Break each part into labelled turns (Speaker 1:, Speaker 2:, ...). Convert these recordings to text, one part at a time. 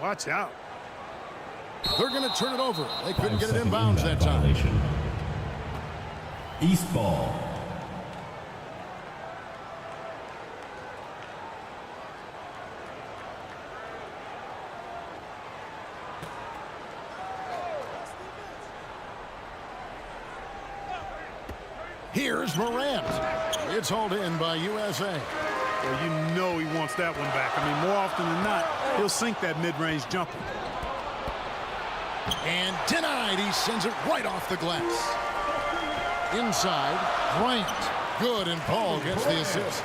Speaker 1: Watch out.
Speaker 2: They're going to turn it over. They couldn't get it in bounds that time.
Speaker 3: Violation. East ball.
Speaker 2: Here's Morant. It's hauled in by USA.
Speaker 1: Well, you know he wants that one back. I mean, more often than not, he'll sink that mid-range jumper.
Speaker 2: And denied. He sends it right off the glass. Inside, Bryant. Good, and Paul gets the assist.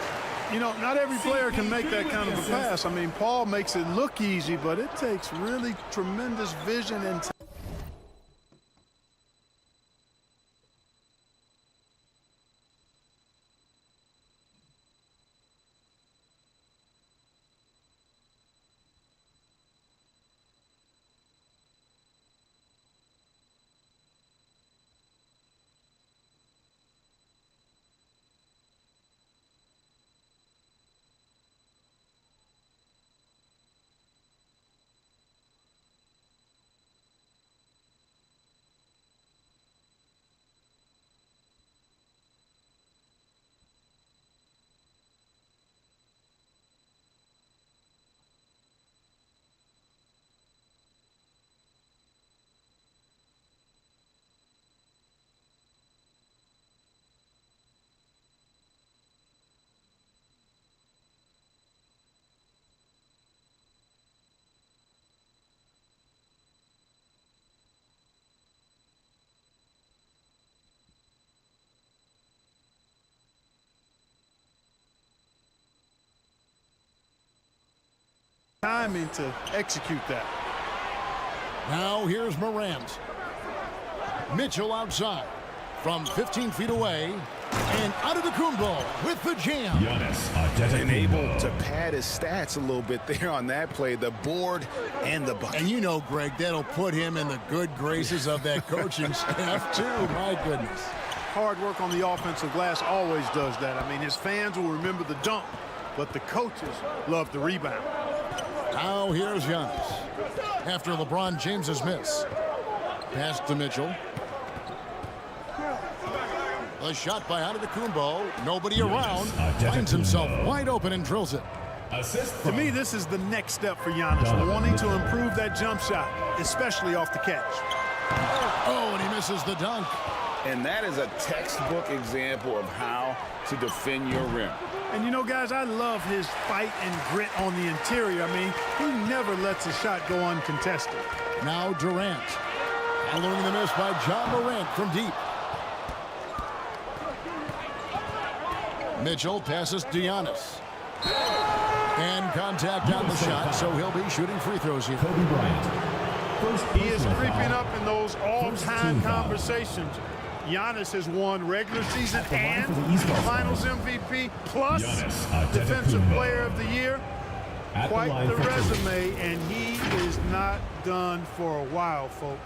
Speaker 1: You know, not every player can make that kind of a pass. I mean, Paul makes it look easy, but it takes really tremendous vision and time. Timing to execute that.
Speaker 2: Now here's Morant. Mitchell outside from 15 feet away. And Antetokounmpo with the jam.
Speaker 4: And able to pad his stats a little bit there on that play, the board and the bucket.
Speaker 2: And you know, Greg, that'll put him in the good graces of that coaching staff, too. My goodness.
Speaker 1: Hard work on the offensive glass always does that. I mean, his fans will remember the dunk, but the coaches love the rebound.
Speaker 2: Now here's Giannis. After LeBron James's miss. Pass to Mitchell. A shot by Antetokounmpo. Nobody around. Finds himself wide open and drills it.
Speaker 1: To me, this is the next step for Giannis, wanting to improve that jump shot, especially off the catch.
Speaker 2: Oh, and he misses the dunk.
Speaker 4: And that is a textbook example of how to defend your rim.
Speaker 1: And you know, guys, I love his fight and grit on the interior. I mean, he never lets a shot go uncontested.
Speaker 2: Now Durant. Following the miss by John Morant from deep. Mitchell passes to Giannis. And contact on the shot, so he'll be shooting free throws here.
Speaker 3: Kobe Bryant.
Speaker 1: He is creeping up in those all-time conversations. Giannis has won regular season and Finals MVP, plus Defensive Player of the Year. Quite the resume, and he is not done for a while, folks.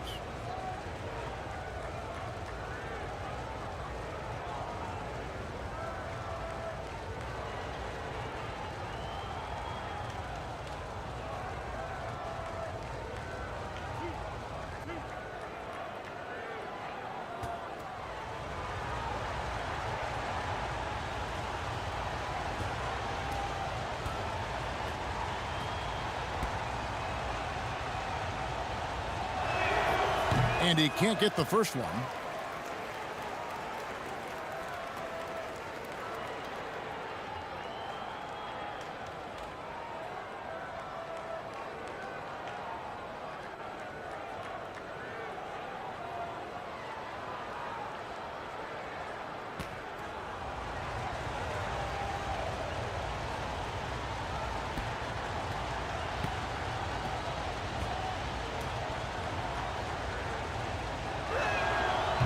Speaker 2: And he can't get the first one.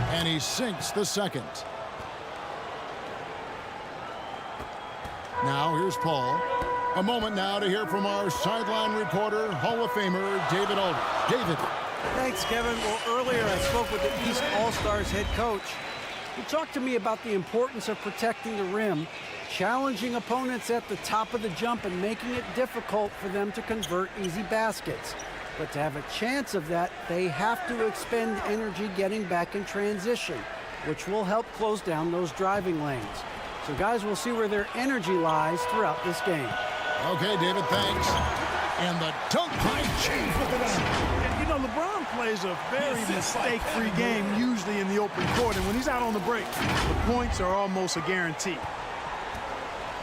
Speaker 2: And he sinks the second. Now here's Paul. A moment now to hear from our sideline reporter, Hall of Famer David Aldridge. David.
Speaker 5: Thanks, Kevin. Well, earlier I spoke with the East All-Stars head coach. He talked to me about the importance of protecting the rim, challenging opponents at the top of the jump, and making it difficult for them to convert easy baskets. But to have a chance of that, they have to expend energy getting back in transition, which will help close down those driving lanes. So guys, we'll see where their energy lies throughout this game.
Speaker 2: Okay, David, thanks. And the dunk by James.
Speaker 1: And, you know, LeBron plays a very mistake-free game, usually in the open court. And when he's out on the break, the points are almost a guarantee.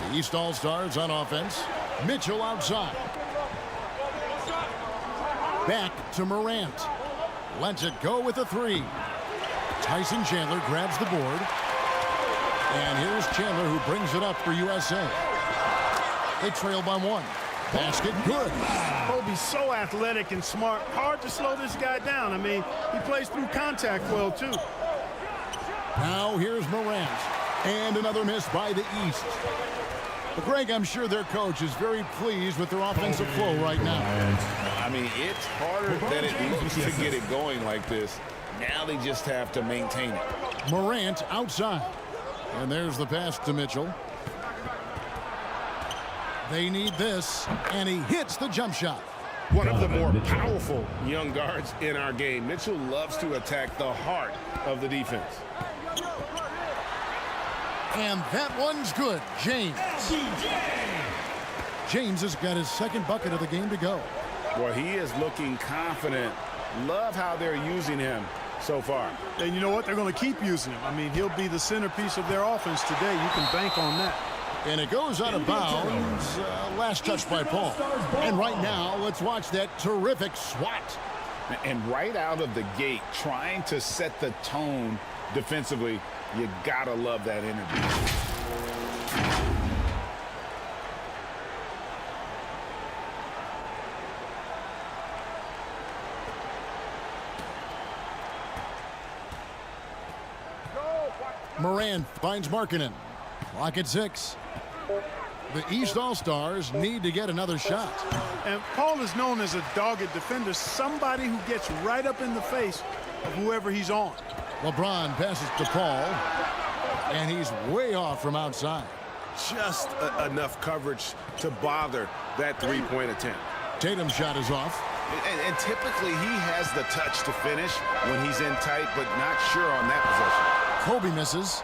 Speaker 2: The East All-Stars on offense. Mitchell outside. Back to Morant. Lets it go with a three. Tyson Chandler grabs the board. And here's Chandler who brings it up for USA. They trail by one. Basket good.
Speaker 1: Kobe's so athletic and smart. Hard to slow this guy down. I mean, he plays through contact well, too.
Speaker 2: Now here's Morant. And another miss by the East. But Greg, I'm sure their coach is very pleased with their offensive flow right now.
Speaker 4: I mean, it's harder than it used to get it going like this. Now they just have to maintain it.
Speaker 2: Morant outside. And there's the pass to Mitchell. They need this, and he hits the jump shot.
Speaker 4: One of the more powerful young guards in our game. Mitchell loves to attack the heart of the defense.
Speaker 2: And that one's good. James. James has got his second bucket of the game to go.
Speaker 4: Boy, he is looking confident. Love how they're using him so far.
Speaker 1: And you know what? They're going to keep using him. I mean, he'll be the centerpiece of their offense today. You can bank on that.
Speaker 2: And it goes out of bounds. Last touch by Paul. And right now, let's watch that terrific swat.
Speaker 4: And right out of the gate, trying to set the tone defensively, you gotta love that energy.
Speaker 2: Moran finds Markkanen. Clock at 6. The East All-Stars need to get another shot.
Speaker 1: And Paul is known as a dogged defender, somebody who gets right up in the face of whoever he's on.
Speaker 2: LeBron passes to Paul, and he's way off from outside.
Speaker 4: Just enough coverage to bother that three-point attempt.
Speaker 2: Tatum's shot is off.
Speaker 4: And typically he has the touch to finish when he's in tight, but not sure on that possession.
Speaker 2: Kobe misses.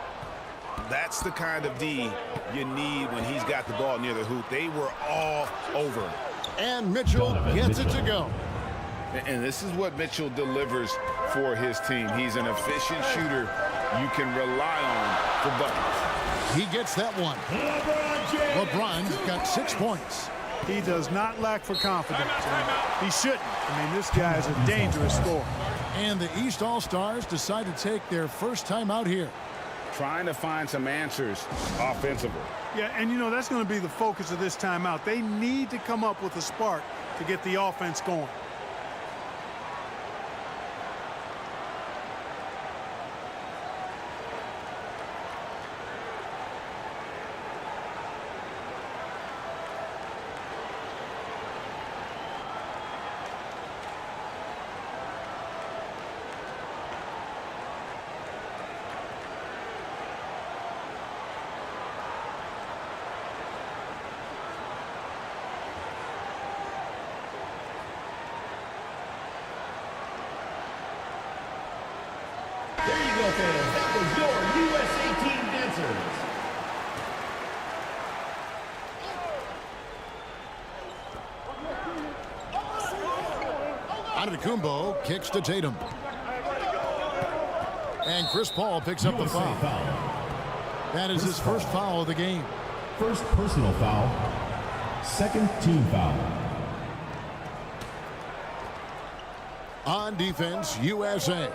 Speaker 4: That's the kind of D you need when he's got the ball near the hoop. They were all over him.
Speaker 2: And Mitchell gets it to go.
Speaker 4: And this is what Mitchell delivers for his team. He's an efficient shooter you can rely on for buckets.
Speaker 2: He gets that one. LeBron's got 6 points.
Speaker 1: He does not lack for confidence. He shouldn't. I mean, this guy is a dangerous scorer.
Speaker 2: And the East All-Stars decide to take their first time out here.
Speaker 4: Trying to find some answers offensively.
Speaker 1: Yeah, and you know, that's going to be the focus of this timeout. They need to come up with a spark to get the offense going.
Speaker 3: There you go, fans. That was your USA team dancers.
Speaker 2: Antetokounmpo kicks to Tatum. And Chris Paul picks up the foul. That is his first foul of the game.
Speaker 3: First personal foul. Second team foul.
Speaker 2: On defense, USA.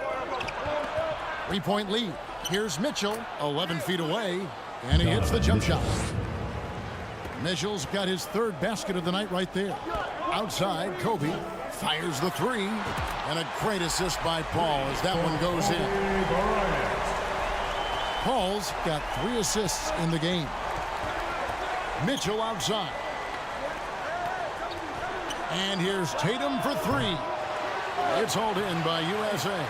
Speaker 2: 3-point lead. Here's Mitchell, 11 feet away, and he hits the jump shot. Mitchell's got his third basket of the night right there. Outside, Kobe fires the three, and a great assist by Paul as that one goes in. Paul's got 3 assists in the game. Mitchell outside. And here's Tatum for 3. It's hauled in by USA.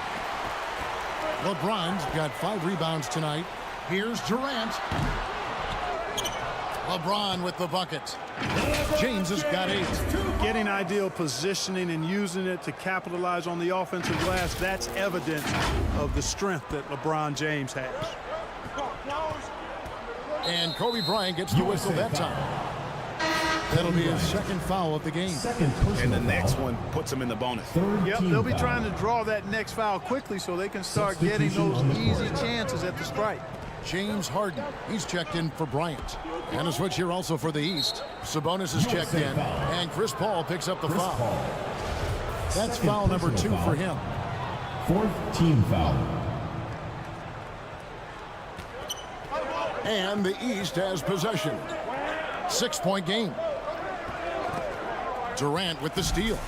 Speaker 2: LeBron's got 5 rebounds tonight. Here's Durant. LeBron with the bucket. James has got 8.
Speaker 1: Getting ideal positioning and using it to capitalize on the offensive glass, that's evidence of the strength that LeBron James has.
Speaker 2: And Kobe Bryant gets the whistle that time. That'll be his second foul of the game.
Speaker 4: And the next one puts him in the bonus.
Speaker 1: Yep, they'll be trying to draw that next foul quickly so they can start getting those easy chances at the strike.
Speaker 2: James Harden, he's checked in for Bryant. And a switch here also for the East. Sabonis is checked in, and Chris Paul picks up the foul. That's foul number 2 for him.
Speaker 3: 4th team foul.
Speaker 2: And the East has possession. 6-point game. Durant with the steal.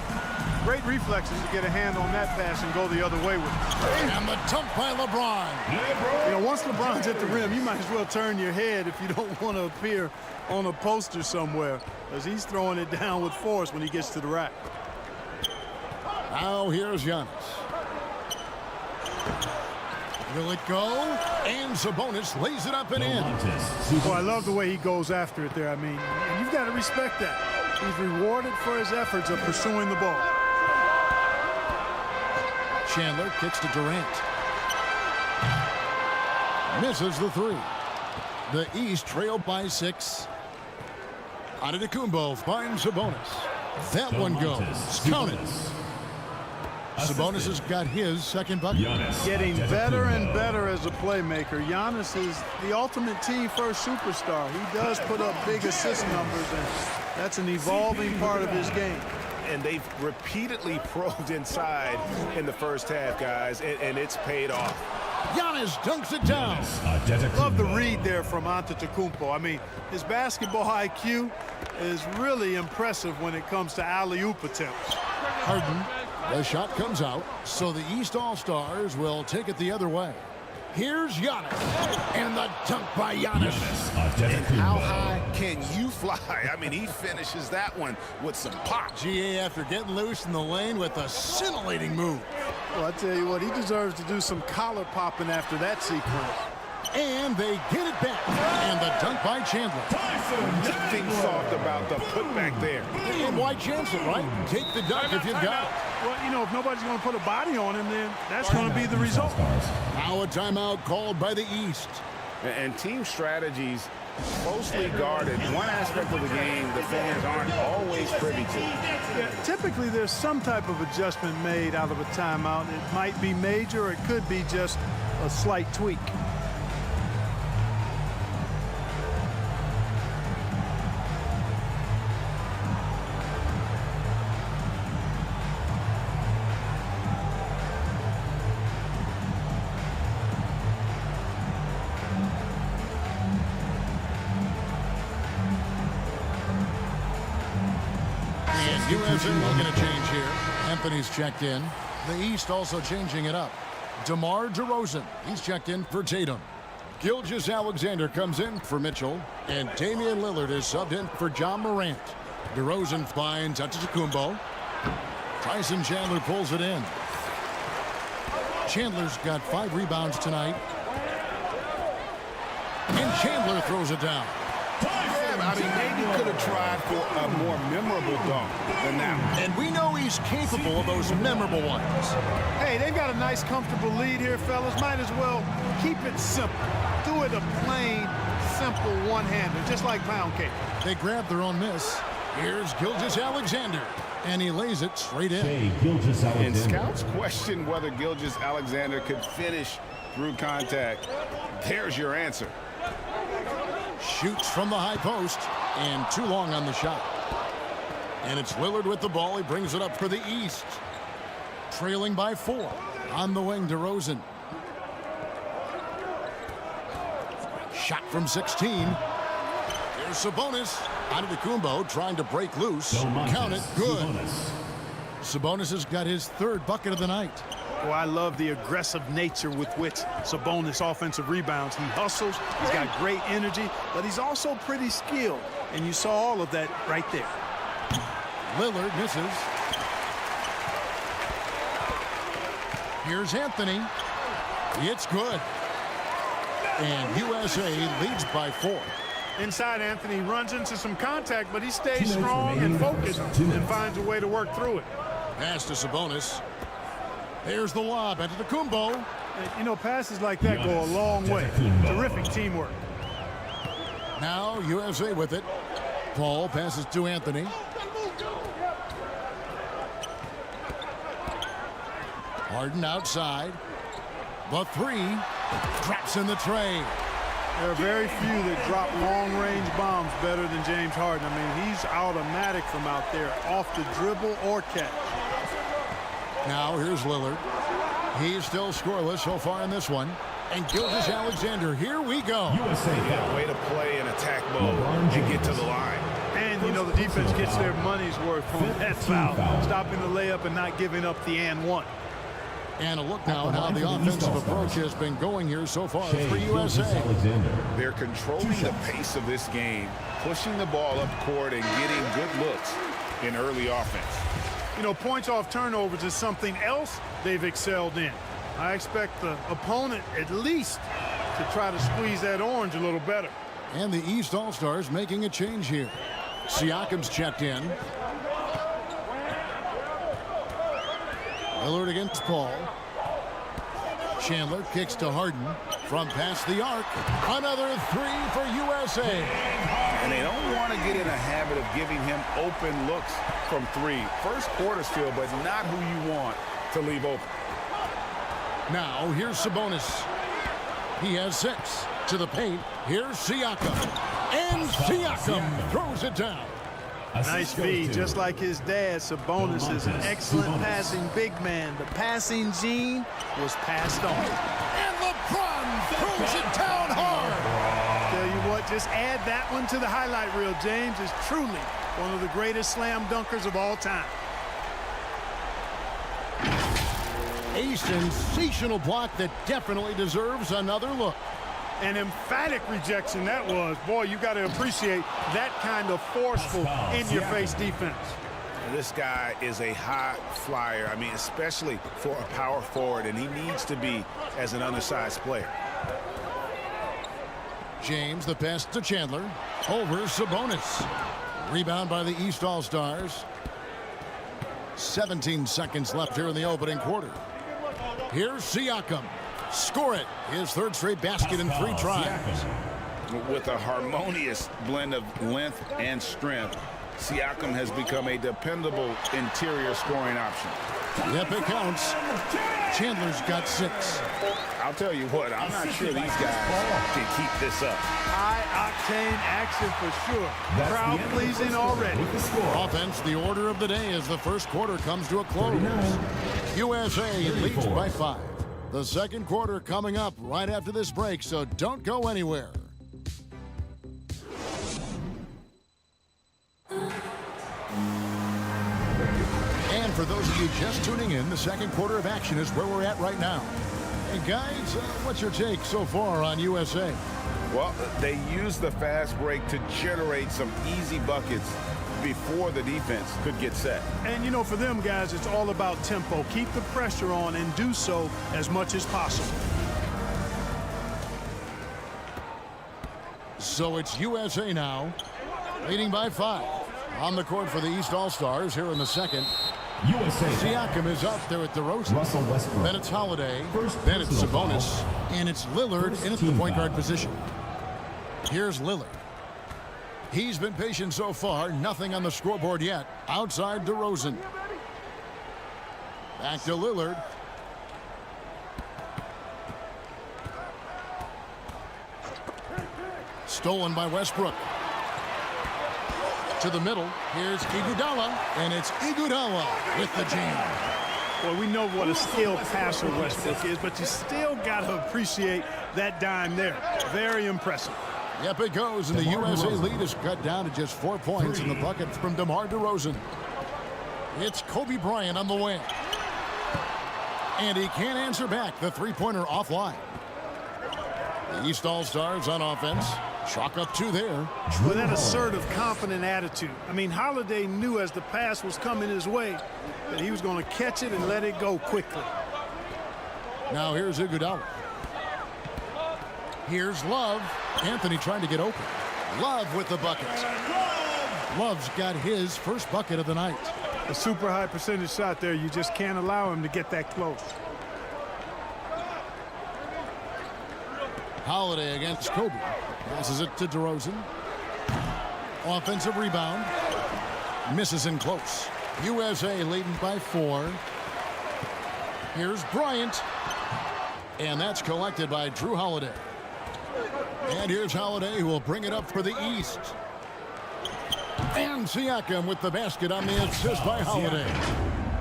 Speaker 1: Great reflexes to get a hand on that pass and go the other way with it.
Speaker 2: And the dunk by LeBron.
Speaker 1: You know, once LeBron's at the rim, you might as well turn your head if you don't want to appear on a poster somewhere, as he's throwing it down with force when he gets to the rack.
Speaker 2: Now here's Giannis. Will it go? And Sabonis lays it up and in.
Speaker 1: Well, I love the way he goes after it there. I mean, you've got to respect that. He's rewarded for his efforts of pursuing the ball.
Speaker 2: Chandler kicks to Durant. Misses the 3. The East trailed by 6. Antetokounmpo finds Sabonis. That one goes. Count it. Sabonis has got his second bucket.
Speaker 1: Getting better and better as a playmaker. Giannis is the ultimate team-first superstar. He does put up big assist numbers, and that's an evolving part of his game.
Speaker 4: And they've repeatedly probed inside in the first half, guys, and it's paid off.
Speaker 2: Giannis dunks it down.
Speaker 1: Love the read there from Antetokounmpo. I mean, his basketball IQ is really impressive when it comes to alley-oop attempts.
Speaker 2: Harden, the shot comes out, so the East All-Stars will take it the other way. Here's Giannis, and the dunk by Giannis.
Speaker 4: And how high can you fly? I mean, he finishes that one with some pop.
Speaker 2: GA after getting loose in the lane with a scintillating move.
Speaker 1: Well, I tell you what, he deserves to do some collar popping after that sequence.
Speaker 2: And they get it back. And the dunk by Chandler.
Speaker 4: Nothing soft about the putback there.
Speaker 2: And why chance it, right? Take the dunk if you've got it.
Speaker 1: Well, you know, if nobody's going to put a body on him, then that's going to be the result.
Speaker 2: Now a timeout called by the East.
Speaker 4: And team strategies closely guarded. One aspect of the game the fans aren't always privy to.
Speaker 1: Yeah, typically, there's some type of adjustment made out of a timeout. It might be major, or it could be just a slight tweak.
Speaker 2: USA looking to change here. Anthony's checked in. The East also changing it up. DeMar DeRozan, he's checked in for Tatum. Gilgeous-Alexander comes in for Mitchell. And Damian Lillard is subbed in for John Morant. DeRozan finds Antetokounmpo. Tyson Chandler pulls it in. Chandler's got 5 rebounds tonight. And Chandler throws it down.
Speaker 4: I mean, maybe could have tried for a more memorable dunk than that one.
Speaker 2: And we know he's capable of those memorable ones.
Speaker 1: Hey, they've got a nice, comfortable lead here, fellas. Might as well keep it simple. Do it a plain, simple one-hander, just like pound cake.
Speaker 2: They grab their own miss. Here's Gilgeous-Alexander, and he lays it straight in.
Speaker 4: And scouts question whether Gilgeous-Alexander could finish through contact. There's your answer.
Speaker 2: Shoots from the high post, and too long on the shot. And it's Lillard with the ball. He brings it up for the East. Trailing by 4. On the wing, DeRozan. Shot from 16. Here's Sabonis. Antetokounmpo trying to break loose. Count it. Good. Sabonis has got his 3rd bucket of the night.
Speaker 1: Well, I love the aggressive nature with which Sabonis offensive rebounds. He hustles, he's got great energy, but he's also pretty skilled. And you saw all of that right there.
Speaker 2: Lillard misses. Here's Anthony. It's good. And USA leads by 4.
Speaker 1: Inside, Anthony runs into some contact, but he stays strong and focused and finds a way to work through it.
Speaker 2: Pass to Sabonis. There's the lob into the Kumbo.
Speaker 1: You know, passes like that go a long way. Terrific teamwork.
Speaker 2: Now USA with it. Paul passes to Anthony. Harden outside. The three drops in the tray.
Speaker 1: There are very few that drop long-range bombs better than James Harden. I mean, he's automatic from out there, off the dribble or catch.
Speaker 2: Now here's Lillard. He's still scoreless so far in this one. And Gilgeous-Alexander, here we go.
Speaker 4: Yeah, way to play in attack mode and get to the line.
Speaker 1: And, you know, the defense gets their money's worth on that foul, stopping the layup and not giving up the and one.
Speaker 2: And a look now at how the offensive approach has been going here so far for USA.
Speaker 4: They're controlling the pace of this game, pushing the ball up court and getting good looks in early offense.
Speaker 1: You know, points off turnovers is something else they've excelled in. I expect the opponent at least to try to squeeze that orange a little better.
Speaker 2: And the East All-Stars making a change here. Siakam's checked in. Lillard against Paul. Chandler kicks to Harden from past the arc. Another three for USA.
Speaker 4: And they don't want to get in a habit of giving him open looks from three. First quarter's feel, but not who you want to leave open.
Speaker 2: Now here's Sabonis. He has 6 to the paint. Here's Siakam. And Siakam throws it down.
Speaker 1: Nice feed, just like his dad. Sabonis is an excellent passing big man. The passing gene was passed on.
Speaker 2: And LeBron throws it down hard.
Speaker 1: Tell you what, just add that one to the highlight reel. James is truly one of the greatest slam dunkers of all time.
Speaker 2: A sensational block that definitely deserves another look.
Speaker 1: An emphatic rejection that was. Boy, you got to appreciate that kind of forceful, in-your-face defense.
Speaker 4: This guy is a high flyer. I mean, especially for a power forward, and he needs to be as an undersized player.
Speaker 2: James, the pass to Chandler. Over Sabonis. Rebound by the East All-Stars. 17 seconds left here in the opening quarter. Here's Siakam. Score it. His third straight basket in 3 tries.
Speaker 4: With a harmonious blend of length and strength, Siakam has become a dependable interior scoring option.
Speaker 2: Yep, it counts. Chandler's got 6.
Speaker 4: I'll tell you what, I'm not sure these guys can keep this up.
Speaker 1: High-octane action for sure. Crowd pleasing already.
Speaker 2: Offense, the order of the day as the first quarter comes to a close. USA leads by 5. The second quarter coming up right after this break, so don't go anywhere. And for those of you just tuning in, the second quarter of action is where we're at right now. Hey guys, what's your take so far on USA?
Speaker 4: Well, they used the fast break to generate some easy buckets before the defense could get set.
Speaker 1: And, you know, for them guys, it's all about tempo. Keep the pressure on and do so as much as possible.
Speaker 2: So it's USA now, leading by 5. On the court for the East All-Stars here in the second.
Speaker 3: USA.
Speaker 2: Siakam is up there at DeRozan.
Speaker 3: Russell Westbrook.
Speaker 2: Then it's Holiday. Then it's Sabonis. And it's Lillard in the point guard position. Here's Lillard. He's been patient so far. Nothing on the scoreboard yet. Outside DeRozan. Back to Lillard. Stolen by Westbrook. To the middle. Here's Iguodala. And it's Iguodala with the jam.
Speaker 1: Well, we know what a skilled passer Westbrook is, but you still got to appreciate that dime there. Very impressive.
Speaker 2: Yep, it goes, and the USA lead is cut down to just 4 points in the bucket from DeMar DeRozan. It's Kobe Bryant on the wing. And he can't answer back. The three-pointer offline. The East All-Stars on offense. Chalk up 2 there.
Speaker 1: With that assertive, confident attitude. I mean, Holiday knew as the pass was coming his way that he was going to catch it and let it go quickly.
Speaker 2: Now here's Iguodala. Here's Love. Anthony trying to get open. Love with the bucket. Love's got his first bucket of the night.
Speaker 1: A super high percentage shot there. You just can't allow him to get that close.
Speaker 2: Holiday against Kobe. Passes it to DeRozan. Offensive rebound. Misses in close. USA leading by 4. Here's Bryant. And that's collected by Drew Holiday. And here's Holiday, who will bring it up for the East. And Siakam with the basket on the assist by Holiday.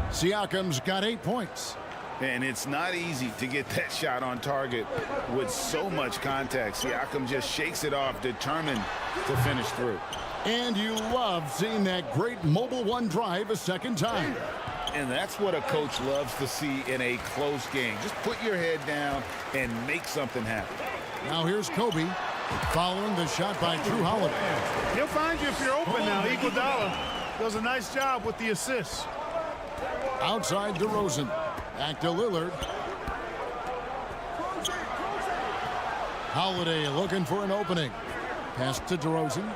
Speaker 2: Siakam's got 8 points.
Speaker 4: And it's not easy to get that shot on target with so much contact. Siakam just shakes it off, determined to finish through.
Speaker 2: And you love seeing that great mobile one drive a second time.
Speaker 4: And that's what a coach loves to see in a close game. Just put your head down and make something happen.
Speaker 2: Now here's Kobe following the shot by Drew Holiday.
Speaker 1: He'll find you if you're open now. Iguodala does a nice job with the assist.
Speaker 2: Outside DeRozan. Back to Lillard. Holiday looking for an opening. Pass to DeRozan.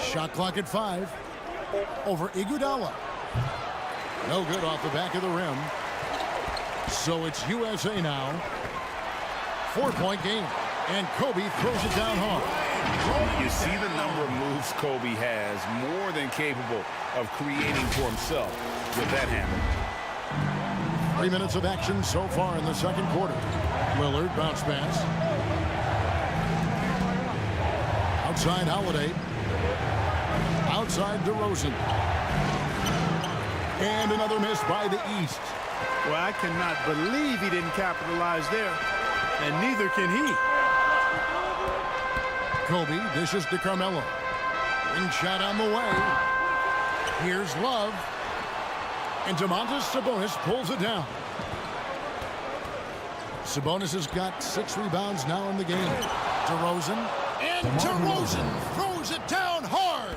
Speaker 2: Shot clock at 5. Over Iguodala. No good off the back of the rim. So it's USA now. 4-point game. And Kobe throws it down hard.
Speaker 4: You see the number of moves Kobe has, more than capable of creating for himself with that hammer.
Speaker 2: 3 minutes of action so far in the second quarter. Lillard bounce pass. Outside Holiday. Outside DeRozan. And another miss by the East.
Speaker 1: Well, I cannot believe he didn't capitalize there. And neither can he.
Speaker 2: Kobe dishes to Carmelo. Ring shot on the way. Here's Love. And Domantas Sabonis pulls it down. Sabonis has got 6 rebounds now in the game. DeRozan. And DeRozan throws it down hard.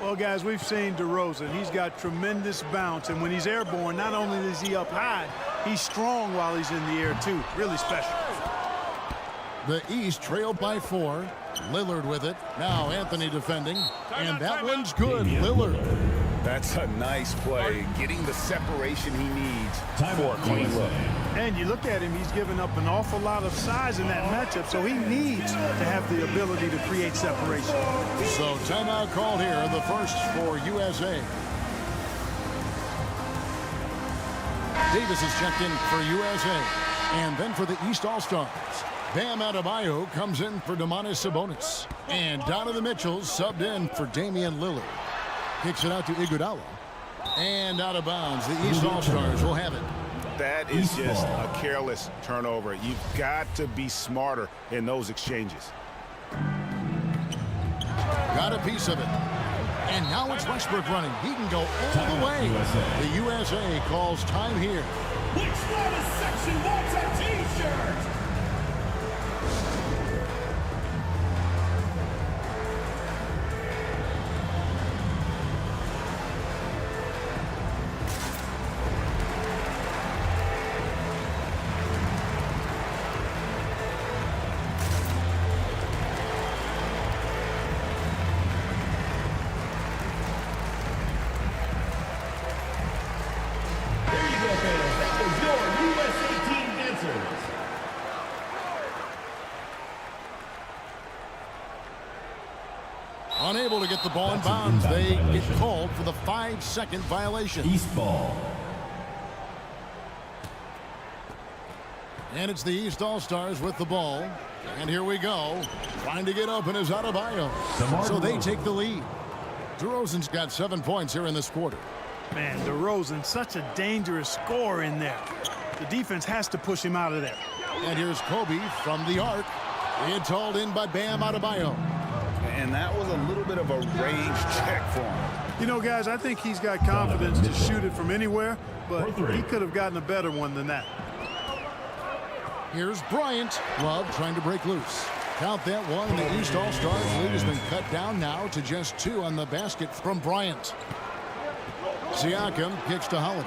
Speaker 1: Well, guys, we've seen DeRozan. He's got tremendous bounce. And when he's airborne, not only is he up high, he's strong while he's in the air, too. Really special.
Speaker 2: The East trailed by 4. Lillard with it. Now Anthony defending. And that one's good. Lillard.
Speaker 4: That's a nice play, getting the separation he needs for a clean look.
Speaker 1: And you look at him, he's given up an awful lot of size in that matchup, so he needs to have the ability to create separation.
Speaker 2: So timeout called here, the first for USA. Davis is checked in for USA. And then for the East All-Stars, Bam Adebayo comes in for Domantas Sabonis. And Donovan Mitchell subbed in for Damian Lillard. Kicks it out to Iguodala. And out of bounds. The East All-Stars will have it.
Speaker 4: That is just a careless turnover. You've got to be smarter in those exchanges.
Speaker 2: Got a piece of it. And now it's Westbrook running. He can go all the way. The USA calls time here.
Speaker 6: Which Florida section wants a T-shirt?
Speaker 2: Unable to get the ball in bounds. They get called for the 5-second violation.
Speaker 3: East ball.
Speaker 2: And it's the East All-Stars with the ball. And here we go. Trying to get open is Adebayo. So they take the lead. DeRozan's got 7 points here in this quarter.
Speaker 1: Man, DeRozan, such a dangerous scorer in there. The defense has to push him out of there.
Speaker 2: And here's Kobe from the arc. It's hauled in by Bam Adebayo.
Speaker 4: And that was a little bit of a range check for him.
Speaker 1: You know, guys, I think he's got confidence to shoot it from anywhere, but he could have gotten a better one than that.
Speaker 2: Here's Bryant. Love trying to break loose. Count that one. The East All-Stars lead has been cut down now to just 2 on the basket from Bryant. Siakam kicks to Holiday.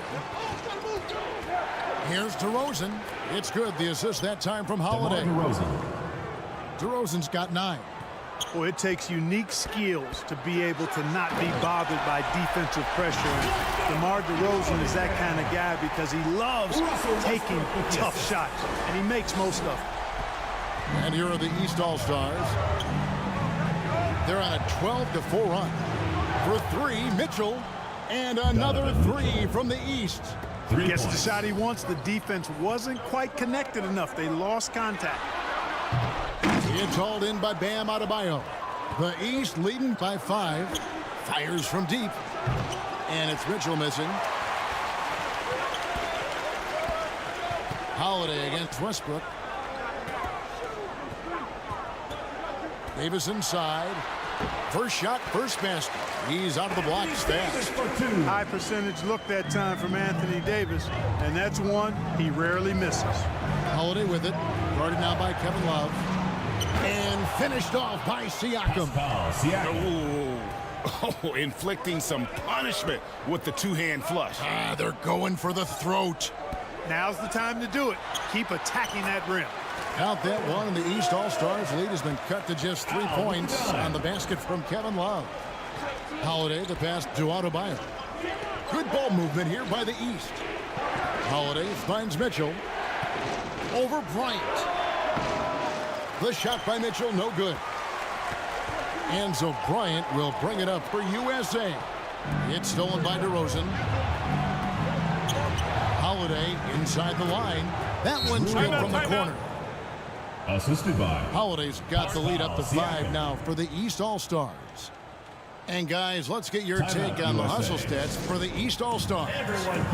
Speaker 2: Here's DeRozan. It's good. The assist that time from Holiday. DeRozan's got 9.
Speaker 1: Well, it takes unique skills to be able to not be bothered by defensive pressure. And DeMar DeRozan is that kind of guy because he loves taking tough shots, and he makes most of them.
Speaker 2: And here are the East All-Stars. They're on a 12-4 run. For 3, Mitchell. And another 3 from the East.
Speaker 1: Gets the shot he wants. The defense wasn't quite connected enough. They lost contact.
Speaker 2: It's hauled in by Bam Adebayo. The East leading by 5. Fires from deep. And it's Mitchell missing. Holiday against Westbrook. Davis inside. First shot, first basket. He's out of the blocks fast.
Speaker 1: High percentage look that time from Anthony Davis, and that's one he rarely misses.
Speaker 2: Holiday with it. Guarded now by Kevin Love. And finished off by Siakam.
Speaker 4: Oh, inflicting some punishment with the two-hand flush.
Speaker 2: They're going for the throat.
Speaker 1: Now's the time to do it. Keep attacking that rim.
Speaker 2: Count that one, and the East All-Stars lead has been cut to just 3 points on the basket from Kevin Love. Holiday, the pass to Adebayo. Good ball movement here by the East. Holiday finds Mitchell. Over Bryant. The shot by Mitchell, no good. And so Bryant will bring it up for USA. It's stolen by DeRozan. Holiday inside the line. That one's good from the corner.
Speaker 3: Assisted by
Speaker 2: Holiday's got the lead up to 5 now for the East All-Stars. And guys, let's get your take on the hustle stats for the East All-Stars.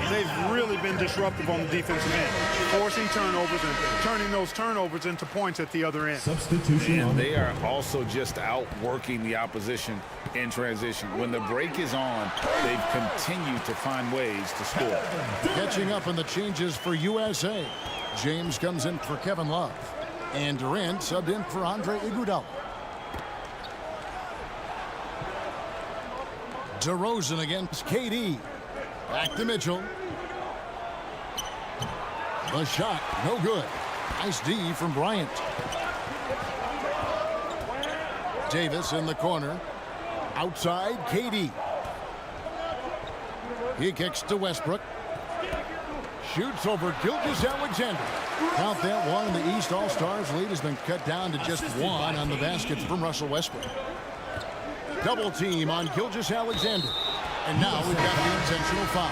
Speaker 1: They've really been disruptive on the defensive end, forcing turnovers and turning those turnovers into points at the other end.
Speaker 3: substitution.
Speaker 4: And they are also just outworking the opposition in transition. When the break is on, they've continued to find ways to score.
Speaker 2: Catching up on the changes for USA. James comes in for Kevin Love. And Durant subbed in for Andre Iguodala. DeRozan against KD. Back to Mitchell. The shot, no good. Nice D from Bryant. Davis in the corner. Outside, KD. He kicks to Westbrook. Shoots over Gilgeous-Alexander. Count that one. The East All-Stars lead has been cut down to just 1 on the basket from Russell Westbrook. Double team on Gilgeous-Alexander. And now we've got the intentional foul.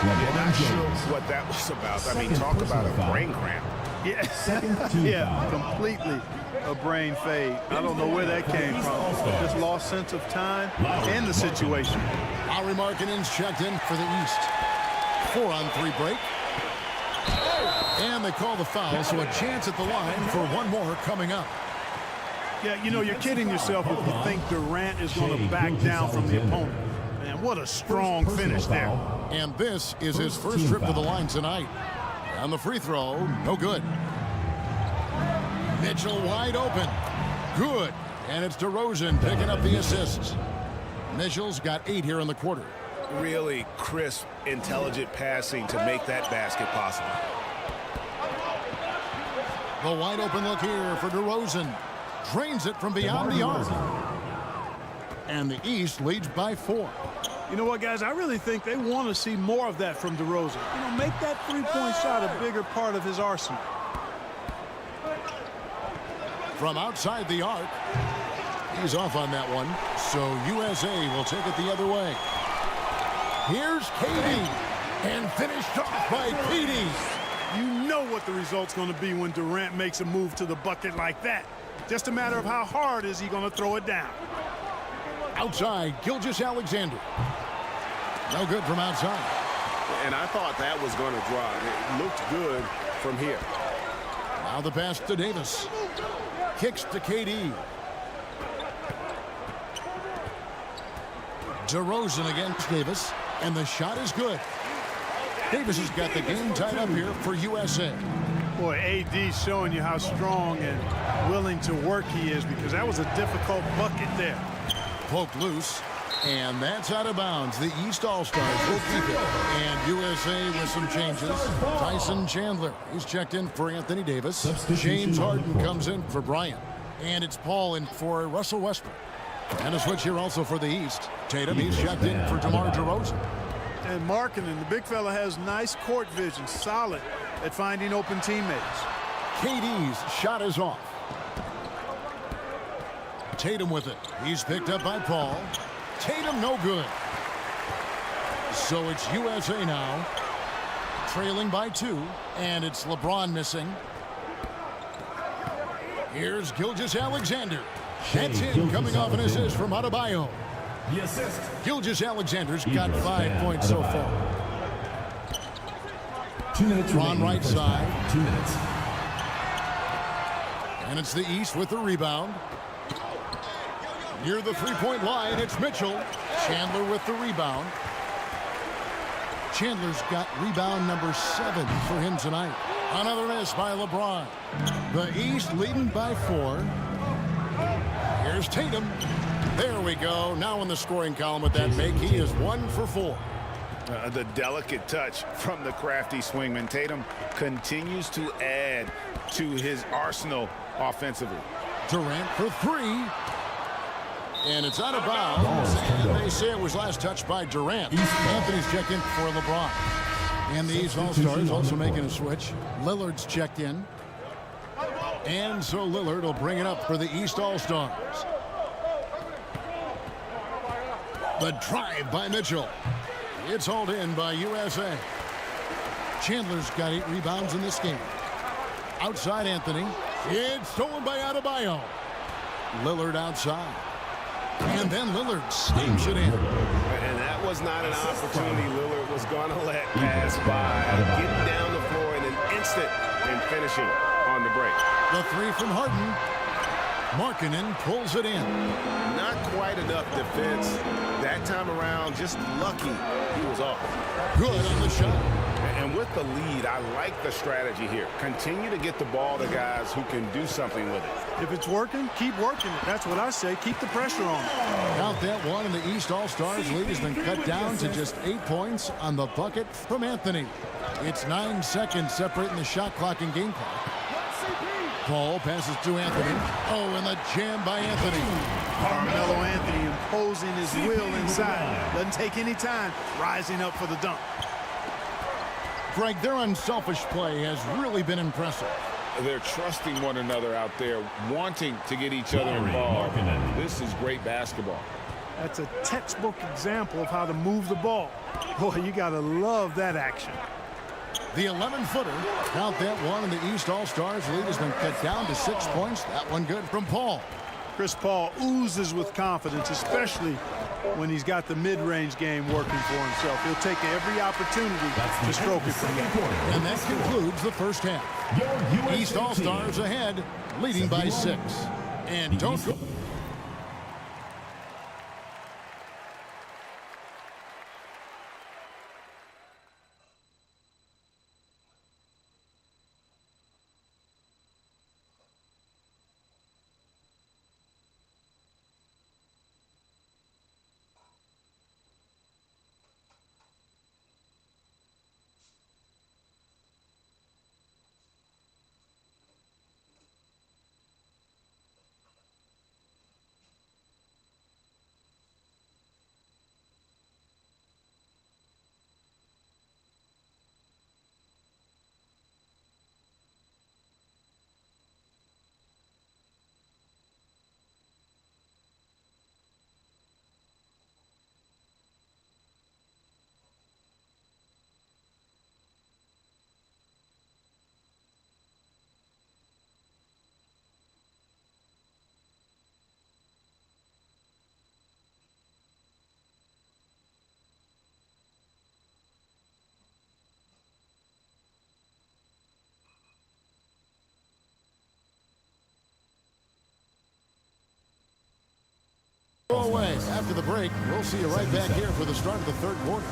Speaker 4: Not sure what that was about. I mean, talk about a brain cramp.
Speaker 1: Yeah, completely a brain fade. I don't know where that came from. Just lost sense of time and the situation.
Speaker 2: Lauri Markkanen's checked in for the East. 4-on-3 break. And they call the foul, so a chance at the line for one more coming up.
Speaker 1: Yeah, you know, you're kidding yourself if you think Durant is going to back down from the opponent. Man, what a strong finish there.
Speaker 2: And this is his first trip to the line tonight. On the free throw, no good. Mitchell wide open. Good. And it's DeRozan picking up the assist. Mitchell's got 8 here in the quarter.
Speaker 4: Really crisp, intelligent passing to make that basket possible.
Speaker 2: The wide open look here for DeRozan. Drains it from beyond the arc. And the East leads by 4.
Speaker 1: You know what, guys? I really think they want to see more of that from DeRozan. You know, make that three-point shot a bigger part of his arsenal.
Speaker 2: From outside the arc. He's off on that one. So USA will take it the other way. Here's KD. And finished off by KD.
Speaker 1: You know what the result's going to be when Durant makes a move to the bucket like that. Just a matter of how hard is he going to throw it down.
Speaker 2: Outside, Gilgeous-Alexander. No good from outside.
Speaker 7: And I thought that was going to drive. It looked good from here.
Speaker 2: Now the pass to Davis. Kicks to KD. DeRozan against Davis. And the shot is good. Davis has got the game tied up here for USA.
Speaker 1: Boy, AD's showing you how strong and willing to work he is, because that was a difficult bucket there.
Speaker 2: Poked loose. And that's out of bounds. The East All-Stars will keep it. And USA with some changes. Tyson Chandler, he's checked in for Anthony Davis. James Harden comes in for Bryant. And it's Paul in for Russell Westbrook. And a switch here also for the East. Tatum, he's checked in for DeMar DeRozan.
Speaker 1: And Markkanen, the big fella, has nice court vision, solid at finding open teammates.
Speaker 2: KD's shot is off. Tatum with it. He's picked up by Paul. Tatum no good. So it's USA now, trailing by 2, and it's LeBron missing. Here's Gilgeous-Alexander. That's in, coming off an assist from Adebayo.
Speaker 3: The assist.
Speaker 2: Gilgeous-Alexander's got 5 points so far.
Speaker 3: 2 minutes
Speaker 2: Ron right side.
Speaker 3: 2 minutes.
Speaker 2: And it's the East with the rebound. Near the three-point line, it's Mitchell. Chandler with the rebound. Chandler's got rebound number 7 for him tonight. Another miss by LeBron. The East leading by 4. Here's Tatum. There we go. Now in the scoring column with that make, he is 1 for 4.
Speaker 4: The delicate touch from the crafty swingman. Tatum continues to add to his arsenal offensively.
Speaker 2: Durant for 3. And it's out of bounds. And they say it was last touched by Durant. Anthony's checked in for LeBron. And the East All-Stars also making a switch. Lillard's checked in. And so Lillard will bring it up for the East All-Stars. The drive by Mitchell. It's hauled in by USA. Chandler's got 8 rebounds in this game. Outside Anthony. It's stolen by Adebayo. Lillard outside. And then Lillard slams it in.
Speaker 7: And that was not an opportunity Lillard was going to let pass by. Getting down the floor in an instant and finishing on the break.
Speaker 2: The 3 from Harden. Markkanen pulls it in.
Speaker 7: Not quite enough defense. That time around, just lucky he was off.
Speaker 2: Good on the shot.
Speaker 4: And with the lead, I like the strategy here. Continue to get the ball to guys who can do something with it.
Speaker 1: If it's working, keep working it. That's what I say. Keep the pressure on.
Speaker 2: Count that one, and the East All-Stars lead has been cut down to just 8 points on the bucket from Anthony. It's 9 seconds separating the shot clock and game clock. Paul passes to Anthony. Oh, and the jam by Anthony.
Speaker 1: Carmelo Anthony imposing his will inside. Doesn't take any time. Rising up for the dunk.
Speaker 2: Greg, their unselfish play has really been impressive.
Speaker 4: They're trusting one another out there, wanting to get each other involved. This is great basketball.
Speaker 1: That's a textbook example of how to move the ball. Boy, you got to love that action.
Speaker 2: The 11-footer, count that one, and the East All-Stars lead has been cut down to 6 points. That one good from Paul.
Speaker 1: Chris Paul oozes with confidence, especially when he's got the mid-range game working for himself. He'll take every opportunity to stroke it from there.
Speaker 2: And that concludes the first half. East All-Stars ahead, leading by 6. And don't go. Away. After the break, we'll see you right back here for the start of the third quarter.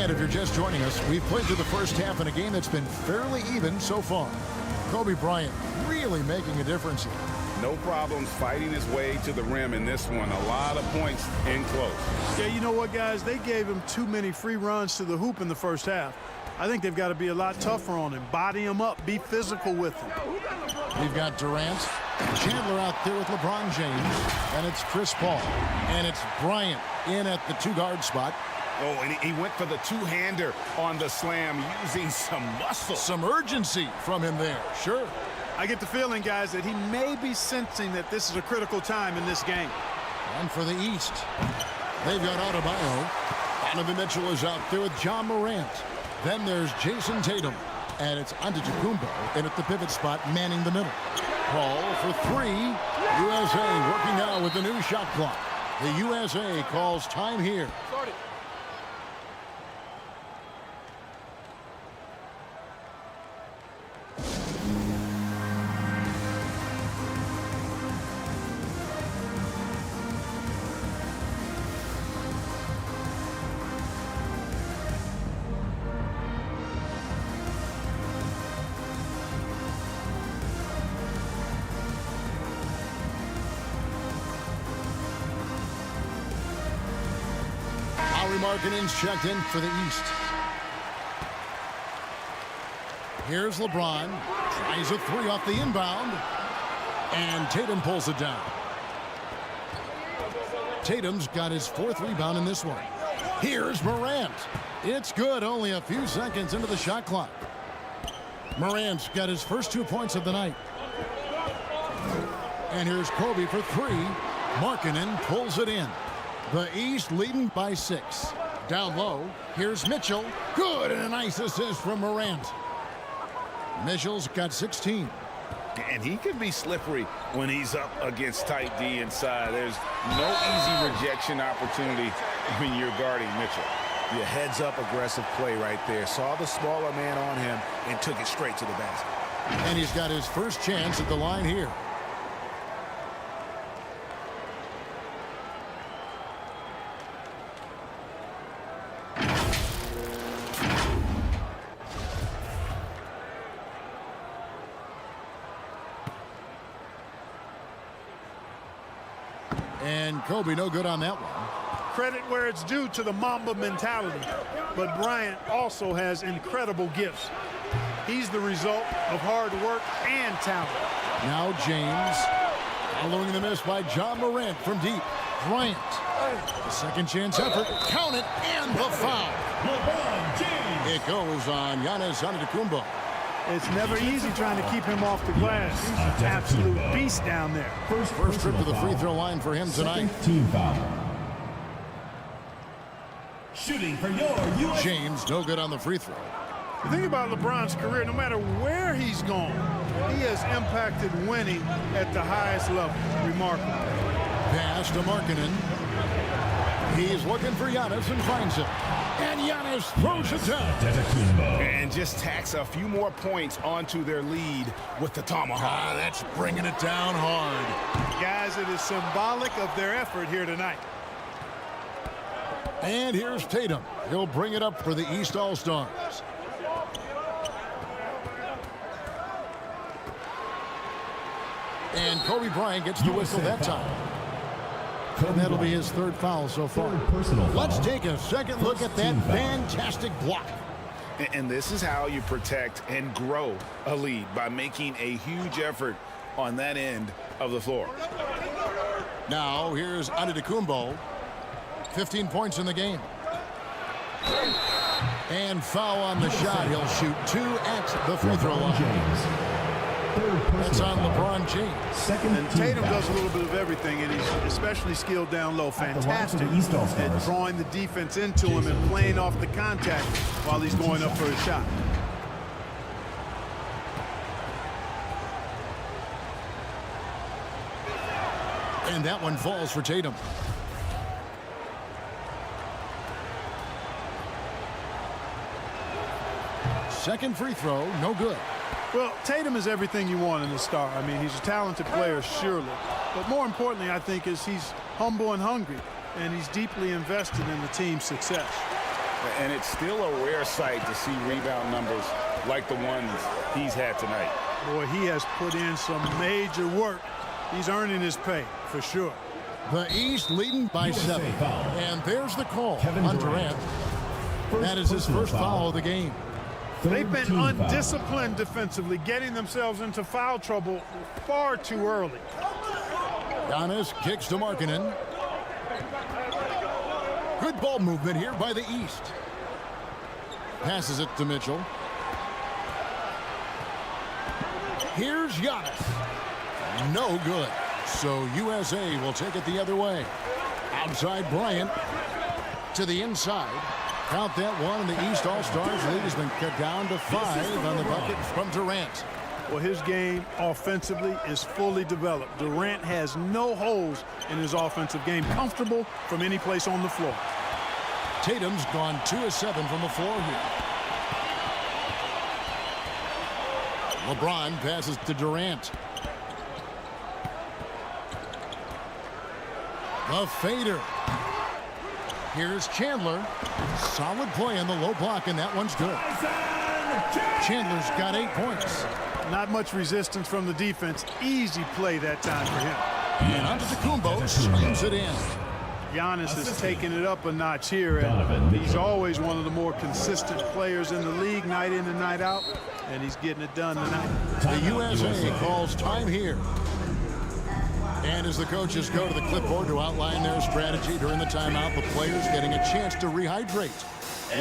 Speaker 2: And if you're just joining us, we've played through the first half in a game that's been fairly even so far. Kobe Bryant really making a difference here.
Speaker 4: No problems fighting his way to the rim in this one. A lot of points in close.
Speaker 1: Yeah, you know what, guys? They gave him too many free runs to the hoop in the first half. I think they've got to be a lot tougher on him. Body him up. Be physical with him.
Speaker 2: We've got Durant, Chandler out there with LeBron James, and it's Chris Paul. And it's Bryant in at the two-guard spot.
Speaker 4: Oh, and he went for the two-hander on the slam, using some muscle.
Speaker 2: Some urgency from him there, sure.
Speaker 1: I get the feeling, guys, that he may be sensing that this is a critical time in this game.
Speaker 2: And for the East, they've got Adebayo. Donovan Mitchell is out there with John Morant. Then there's Jason Tatum. And it's Antetokounmpo in at the pivot spot, manning the middle. Paul for three. USA working now with the new shot clock. The USA calls time here. Markkanen's checked in for the East. Here's LeBron. Tries a three off the inbound. And Tatum pulls it down. Tatum's got his fourth rebound in this one. Here's Morant. It's good, only a few seconds into the shot clock. Morant's got his first 2 points of the night. And here's Kobe for three. Markkanen pulls it in. The East leading by 6. Down low, here's Mitchell. Good, and a nice assist from Morant. Mitchell's got 16.
Speaker 4: And he can be slippery when he's up against tight D inside. There's no easy rejection opportunity when you're guarding Mitchell.
Speaker 7: Your heads-up aggressive play right there. Saw the smaller man on him and took it straight to the basket.
Speaker 2: And he's got his first chance at the line here. And Kobe no good on that one.
Speaker 1: Credit where it's due to the Mamba mentality. But Bryant also has incredible gifts. He's the result of hard work and talent.
Speaker 2: Now James. Following the miss by John Morant from deep. Bryant. A second chance effort. Count it, and the foul.
Speaker 3: LeBron James.
Speaker 2: It goes on Giannis Antetokounmpo.
Speaker 1: It's never easy trying to keep him off the glass. He's an absolute beast down there.
Speaker 2: First trip to the free throw line for him tonight.
Speaker 3: Team foul. Shooting for your USA.
Speaker 2: James no good on the free throw.
Speaker 1: The thing about LeBron's career, no matter where he's gone, he has impacted winning at the highest level. Remarkable.
Speaker 2: Pass to Markkanen. He's looking for Giannis and finds him. And Giannis throws it down.
Speaker 4: And just tacks a few more points onto their lead with the tomahawk.
Speaker 2: That's bringing it down hard.
Speaker 1: Guys, it is symbolic of their effort here tonight.
Speaker 2: And here's Tatum. He'll bring it up for the East All-Stars. And Kobe Bryant gets the whistle that time. And that'll be his third foul so far. Let's take a second look at that fantastic block.
Speaker 4: And this is how you protect and grow a lead, by making a huge effort on that end of the floor.
Speaker 2: Now here's Antetokounmpo. 15 points in the game. And foul on the shot. He'll shoot 2 at the free throw line. That's on LeBron James.
Speaker 1: And Tatum does a little bit of everything, and he's especially skilled down low. Fantastic at drawing the defense into him and playing off the contact while he's going up for a shot.
Speaker 2: And that one falls for Tatum. Second free throw, no good.
Speaker 1: Well, Tatum is everything you want in a star. I mean, he's a talented player, surely. But more importantly, I think, is he's humble and hungry, and he's deeply invested in the team's success.
Speaker 4: And it's still a rare sight to see rebound numbers like the ones he's had tonight.
Speaker 1: Boy, he has put in some major work. He's earning his pay, for sure.
Speaker 2: The East leading by 7. And there's the call on Durant. That is his first foul of the game.
Speaker 1: They've been undisciplined defensively, getting themselves into foul trouble far too early.
Speaker 2: Giannis kicks to Markkanen. Good ball movement here by the East. Passes it to Mitchell. Here's Giannis. No good. So USA will take it the other way. Outside Bryant to the inside. Count that one, and the East All-Stars lead has been cut down to 5 on the bucket from Durant.
Speaker 1: Well, his game offensively is fully developed. Durant has no holes in his offensive game. Comfortable from any place on the floor.
Speaker 2: Tatum's gone 2 of 7 from the floor here. LeBron passes to Durant. The fader. Here's Chandler. Solid play in the low block, and that one's good. Chandler's got 8 points.
Speaker 1: Not much resistance from the defense. Easy play that time for him.
Speaker 2: And Antetokounmpo slams it in.
Speaker 1: Giannis is taking it up a notch here, and he's always one of the more consistent players in the league, night in and night out, and he's getting it done tonight.
Speaker 2: The USA calls time here. And as the coaches go to the clipboard to outline their strategy during the timeout, the players getting a chance to rehydrate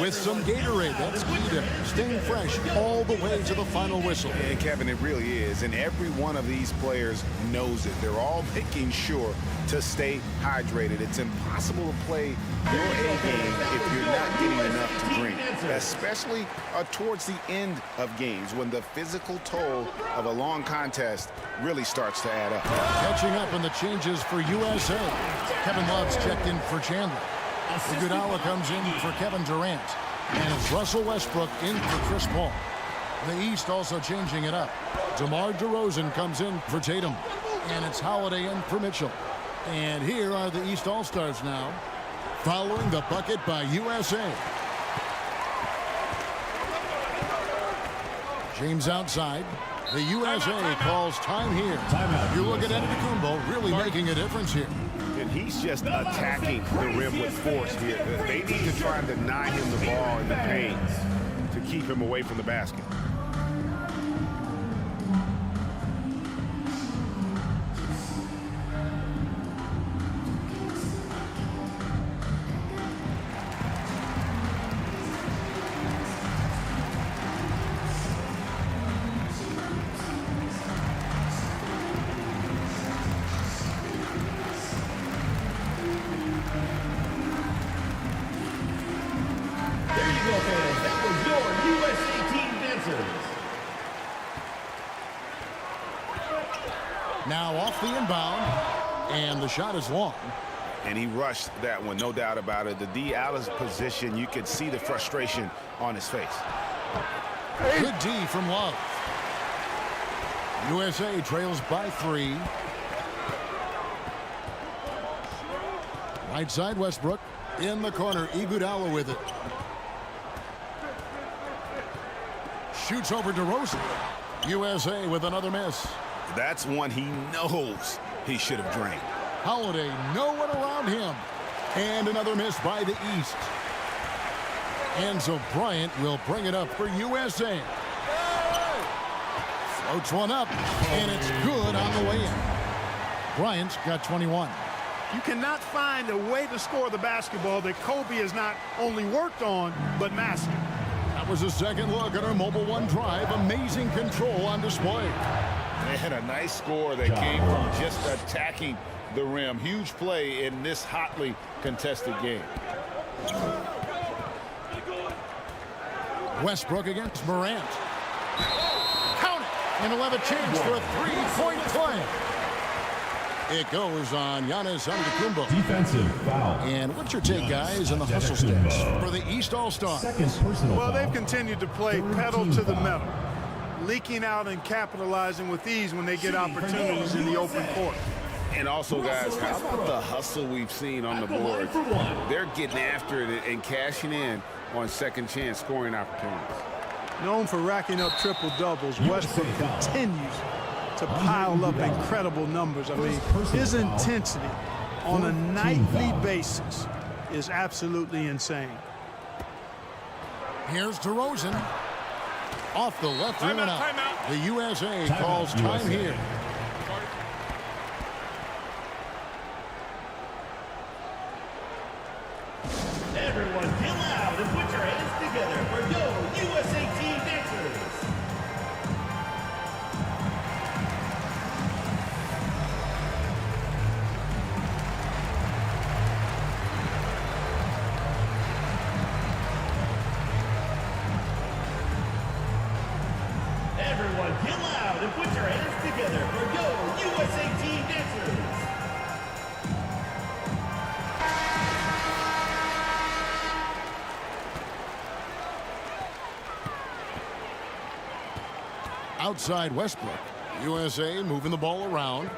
Speaker 2: with some Gatorade. That's key to staying fresh all the way to the final whistle.
Speaker 4: And Kevin, it really is. And every one of these players knows it. They're all making sure to stay hydrated. It's impossible to play your A game if you're not getting enough to drink, especially towards the end of games when the physical toll of a long contest really starts to add up.
Speaker 2: Catching up on the changes for USA. Kevin Love's checked in for Chandler. Iguodala comes in for Kevin Durant. And it's Russell Westbrook in for Chris Paul. The East also changing it up. DeMar DeRozan comes in for Tatum. And it's Holiday in for Mitchell. And here are the East All-Stars now, following the bucket by USA. James outside. The USA calls time here. You look at Antetokounmpo really making a difference here.
Speaker 7: And he's just attacking the rim with force here. They need to try and deny him the ball in the paint to keep him away from the basket.
Speaker 2: Now off the inbound, and the shot is long.
Speaker 4: And he rushed that one, no doubt about it. The D out of position, you could see the frustration on his face.
Speaker 2: Good D from Love. USA trails by 3. Right side Westbrook. In the corner, Iguodala with it. Shoots over DeRozan. USA with another miss.
Speaker 4: That's one he knows he should have drained.
Speaker 2: Holiday, no one around him. And another miss by the East. And so Bryant will bring it up for USA. Floats one up, and it's good on the way in. Bryant's got 21.
Speaker 1: You cannot find a way to score the basketball that Kobe has not only worked on, but mastered.
Speaker 2: That was a second look at our Mobile One drive. Amazing control on display.
Speaker 4: And a nice score that came from just attacking the rim. Huge play in this hotly contested game.
Speaker 2: Westbrook against Morant. Count it! And he'll have a chance for a three-point play. It goes on Giannis Antetokounmpo.
Speaker 3: Defensive foul.
Speaker 2: And what's your take, guys, on the hustle stats for the East All-Stars?
Speaker 3: Second personal
Speaker 1: Well,
Speaker 3: foul.
Speaker 1: they've continued to play pedal to the metal, leaking out and capitalizing with ease when they get opportunities in the open court.
Speaker 7: And also, guys, how about the hustle we've seen on the board? They're getting after it and cashing in on second chance scoring opportunities.
Speaker 1: Known for racking up triple doubles, Westbrook continues to pile up incredible numbers. I mean, his intensity on a nightly basis is absolutely insane.
Speaker 2: Here's DeRozan. Off the left rim and out. The USA calls time here.
Speaker 6: Everyone get loud and put your hands together for Yo USA Team Dancers. Everyone get loud and put your hands together for Yo USA Team Dancers.
Speaker 2: Outside Westbrook. USA moving the ball around.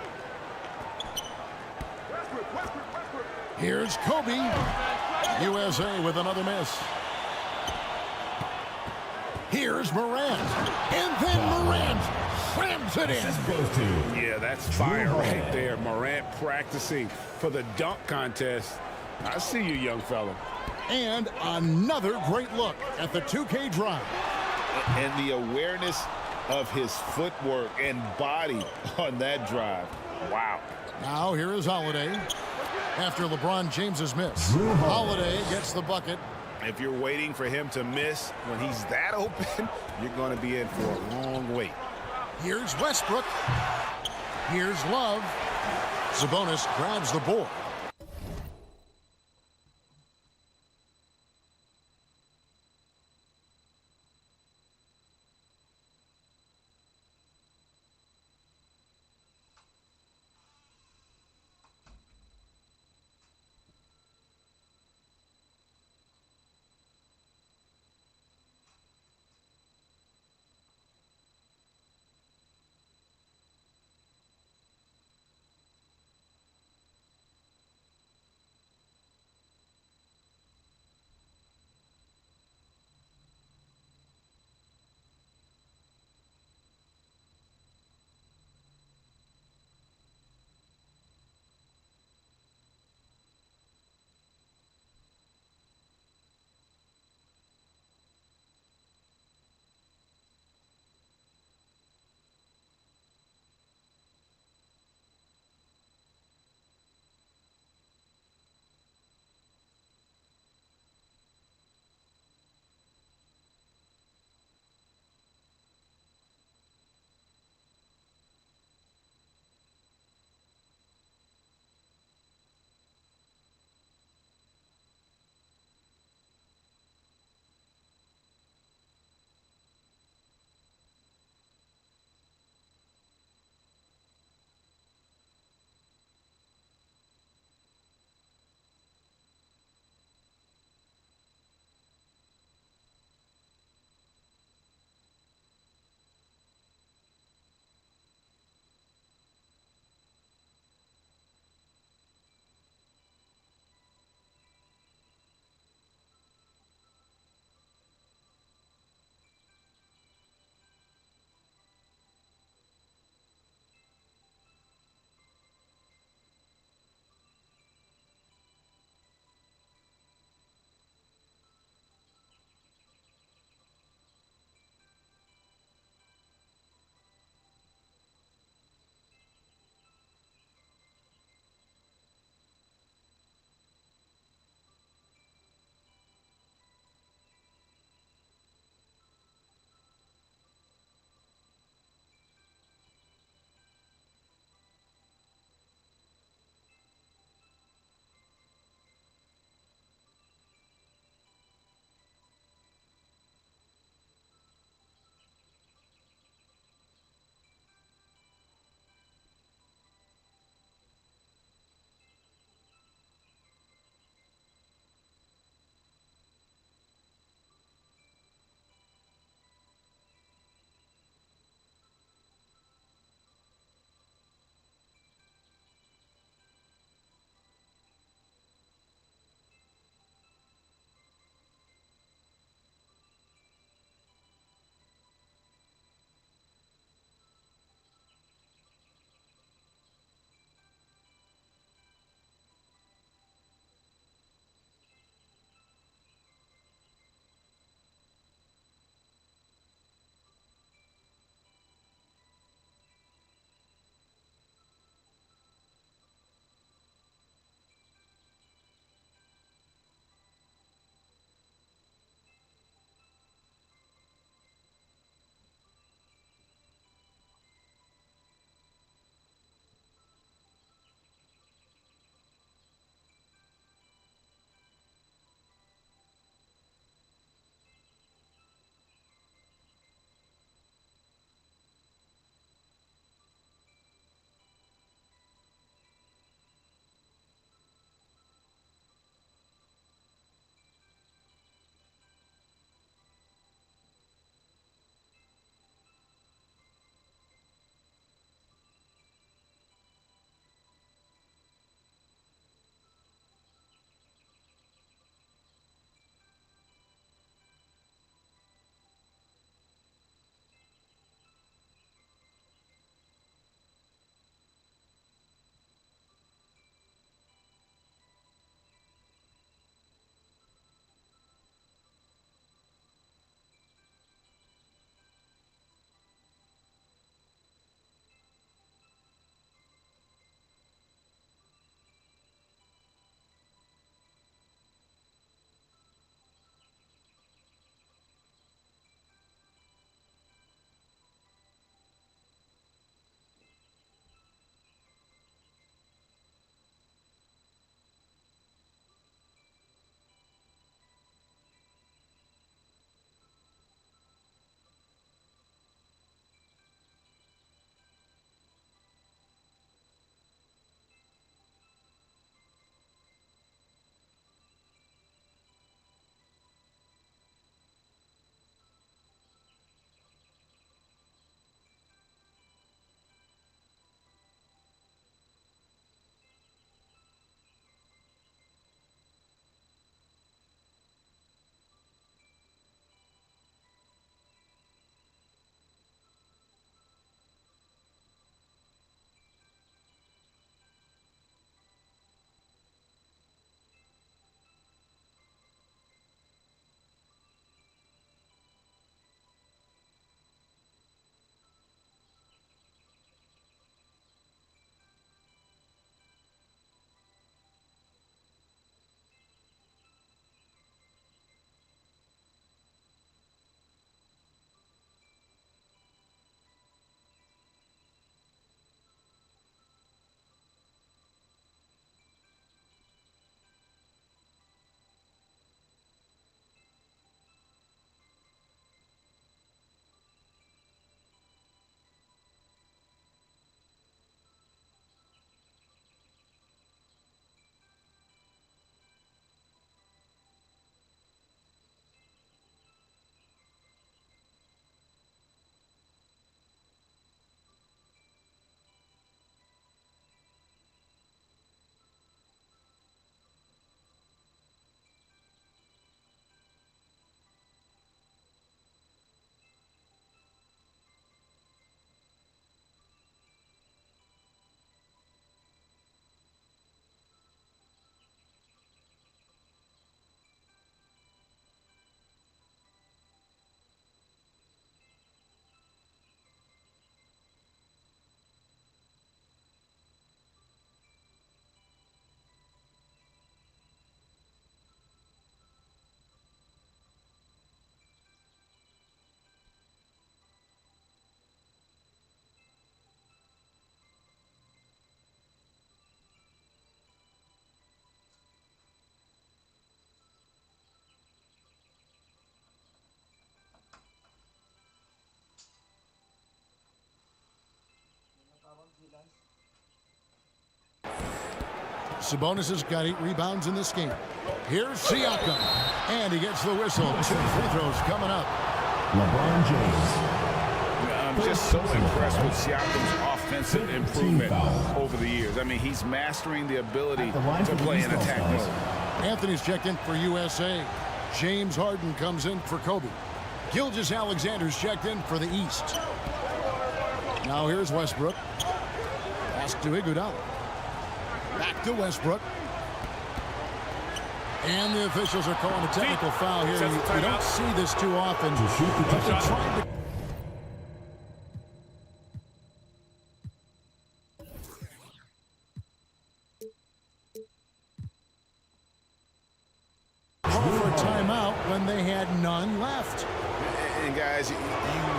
Speaker 2: Here's Kobe. USA with another miss. Here's Morant. And then Morant slams it in.
Speaker 7: Yeah, that's fire right there. Morant practicing for the dunk contest. I see you, young fella.
Speaker 2: And another great look at the 2K drive.
Speaker 4: And the awareness of his footwork and body on that drive. Wow.
Speaker 2: Now here is Holiday. After LeBron James's miss, Holiday gets the bucket.
Speaker 4: If you're waiting for him to miss when he's that open, you're going to be in for a long wait.
Speaker 2: Here's Westbrook. Here's Love. Sabonis grabs the board. Sabonis has got 8 rebounds in this game. Here's Siakam, and he gets the whistle. 2 free throws coming up.
Speaker 3: LeBron James.
Speaker 4: I'm just so impressed with Siakam's offensive improvement over the years. I mean, he's mastering the ability to play in attack mode.
Speaker 2: Anthony's checked in for USA. James Harden comes in for Kobe. Gilgeous-Alexander's checked in for the East. Now here's Westbrook. Pass to Iguodala. Back to Westbrook. And the officials are calling a technical foul here. You don't see this too often. But they're trying to... Call for a timeout when they had none left.
Speaker 4: And guys, you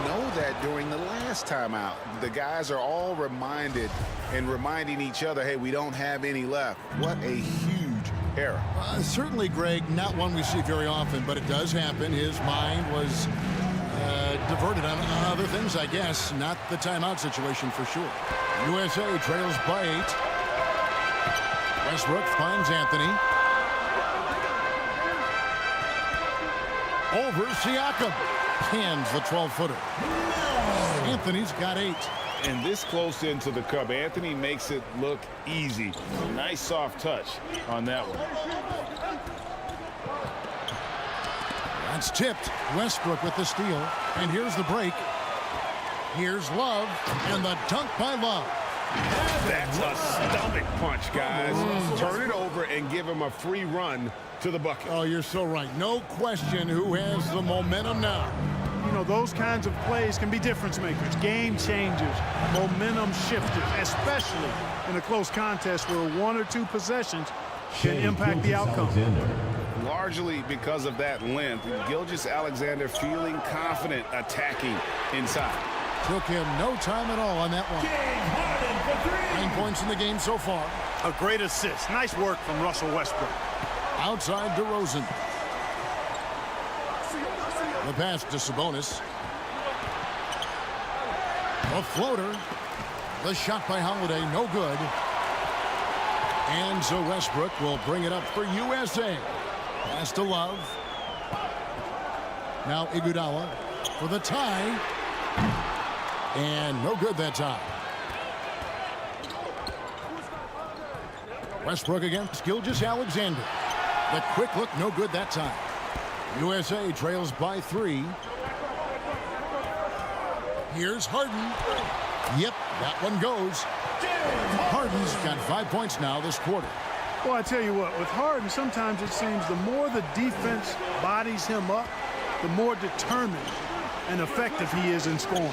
Speaker 4: know that during the last timeout, the guys are all reminded and reminding each other, hey, we don't have any left. What a huge error.
Speaker 2: Certainly, Greg, not one we see very often, but it does happen. His mind was diverted on other things, I guess. Not the timeout situation for sure. USA trails by 8. Westbrook finds Anthony. Over Siakam. Hands the 12-footer. Anthony's got 8.
Speaker 4: And this close into the cup, Anthony makes it look easy. Nice soft touch on that one.
Speaker 2: That's tipped. Westbrook with the steal. And here's the break. Here's Love. And the dunk by Love.
Speaker 4: That's a stomach punch, guys. Turn it over and give him a free run to the bucket.
Speaker 2: Oh, you're so right. No question who has the momentum now.
Speaker 1: You know, those kinds of plays can be difference makers, game changers, momentum shifters, especially in a close contest where 1 or 2 possessions can impact the outcome.
Speaker 4: Largely because of that length, Gilgeous-Alexander feeling confident attacking inside.
Speaker 2: Took him no time at all on that one. 9 points in the game so far.
Speaker 1: A great assist. Nice work from Russell Westbrook.
Speaker 2: Outside DeRozan. The pass to Sabonis. A floater. The shot by Holiday, no good. And so Westbrook will bring it up for USA. Pass to Love. Now Iguodala for the tie. And no good that time. Westbrook against Gilgeous-Alexander. The quick look, no good that time. USA trails by 3. Here's Harden. Yep, that one goes. Harden's got 5 points now this quarter.
Speaker 1: Well, I tell you what, with Harden, sometimes it seems the more the defense bodies him up, the more determined and effective he is in scoring.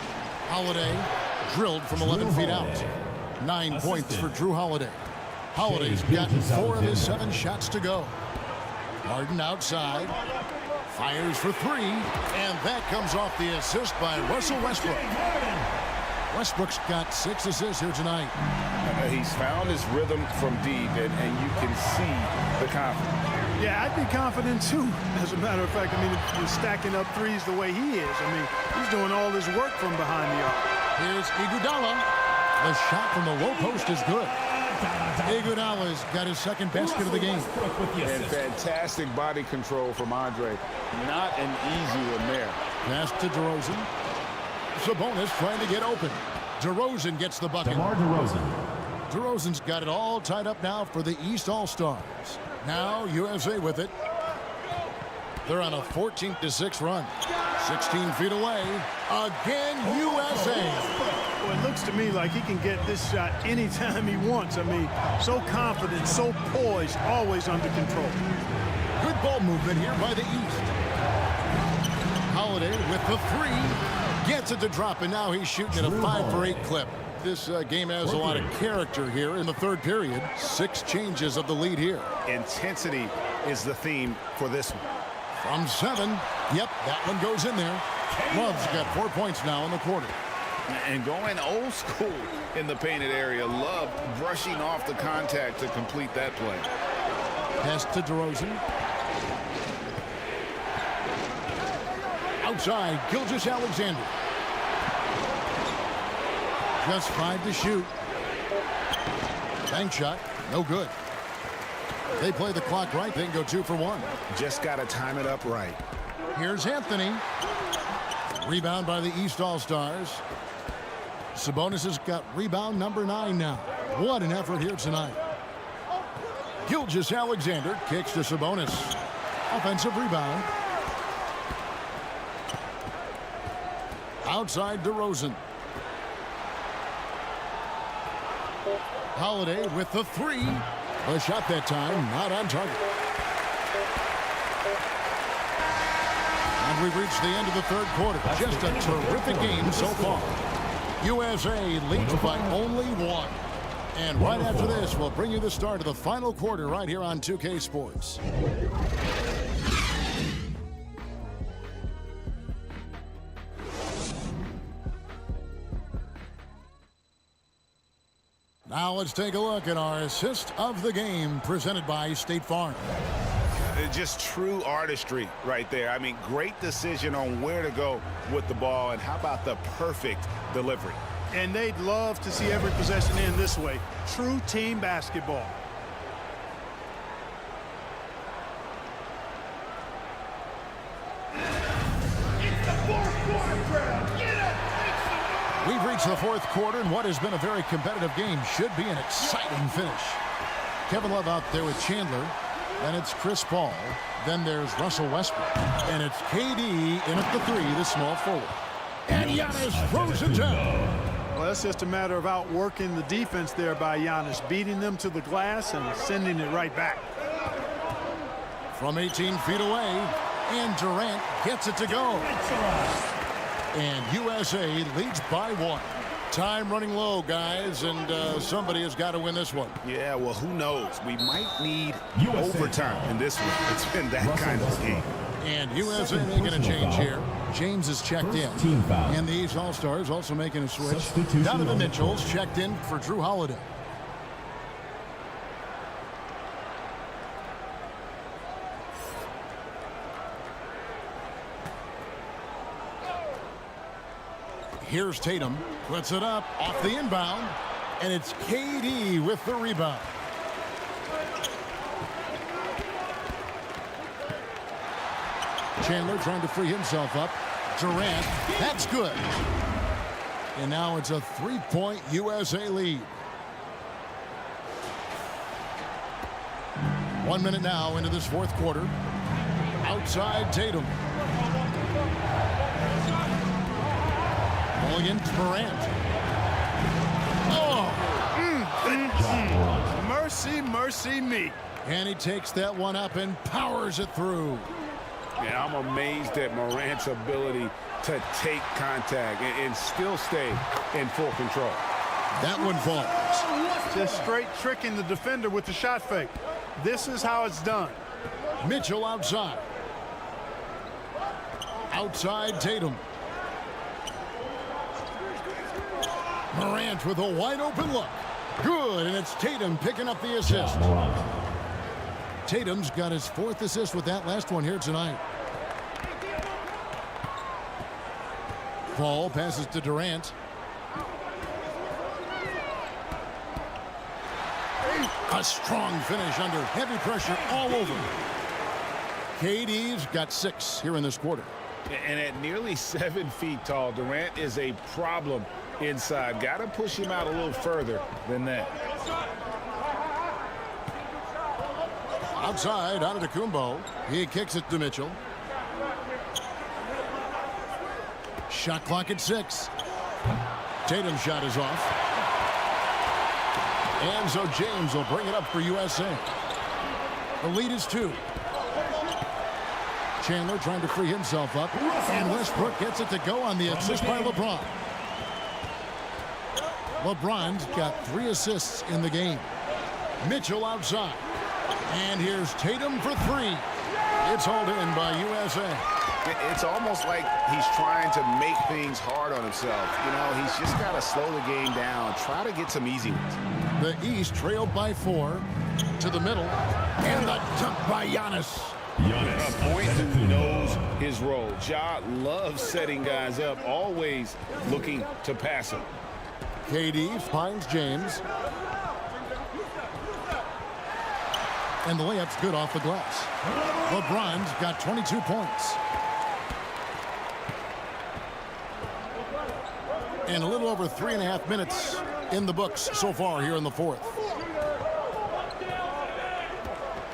Speaker 2: Holiday drilled from 11 feet out. 9 points for Drew Holiday. Holiday's gotten 4 of his 7 shots to go. Harden outside. Fires for 3. And that comes off the assist by Russell Westbrook. Westbrook's got 6 assists here tonight.
Speaker 4: He's found his rhythm from deep, and you can see the confidence.
Speaker 1: Yeah, I'd be confident too. As a matter of fact, I mean, if you're stacking up threes the way he is, I mean, he's doing all his work from behind the arc.
Speaker 2: Here's Iguodala. The shot from the low post is good. Iguodala's got his 2nd basket of the game.
Speaker 4: And fantastic body control from Andre. Not an easy one there.
Speaker 2: Pass to DeRozan. Sabonis trying to get open. DeRozan gets the bucket.
Speaker 3: DeMar DeRozan.
Speaker 2: DeRozan's got it all tied up now for the East All-Stars. Now USA with it. They're on a 14-6 run. 16 feet away. Again, USA.
Speaker 1: Well, it looks to me like he can get this shot anytime he wants. I mean, so confident, so poised, always under control.
Speaker 2: Good ball movement here by the East. Holiday with the 3. Gets it to drop, and now he's shooting at a 5 for 8 clip. This game has a lot of character here in the 3rd period. 6 changes of the lead here.
Speaker 4: Intensity is the theme for this one.
Speaker 2: From 7. Yep, that one goes in there. Love's got 4 points now in the quarter.
Speaker 4: And going old school in the painted area. Love brushing off the contact to complete that play.
Speaker 2: Pass to DeRozan. Outside, Gilgeous-Alexander. Just 5 to shoot. Bank shot, no good. They play the clock right. They can go 2 for 1.
Speaker 4: Just got to time it up right.
Speaker 2: Here's Anthony. Rebound by the East All-Stars. Sabonis has got rebound number 9 now. What an effort here tonight. Gilgeous-Alexander kicks to Sabonis. Offensive rebound. Outside DeRozan. Holiday with the 3. A shot that time, not on target. And we've reached the end of the third quarter. Just a terrific game so far. USA leads by only 1. And right after this, we'll bring you the start of the final quarter right here on 2K Sports. Now let's take a look at our assist of the game presented by State Farm.
Speaker 4: Just true artistry right there. I mean, great decision on where to go with the ball, and how about the perfect delivery?
Speaker 1: And they'd love to see every possession end this way. True team basketball.
Speaker 6: It's the fourth quarter, crowd. Get up, make some noise.
Speaker 2: We've reached the fourth quarter, and what has been a very competitive game should be an exciting finish. Kevin Love out there with Chandler. Then it's Chris Paul. Then there's Russell Westbrook. And it's KD in at the 3, the small forward. And Giannis throws it down.
Speaker 1: Well, it's just a matter of outworking the defense there by Giannis, beating them to the glass and sending it right back.
Speaker 2: From 18 feet away, and Durant gets it to go. And USA leads by 1. Time running low, guys, and somebody has got to win this one.
Speaker 4: Yeah, well, who knows? We might need overtime in this one. It's been that kind of game.
Speaker 2: And USA making a change here. James is checked in. And these All-Stars also making a switch. Donovan Mitchell's checked in for Drew Holiday. Here's Tatum. Puts it up off the inbound. And it's KD with the rebound. Chandler trying to free himself up. Durant, that's good. And now it's a 3-point USA lead. 1 minute now into this fourth quarter. Outside Tatum. Rolling into Morant. Oh!
Speaker 1: Mercy, mercy me.
Speaker 2: And he takes that one up and powers it through.
Speaker 4: Yeah, I'm amazed at Morant's ability to take contact and still stay in full control.
Speaker 2: That one falls.
Speaker 1: Just straight tricking the defender with the shot fake. This is how it's done.
Speaker 2: Mitchell outside. Outside Tatum. Morant with a wide open look. Good, and it's Tatum picking up the assist. Tatum's got his 4th assist with that last one here tonight. Paul passes to Durant. A strong finish under heavy pressure all over. KD's got 6 here in this quarter.
Speaker 4: And at nearly 7 feet tall, Durant is a problem inside. Got to push him out a little further than that.
Speaker 2: Outside, Antetokounmpo. He kicks it to Mitchell. Shot clock at 6. Tatum's shot is off. And so James will bring it up for USA. The lead is 2. Chandler trying to free himself up. And Westbrook gets it to go on the assist by LeBron. LeBron's got 3 assists in the game. Mitchell outside. And here's Tatum for 3. It's hauled in by USA.
Speaker 4: It's almost like he's trying to make things hard on himself. You know, he's just got to slow the game down, try to get some easy ones.
Speaker 2: The East trailed by 4 to the middle. And the dunk by Giannis.
Speaker 4: A point who knows his role. Ja loves setting guys up, always looking to pass him.
Speaker 2: KD finds James. And the layup's good off the glass. LeBron's got 22 points. And a little over 3.5 minutes in the books so far here in the fourth.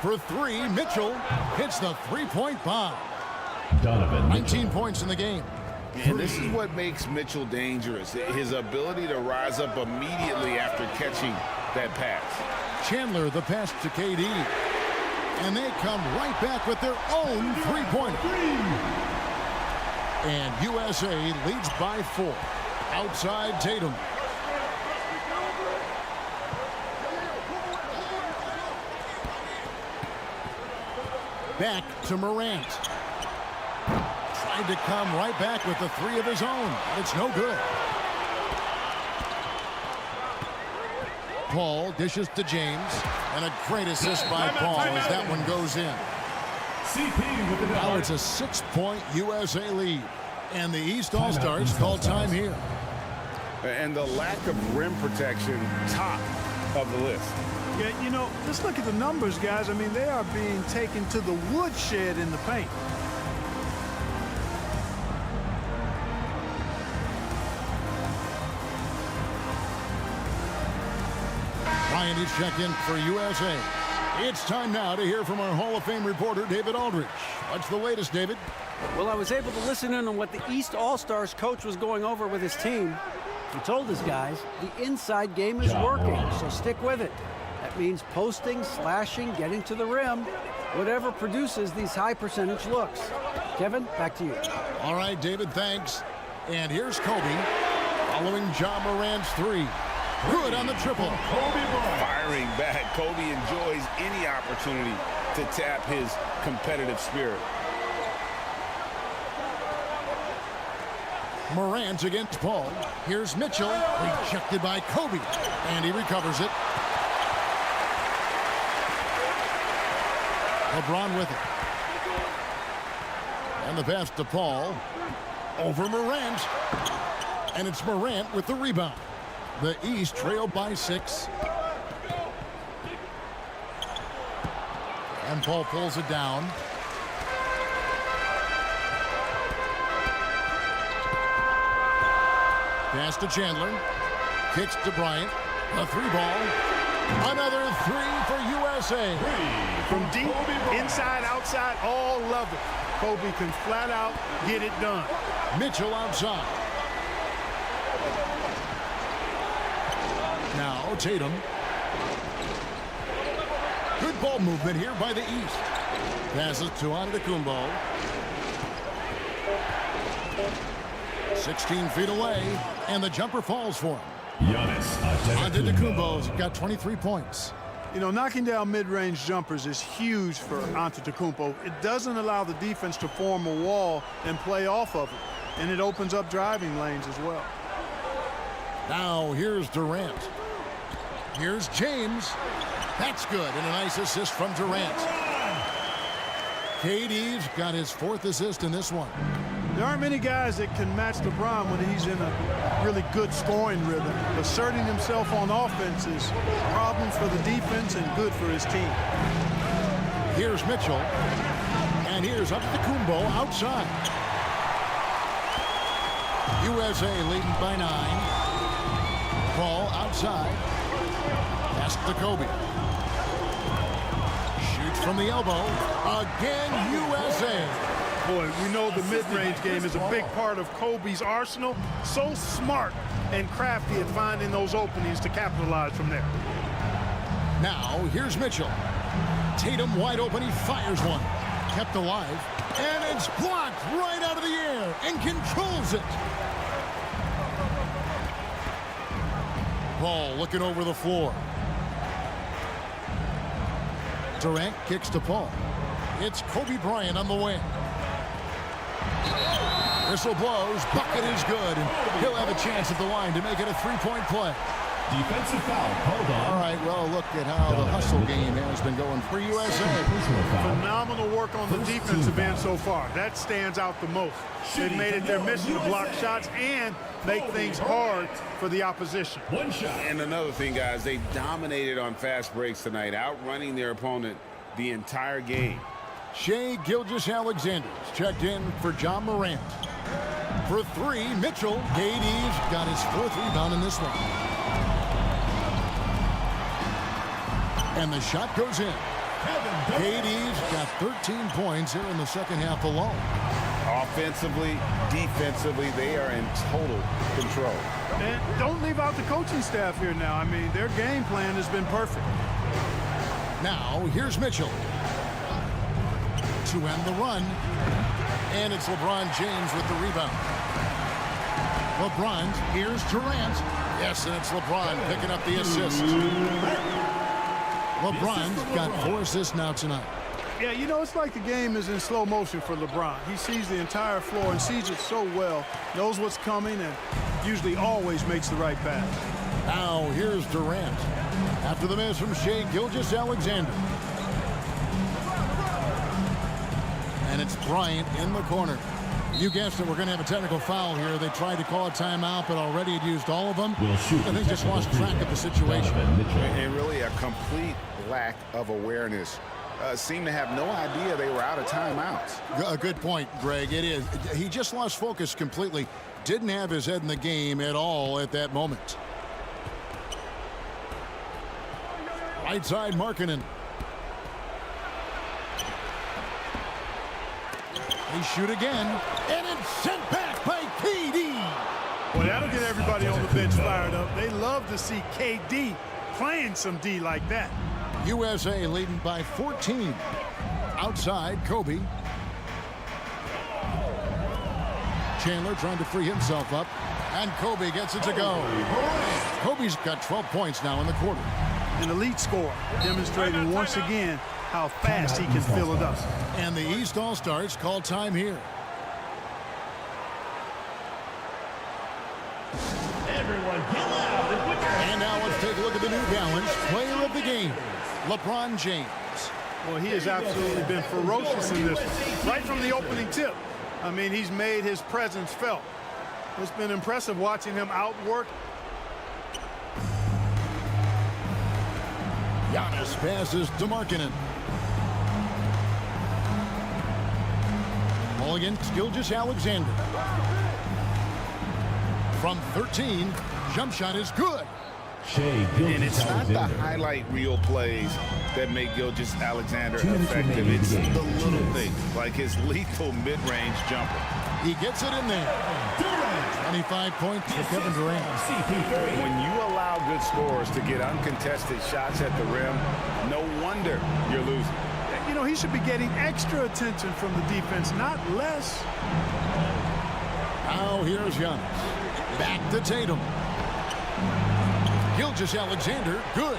Speaker 2: For three, Mitchell hits the three-point bomb.
Speaker 3: Donovan
Speaker 2: 19 points in the game.
Speaker 4: And this is what makes Mitchell dangerous. His ability to rise up immediately after catching that pass.
Speaker 2: Chandler, the pass to KD. And they come right back with their own three-pointer. And USA leads by 4. Outside Tatum. Back to Morant. Tried to come right back with the three of his own. It's no good. Paul dishes to James. And a great assist by Paul as that one goes in.
Speaker 3: CP with the
Speaker 2: Now it's a 6-point USA lead. And the East All-Stars call time here.
Speaker 4: And the lack of rim protection, top of the list.
Speaker 1: Yeah, you know, just look at the numbers, guys. I mean, they are being taken to the woodshed in the paint.
Speaker 2: Ryan is checked in for USA. It's time now to hear from our Hall of Fame reporter, David Aldridge. What's the latest, David?
Speaker 5: Well, I was able to listen in on what the East All-Stars coach was going over with his team. He told his guys the inside game is working, so stick with it. That means posting, slashing, getting to the rim, whatever produces these high percentage looks. Kevin, back to you.
Speaker 2: All right, David, thanks. And here's Kobe following Ja Morant's three. Good on the triple.
Speaker 4: Firing back. Kobe enjoys any opportunity to tap his competitive spirit.
Speaker 2: Morant against Paul. Here's Mitchell, rejected by Kobe, and he recovers it. LeBron with it. And the pass to Paul. Over Morant. And it's Morant with the rebound. The East trail by 6. And Paul pulls it down. Pass to Chandler. Kicks to Bryant. A three ball. Another three for USA.
Speaker 1: From deep, inside, outside, all love it. Kobe can flat out get it done.
Speaker 2: Mitchell outside. Now Tatum. Good ball movement here by the East. Passes to Antetokounmpo. 16 feet away, and the jumper falls for him. Antetokounmpo's got 23 points.
Speaker 1: You know, knocking down mid-range jumpers is huge for Antetokounmpo. It doesn't allow the defense to form a wall and play off of it, and it opens up driving lanes as well.
Speaker 2: Now here's Durant. Here's James. That's good, and a nice assist from Durant. KD's got his 4th assist in this one.
Speaker 1: There aren't many guys that can match LeBron when he's in a really good scoring rhythm. Asserting himself on offense is a problem for the defense and good for his team.
Speaker 2: Here's Mitchell. And here's Antetokounmpo outside. USA leading by 9. Paul outside. Pass to Kobe. Shoots from the elbow. Again, USA.
Speaker 1: Boy, we know the mid-range game is a big part of Kobe's arsenal. So smart and crafty at finding those openings to capitalize from there.
Speaker 2: Now, here's Mitchell. Tatum wide open. He fires one. Kept alive. And it's blocked right out of the air and controls it. Paul looking over the floor. Durant kicks to Paul. It's Kobe Bryant on the wing. Whistle blows. Bucket is good. And he'll have a chance at the line to make it a three-point play.
Speaker 3: Defensive foul called on.
Speaker 2: All right, well, look at how the hustle game has been going for USA.
Speaker 1: Phenomenal work on the defensive end so far. That stands out the most. They've made it their mission to block shots and make things hard for the opposition.
Speaker 3: One shot.
Speaker 4: And another thing, guys, they dominated on fast breaks tonight, outrunning their opponent
Speaker 7: the entire game.
Speaker 2: Shai Gilgeous-Alexander's checked in for John Morant. For three, Mitchell. KD's got his 4th rebound in this one. And the shot goes in. KD's got 13 points here in the second half alone.
Speaker 7: Offensively, defensively, they are in total control.
Speaker 1: And don't leave out the coaching staff here now. I mean, their game plan has been perfect.
Speaker 2: Now, here's Mitchell to end the run. And it's LeBron James with the rebound. LeBron, here's Durant. Yes, and it's LeBron picking up the assist. LeBron's got 4 assists now tonight.
Speaker 1: Yeah, you know, it's like the game is in slow motion for LeBron. He sees the entire floor and sees it so well, knows what's coming, and usually always makes the right pass.
Speaker 2: Now, here's Durant. After the miss from Shai Gilgeous-Alexander. And it's Bryant in the corner. You guessed it, we're going to have a technical foul here. They tried to call a timeout, but already had used all of them. And they just lost track of the situation.
Speaker 4: And really a complete lack of awareness. Seemed to have no idea they were out of timeouts.
Speaker 2: A good point, Greg. It is. He just lost focus completely. Didn't have his head in the game at all at that moment. Right side, Markkanen. They shoot again, and it's sent back by KD.
Speaker 1: Well, that'll get everybody on the bench fired up. They love to see KD playing some D like that.
Speaker 2: USA leading by 14. Outside, Kobe. Chandler trying to free himself up, and Kobe gets it to go. Kobe's got 12 points now in the quarter.
Speaker 1: An elite scorer, demonstrating once again how fast he can fill it up.
Speaker 2: And the East All-Stars call time here.
Speaker 6: Everyone get loud and put your
Speaker 2: And now let's take a look at the New Balance player of the game, LeBron James.
Speaker 1: Well, he has absolutely been ferocious in this, right from the opening tip. I mean, he's made his presence felt. It's been impressive watching him outwork.
Speaker 2: Giannis passes to Markkanen. Ball against Gilgeous-Alexander. From 13, jump shot is good.
Speaker 4: And it's not the highlight reel plays that make Gilgeous-Alexander effective. It's the little things, like his lethal mid-range jumper.
Speaker 2: He gets it in there. 25 points for Kevin Durant.
Speaker 4: When you allow good scorers to get uncontested shots at the rim, no wonder you're losing.
Speaker 1: You know, he should be getting extra attention from the defense, not less.
Speaker 2: Now here's Giannis. Back to Tatum. Gilgeous-Alexander, good.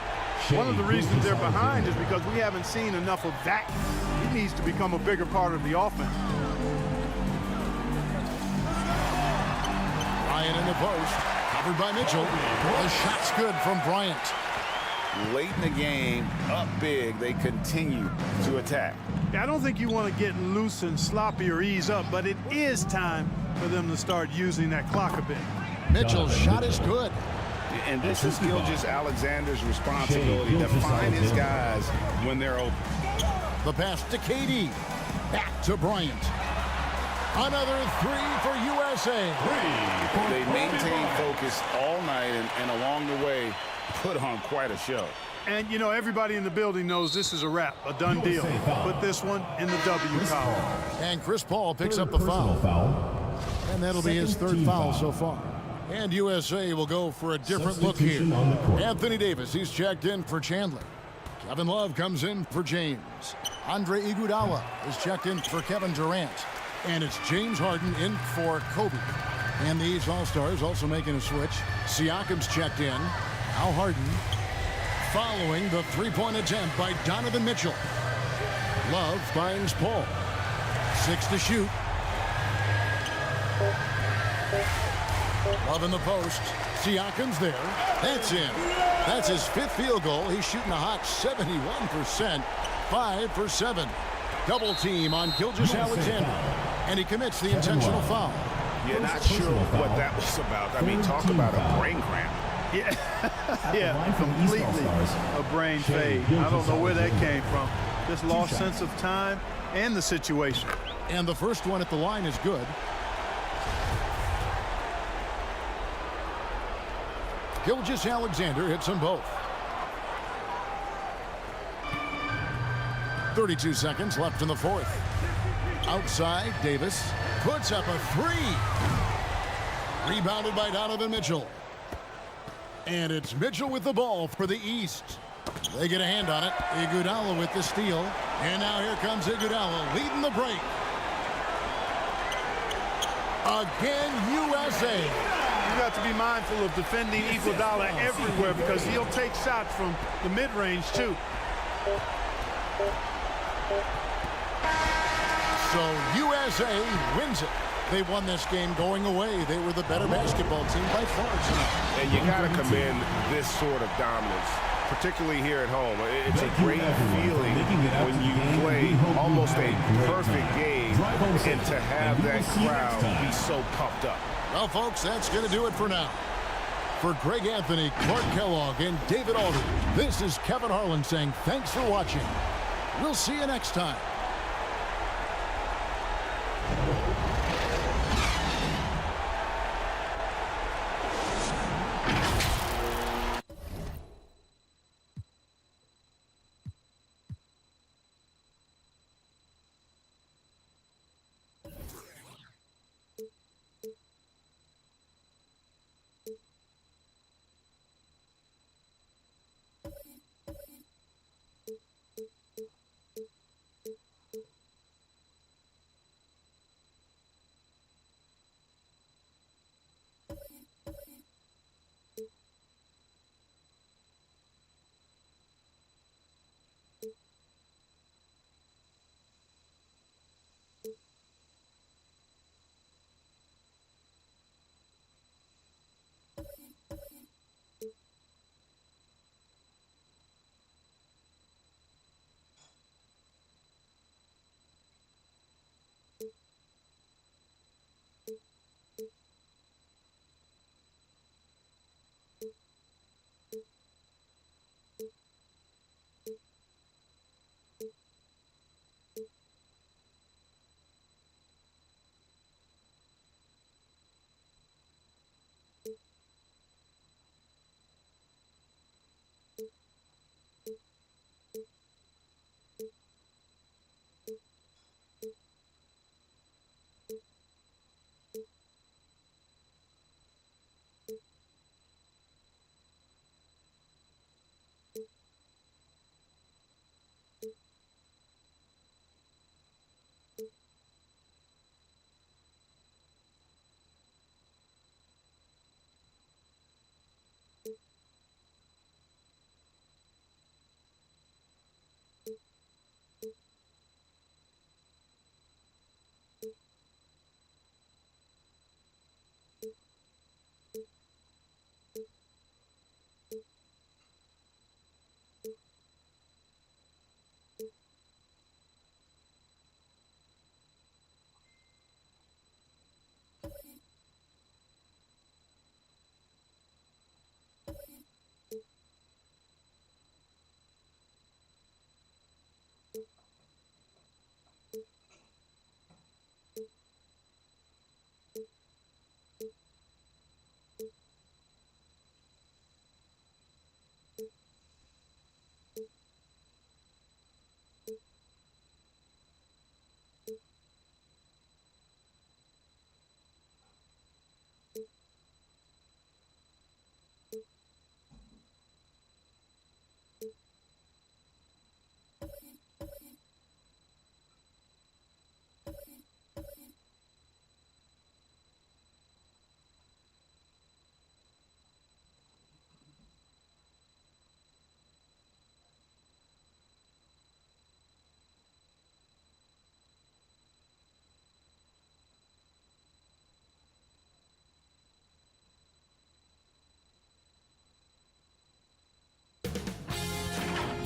Speaker 1: One of the reasons they're behind is because we haven't seen enough of that. He needs to become a bigger part of the offense.
Speaker 2: Bryant in the post, covered by Mitchell. The shot's good from Bryant.
Speaker 4: Late in the game, up big, they continue to attack.
Speaker 1: I don't think you want to get loose and sloppy or ease up, but it is time for them to start using that clock a bit.
Speaker 2: Mitchell's shot is good.
Speaker 4: And this is Gilgeous-Alexander's responsibility to find his guys when they're open.
Speaker 2: The pass to KD. Back to Bryant. Another three for USA.
Speaker 4: They maintain focus all night and along the way put on quite a show.
Speaker 1: And, you know, everybody in the building knows this is a wrap, a done deal. Put this one in the W column.
Speaker 2: And Chris Paul picks up the foul. And that'll be his 3rd foul so far. And USA will go for a different look here. Anthony Davis, he's checked in for Chandler. Kevin Love comes in for James. Andre Iguodala is checked in for Kevin Durant. And it's James Harden in for Kobe. And these All-Stars also making a switch. Siakam's checked in. Al Harden following the three-point attempt by Donovan Mitchell. Love finds Paul. 6 to shoot. Love in the post. Siakam's there. That's in. That's his 5th field goal. He's shooting a hot 71%. 5 for 7. Double team on Gilgeous-Alexander. And he commits the intentional foul.
Speaker 4: You're not sure what that was about. I mean, talk about a brain cramp.
Speaker 1: Yeah, completely a brain fade. I don't know where that came from. Just lost sense of time and the situation.
Speaker 2: And the first one at the line is good. Gilgeous-Alexander hits them both. 32 seconds left in the fourth. Outside, Davis puts up a three. Rebounded by Donovan Mitchell. And it's Mitchell with the ball for the East. They get a hand on it. Iguodala with the steal. And now here comes Iguodala leading the break. Again, USA.
Speaker 1: You got to be mindful of defending Iguodala everywhere because he'll take shots from the mid-range too.
Speaker 2: So USA wins it. They won this game going away. They were the better basketball team by far tonight.
Speaker 7: And you got to commend this sort of dominance, particularly here at home. It's a great feeling when you play almost a perfect game and to have that crowd be so pumped up.
Speaker 2: Well, folks, that's going to do it for now. For Greg Anthony, Clark Kellogg, and David Aldridge, this is Kevin Harlan saying thanks for watching. We'll see you next time.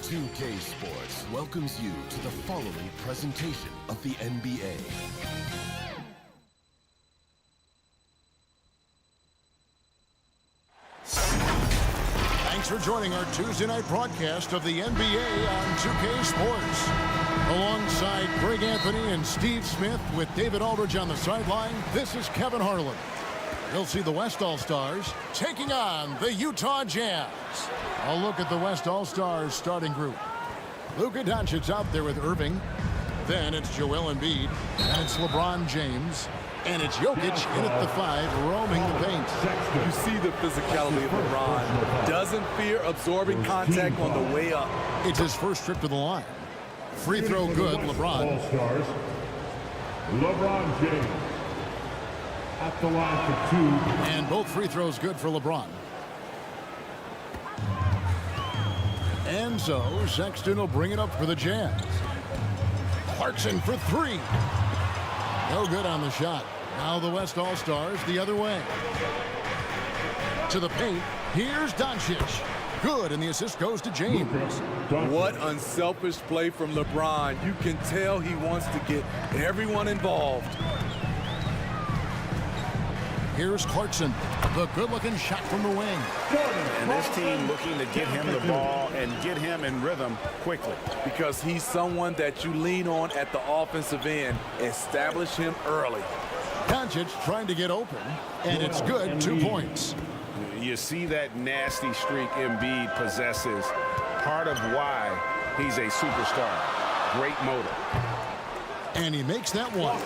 Speaker 8: NBA2K Sports welcomes you to the following presentation of the NBA.
Speaker 2: Thanks for joining our Tuesday night broadcast of the NBA on 2K Sports. Alongside Greg Anthony and Steve Smith with David Aldridge on the sideline, this is Kevin Harlan. You'll see the West All-Stars taking on the Utah Jazz. A look at the West All-Stars starting group. Luka Doncic's out there with Irving. Then it's Joel Embiid. And it's LeBron James. And it's Jokic in at the 5, roaming the paint.
Speaker 9: You see the physicality of LeBron. Doesn't fear absorbing contact on the way up.
Speaker 2: It's his first trip to the line. Free throw good, LeBron.
Speaker 3: All-Stars, LeBron James at the line for 2.
Speaker 2: And both free throws good for LeBron. And so Sexton will bring it up for the Jazz. Clarkson for 3. No good on the shot. Now the West All-Stars the other way. To the paint. Here's Doncic. Good, and the assist goes to James.
Speaker 9: What unselfish play from LeBron. You can tell he wants to get everyone involved.
Speaker 2: Here's Clarkson. The good-looking shot from the wing.
Speaker 4: And this team looking to get him the ball and get him in rhythm quickly.
Speaker 9: Because he's someone that you lean on at the offensive end. Establish him early.
Speaker 2: Doncic trying to get open, and it's good. 2 points.
Speaker 4: You see that nasty streak Embiid possesses. Part of why he's a superstar. Great motor.
Speaker 2: And he makes that one.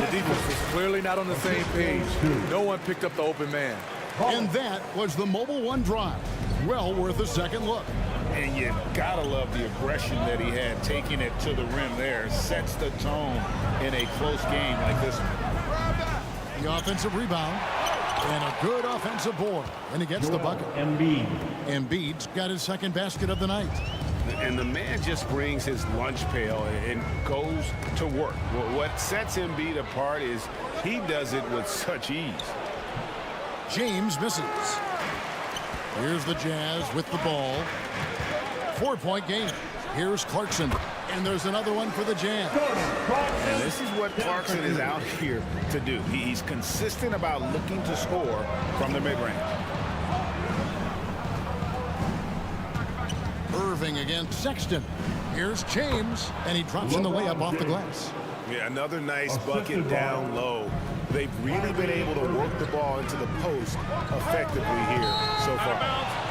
Speaker 9: The defense was clearly not on the same page. No one picked up the open man.
Speaker 2: And that was the Mobile One drive. Well worth a second look.
Speaker 4: And you gotta love the aggression that he had taking it to the rim there. Sets the tone in a close game like this one.
Speaker 2: The offensive rebound. And a good offensive board. And he gets the bucket. Embiid's got his second basket of the night.
Speaker 4: And the man just brings his lunch pail and goes to work. What sets Embiid apart is he does it with such ease.
Speaker 2: James misses. Here's the Jazz with the ball. 4-point game. Here's Clarkson. And there's another one for the Jazz.
Speaker 4: And this is what Clarkson is out here to do. He's consistent about looking to score from the mid-range.
Speaker 2: Irving against Sexton. Here's James, and he drops in the layup off the glass.
Speaker 4: Yeah, another nice bucket down low. They've really been able to work the ball into the post effectively here so far.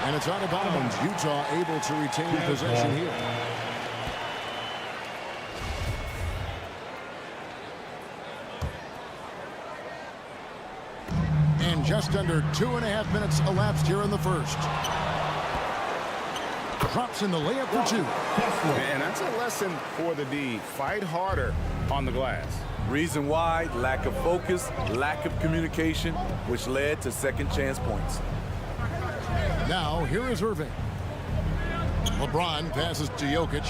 Speaker 2: And it's out of bounds. Utah able to retain possession here. And just under 2.5 minutes elapsed here in the first. Drops in the layup for 2.
Speaker 4: And that's a lesson for the D. Fight harder on the glass.
Speaker 9: Reason why: lack of focus, lack of communication, which led to second chance points.
Speaker 2: Now here is Irving. LeBron passes to Jokic.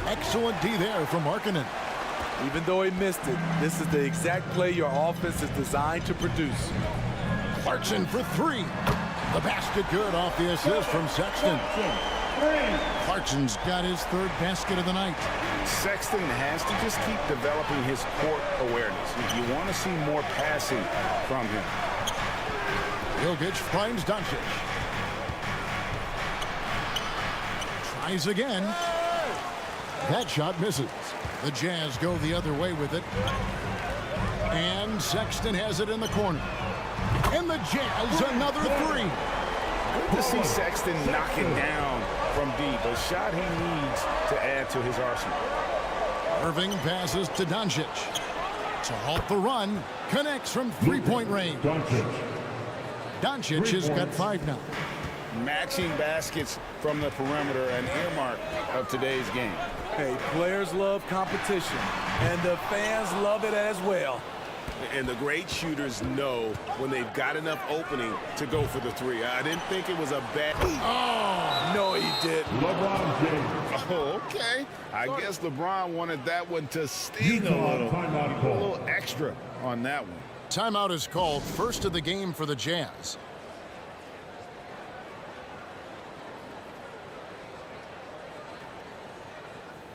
Speaker 2: Excellent D there from Markkanen.
Speaker 9: Even though he missed it, this is the exact play your offense is designed to produce.
Speaker 2: Clarkson for 3. The basket good off the assist from Sexton. Clarkson's got his third basket of the night.
Speaker 4: Sexton has to just keep developing his court awareness. You want to see more passing from him.
Speaker 2: Jokic finds Doncic. Tries again. That shot misses. The Jazz go the other way with it. And Sexton has it in the corner. And the Jazz another 3.
Speaker 4: Good to see Sexton knocking down from deep. A shot he needs to add to his arsenal.
Speaker 2: Irving passes to Doncic. To halt the run. Connects from 3-point range. Doncic has got 5 now.
Speaker 4: Matching baskets from the perimeter, an earmark of today's game.
Speaker 9: Hey, players love competition, and the fans love it as well.
Speaker 4: And the great shooters know when they've got enough opening to go for the 3. I didn't think it was a bad...
Speaker 9: Oh, no, he didn't.
Speaker 3: LeBron James.
Speaker 4: Oh, okay. I guess LeBron wanted that one to sting a little extra on that one.
Speaker 2: Timeout is called. First of the game for the Jazz.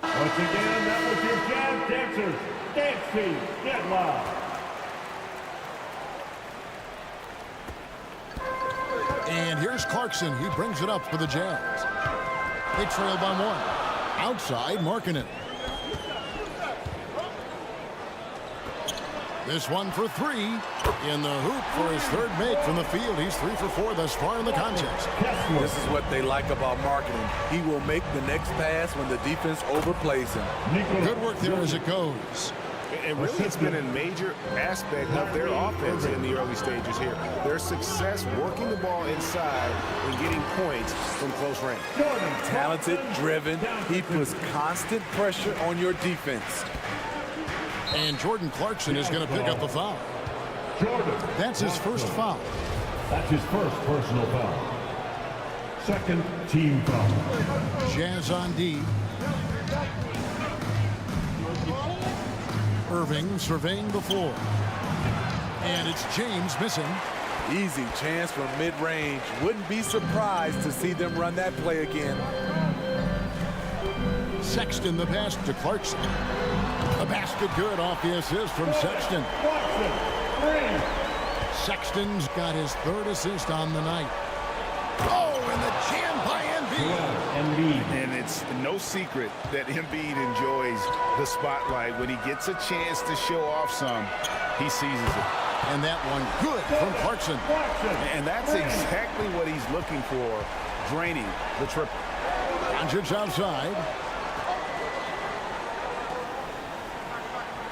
Speaker 3: Once again, that was your Jazz dancers. Dance team, get loud.
Speaker 2: And Here's Clarkson. He brings it up for the Jazz. They trail by 1. Outside, Markkanen. This one for 3. In the hoop for his third make from the field. He's 3 for 4 thus far in the contest.
Speaker 9: This is what they like about Markkanen. He will make the next pass when the defense overplays him.
Speaker 2: Good work there as it goes.
Speaker 4: And really, it's been a major aspect of their offense in the early stages here. Their success working the ball inside and getting points from close range.
Speaker 9: Talented, driven. He puts constant pressure on your defense.
Speaker 2: And Jordan Clarkson is going to pick up the foul. That's his first foul.
Speaker 3: That's his first personal foul. Second team foul.
Speaker 2: Jazz on D. Irving surveying the floor. And it's James missing.
Speaker 9: Easy chance from mid-range. Wouldn't be surprised to see them run that play again.
Speaker 2: Sexton the pass to Clarkson. The basket good off the assist from Sexton. Sexton's got his third assist on the night. Oh, and the jam by Embiid.
Speaker 4: And it's no secret that Embiid enjoys the spotlight. When he gets a chance to show off some, he seizes it.
Speaker 2: And that one good from Clarkson.
Speaker 4: And that's exactly what he's looking for, draining the triple.
Speaker 2: Doncic outside.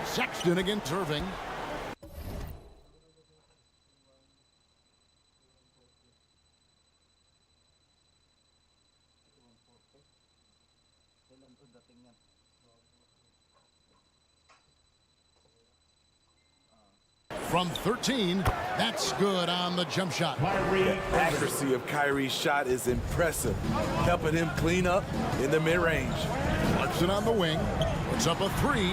Speaker 2: Sexton against Irving. From 13, that's good on the jump shot.
Speaker 9: The accuracy of Kyrie's shot is impressive, helping him clean up in the mid-range.
Speaker 2: Clarkson on the wing. Puts up a 3.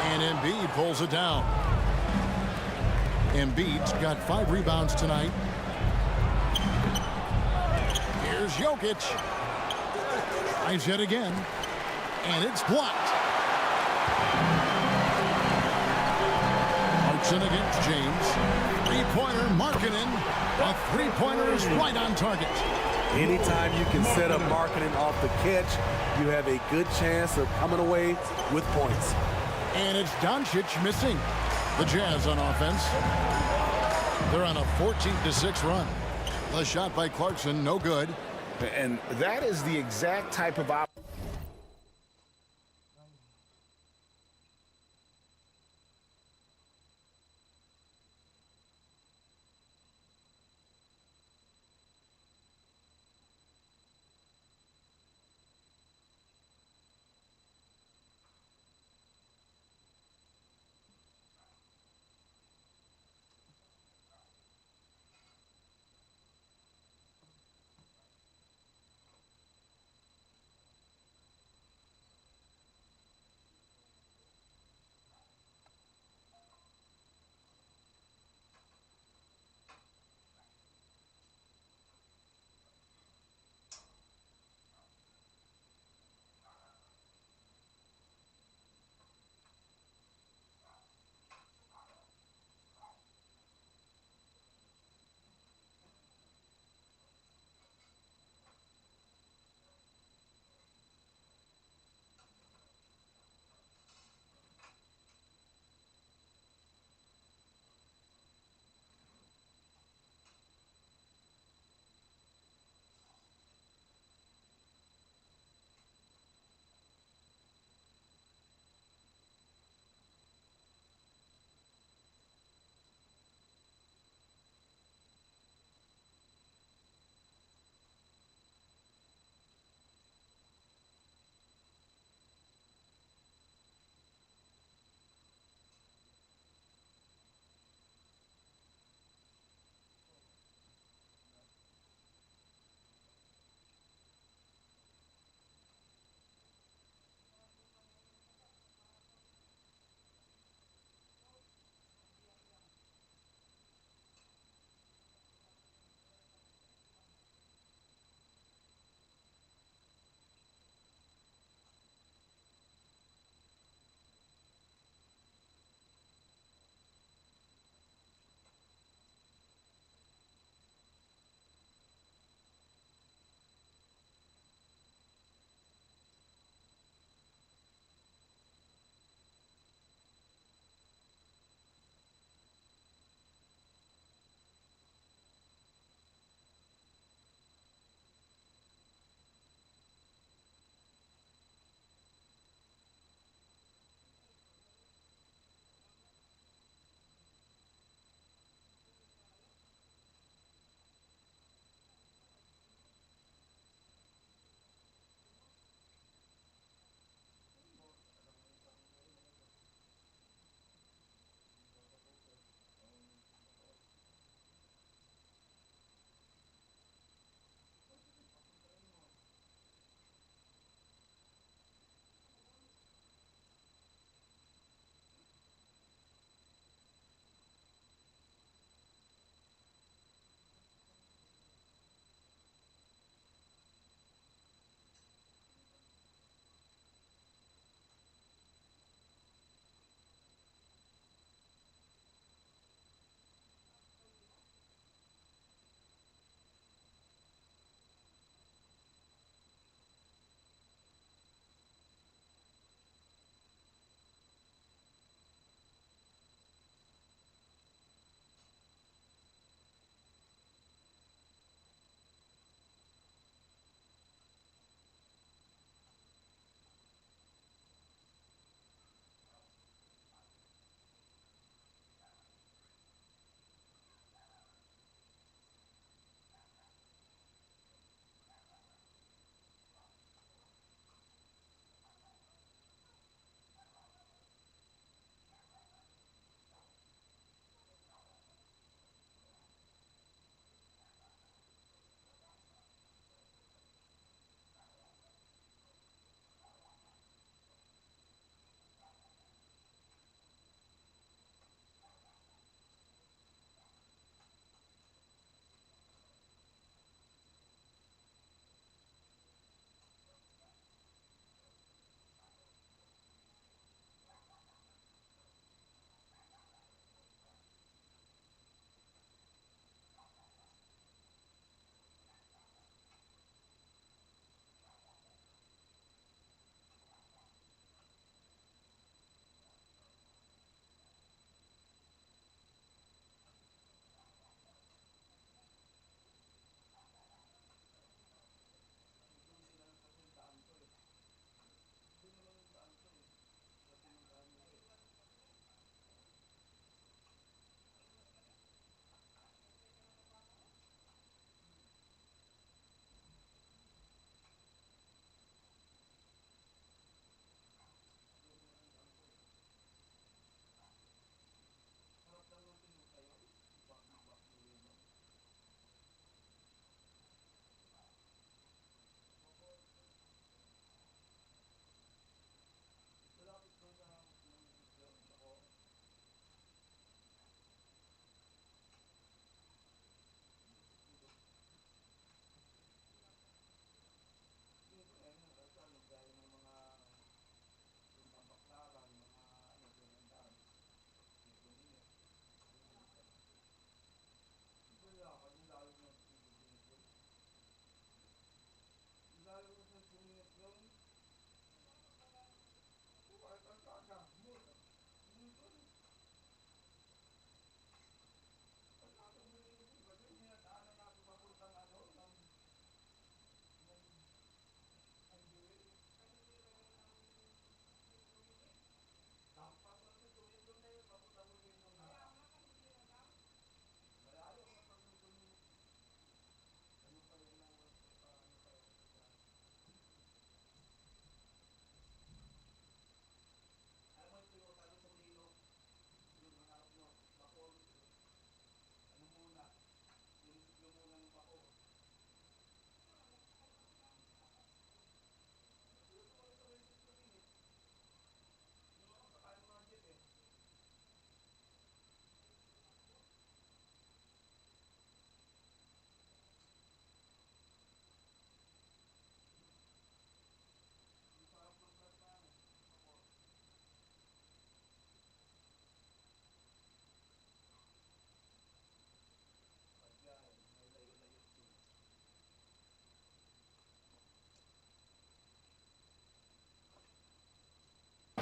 Speaker 2: And Embiid pulls it down. Embiid's got 5 rebounds tonight. Here's Jokic. Tries yet again. And it's blocked. Clarkson against James. Three-pointer, Markkanen. A three-pointer is right on target.
Speaker 9: Anytime you can set up Markkanen off the catch, you have a good chance of coming away with points.
Speaker 2: And it's Doncic missing. The Jazz on offense. They're on a 14-6 run. The shot by Clarkson, no good.
Speaker 4: And that is the exact type of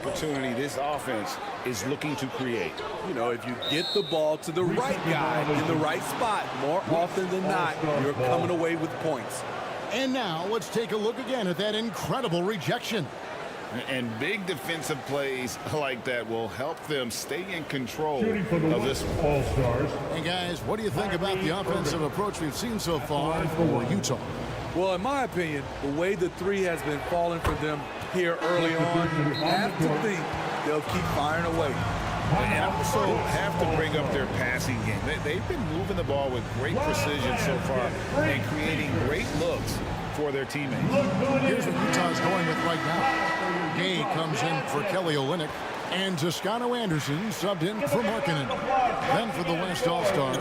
Speaker 4: opportunity this offense is looking to create.
Speaker 9: You know, if you get the ball to the right guy in the right spot, more often than not, you're coming away with points.
Speaker 2: And now let's take a look again at that incredible rejection.
Speaker 4: And big defensive plays like that will help them stay in control of this
Speaker 3: All-Stars.
Speaker 2: And guys, what do you think about the offensive approach we've seen so far for Utah?
Speaker 9: Well, in my opinion, the way the three has been falling for them here early on, you have to think they'll keep firing away.
Speaker 4: And also have to bring up their passing game. They've been moving the ball with great precision so far and creating great looks for their teammates.
Speaker 2: Here's what Utah's going with right now. Gay comes in for Kelly Olynyk, and Toscano Anderson subbed in for Markkanen. Then for the West All-Stars,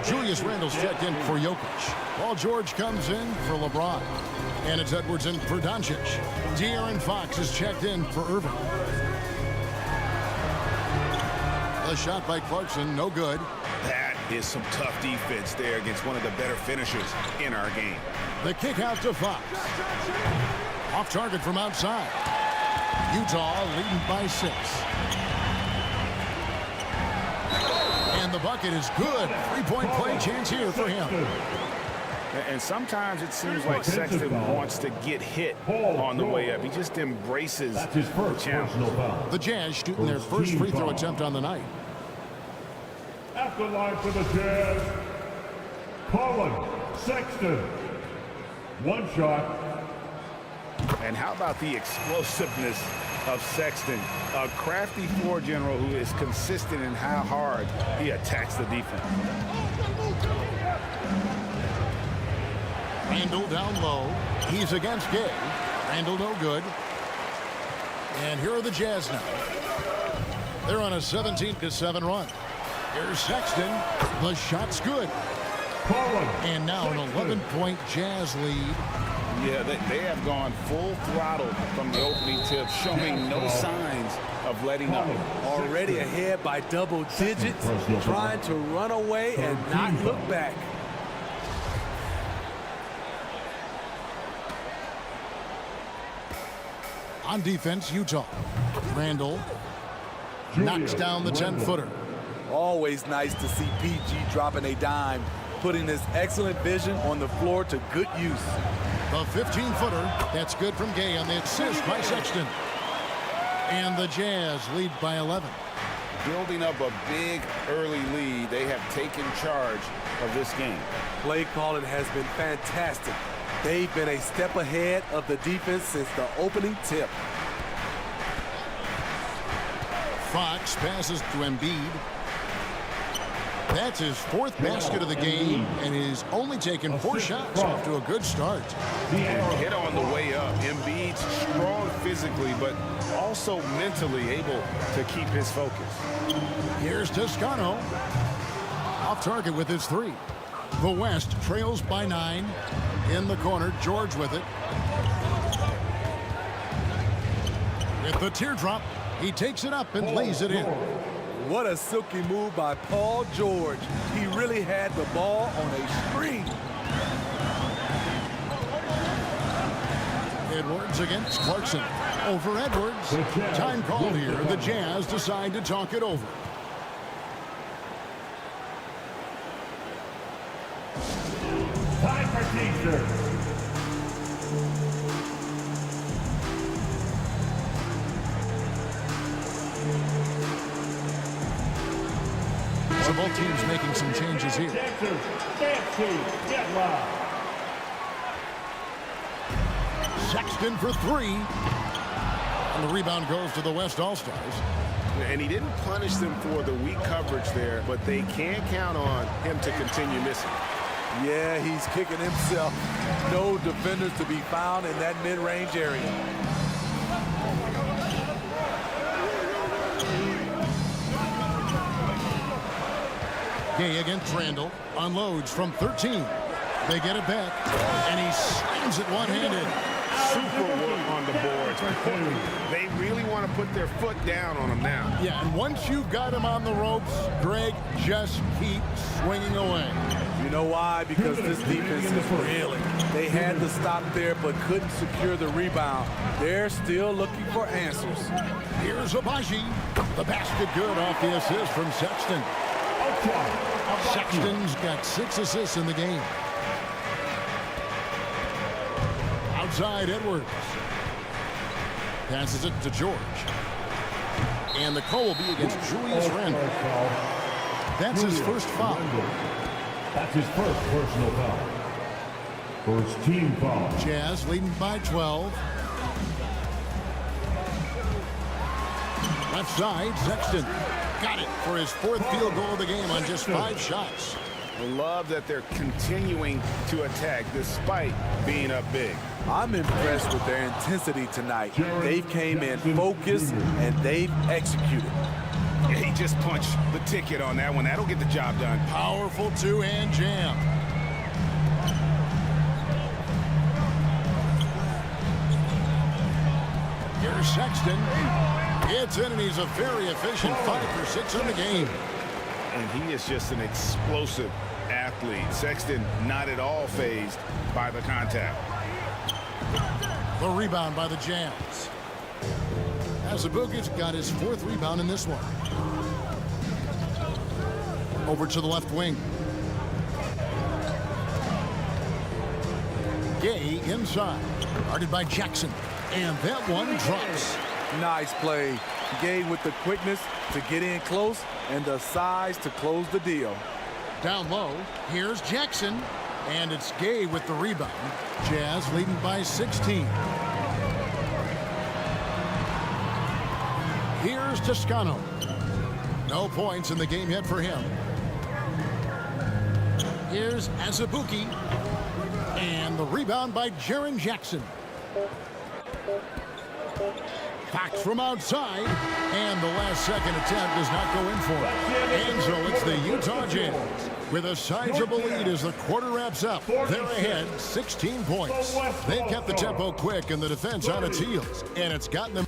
Speaker 2: Julius Randle's checked in for Jokic. Paul George comes in for LeBron. And it's Edwards in for Doncic. De'Aaron Fox is checked in for Irving. The shot by Clarkson, no good.
Speaker 4: That is some tough defense there against one of the better finishers in our game.
Speaker 2: The kick out to Fox. Off target from outside. Utah leading by 6. And the bucket is good. 3-point play chance here for him.
Speaker 4: And sometimes it seems like Sexton wants to get hit on the way up. He just embraces the challenge.
Speaker 2: The Jazz shooting their first free throw attempt on the night.
Speaker 3: At the line for the Jazz, Colin Sexton. One shot.
Speaker 4: And how about the explosiveness of Sexton, a crafty floor general who is consistent in how hard he attacks the defense.
Speaker 2: Randle down low. He's against Gay. Randle no good. And here are the Jazz now. They're on a 17-7 run. Here's Sexton. The shot's good. And now an 11-point Jazz lead.
Speaker 4: Yeah, they have gone full throttle from the opening tip, showing no signs of letting up.
Speaker 9: Already ahead by double digits, trying to run away and not look back.
Speaker 2: On defense, Utah. Randle knocks down the 10-footer.
Speaker 9: Always nice to see PG dropping a dime, putting his excellent vision on the floor to good use.
Speaker 2: The 15-footer, that's good from Gay on the assist by Sexton. And the Jazz lead by 11.
Speaker 4: Building up a big early lead, they have taken charge of this game.
Speaker 9: Play calling has been fantastic. They've been a step ahead of the defense since the opening tip.
Speaker 2: Fox passes to Embiid. That's his 4th basket of the game, and he's only taken 4 shots off to a good start.
Speaker 4: Hit on the way up. Embiid's strong physically, but also mentally able to keep his focus.
Speaker 2: Here's Toscano. Off target with his 3. The West trails by 9. In the corner, George with it. With the teardrop, he takes it up and lays it in.
Speaker 9: What a silky move by Paul George. He really had the ball on a string.
Speaker 2: Edwards against Clarkson. Over Edwards. Time called here. The Jazz decide to talk it over.
Speaker 3: Time for Teaser.
Speaker 2: So both teams making some changes here.
Speaker 3: Texas, fancy, get live.
Speaker 2: Sexton for 3. And the rebound goes to the West All-Stars.
Speaker 4: And he didn't punish them for the weak coverage there, but they can't count on him to continue missing.
Speaker 9: Yeah, he's kicking himself. No defenders to be found in that mid-range area.
Speaker 2: Gay against Randle. Unloads from 13. They get it back. And he slams it one-handed.
Speaker 7: super work on the boards. They really want to put their foot down on them now.
Speaker 2: Yeah, and once you've got him on the ropes, Greg, just keep swinging away.
Speaker 9: You know why? Because this defense is really. They had to stop there but couldn't secure the rebound. They're still looking for answers.
Speaker 2: Here's Abaji. The basket good off the assist from Sexton. Sexton's got 6 assists in the game. Outside Edwards. Passes it to George. And the call will be against Julius Randle. That's his first foul.
Speaker 3: That's his first personal foul. First team foul.
Speaker 2: Jazz leading by 12. Left side, Sexton. Got it for his 4th field goal of the game on just 5 shots.
Speaker 4: I love that they're continuing to attack despite being up big.
Speaker 9: I'm impressed with their intensity tonight. They came in focused and they've executed.
Speaker 4: Yeah, he just punched the ticket on that one. That'll get the job done.
Speaker 2: Powerful two-hand jam. Here's Sexton. It's in, and he's a very efficient 5 for 6 in the game.
Speaker 4: And he is just an explosive athlete. Sexton not at all fazed by the contact.
Speaker 2: The rebound by the Jazz. Azubukic's got his 4th rebound in this one. Over to the left wing. Gay inside. Guarded by Jackson. And that one drops.
Speaker 9: Nice play. Gay with the quickness to get in close and the size to close the deal.
Speaker 2: Down low, here's Jackson. And it's Gay with the rebound. Jazz leading by 16. Here's Toscano. No points in the game yet for him. Here's Azubuike. And the rebound by Jaren Jackson. Fox from outside. And the last-second attempt does not go in for it. And so it's the Utah Jazz with a sizable lead as the quarter wraps up. They're ahead 16 points. They've kept the tempo quick and the defense on its heels. And it's gotten them.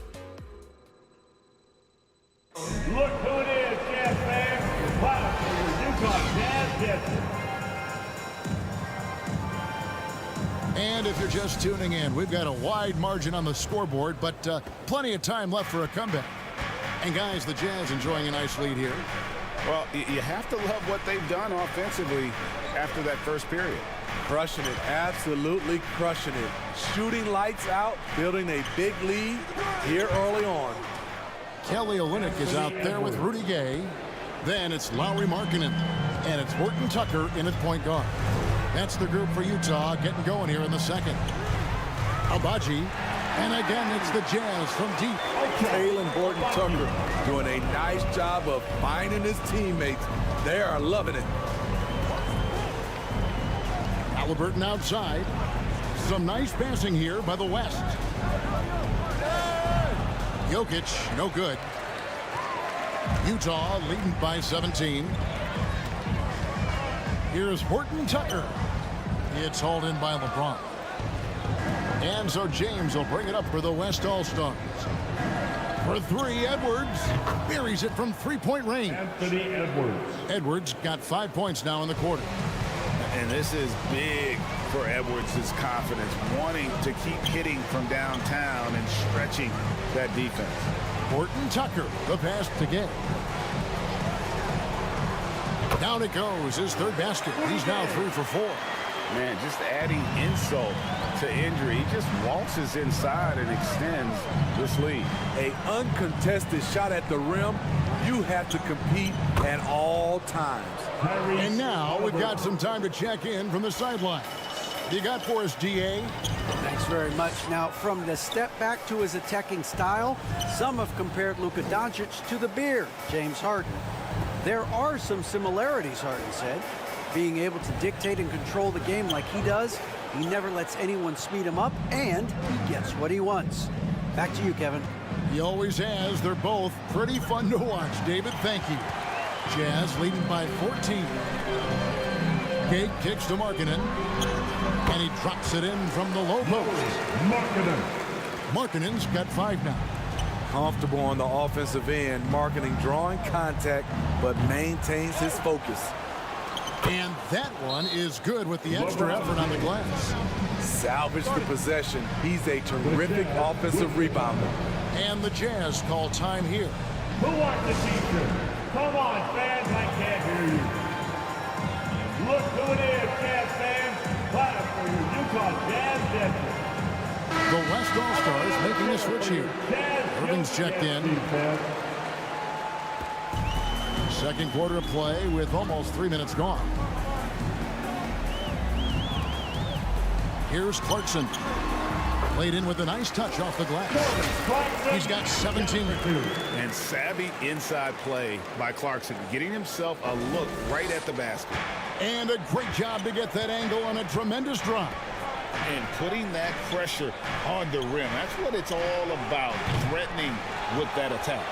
Speaker 3: Look who it is, Jazz fans. Wow, Utah Jazz Jets.
Speaker 2: And if you're just tuning in, we've got a wide margin on the scoreboard, but plenty of time left for a comeback. And guys, the Jazz enjoying a nice lead here.
Speaker 4: Well, you have to love what they've done offensively after that first period.
Speaker 9: Crushing it, absolutely crushing it. Shooting lights out, building a big lead here early on.
Speaker 2: Kelly Olynyk is out there with Rudy Gay. Then it's Lauri Markkanen. And it's Horton Tucker in at point guard. That's the group for Utah getting going here in the second. Abaji. And again, it's the Jazz from deep.
Speaker 9: Taylor Horton Tucker doing a nice job of finding his teammates. They are loving it.
Speaker 2: Halliburton outside. Some nice passing here by the West. Jokic, no good. Utah leading by 17. Here's Horton Tucker. It's hauled in by LeBron. And so James will bring it up for the West All-Stars. For 3, Edwards buries it from 3-point range.
Speaker 3: Anthony Edwards.
Speaker 2: Edwards got 5 points now in the quarter.
Speaker 4: And this is big for Edwards' confidence, wanting to keep hitting from downtown and stretching that defense.
Speaker 2: Horton Tucker, the pass to Gay. Down it goes, his 3rd basket. He's now 3 for 4.
Speaker 4: Man, just adding insult to injury. He just waltzes inside and extends this lead.
Speaker 9: An uncontested shot at the rim. You have to compete at all times.
Speaker 2: And now we've got some time to check in from the sideline. You got for us, DA?
Speaker 5: Thanks very much. Now, from the step back to his attacking style, some have compared Luka Doncic to the Beard, James Harden. There are some similarities, Harden said. Being able to dictate and control the game like he does, he never lets anyone speed him up, and he gets what he wants. Back to you, Kevin.
Speaker 2: He always has. They're both pretty fun to watch, David. Thank you. Jazz leading by 14. Gate kicks to Markkanen. And he drops it in from the low post. Markkanen's got 5 now.
Speaker 9: Comfortable on the offensive end. Markkanen drawing contact, but maintains his focus.
Speaker 2: And that one is good with the extra effort on the glass.
Speaker 9: Salvage the possession. He's a terrific offensive rebounder.
Speaker 2: And the Jazz call time here.
Speaker 3: Who wants the t-shirt? Come on, fans, I can't hear you. Look who it is, Jazz fans. Clap for your Utah Jazz Denver.
Speaker 2: The West All-Stars making a switch here. Irving's checked in. Second quarter of play with almost 3 minutes gone. Here's Clarkson. Played in with a nice touch off the glass. He's got 17.
Speaker 4: And savvy inside play by Clarkson, getting himself a look right at the basket.
Speaker 2: And a great job to get that angle on a tremendous drive.
Speaker 4: And putting that pressure on the rim. That's what it's all about, threatening with that attack.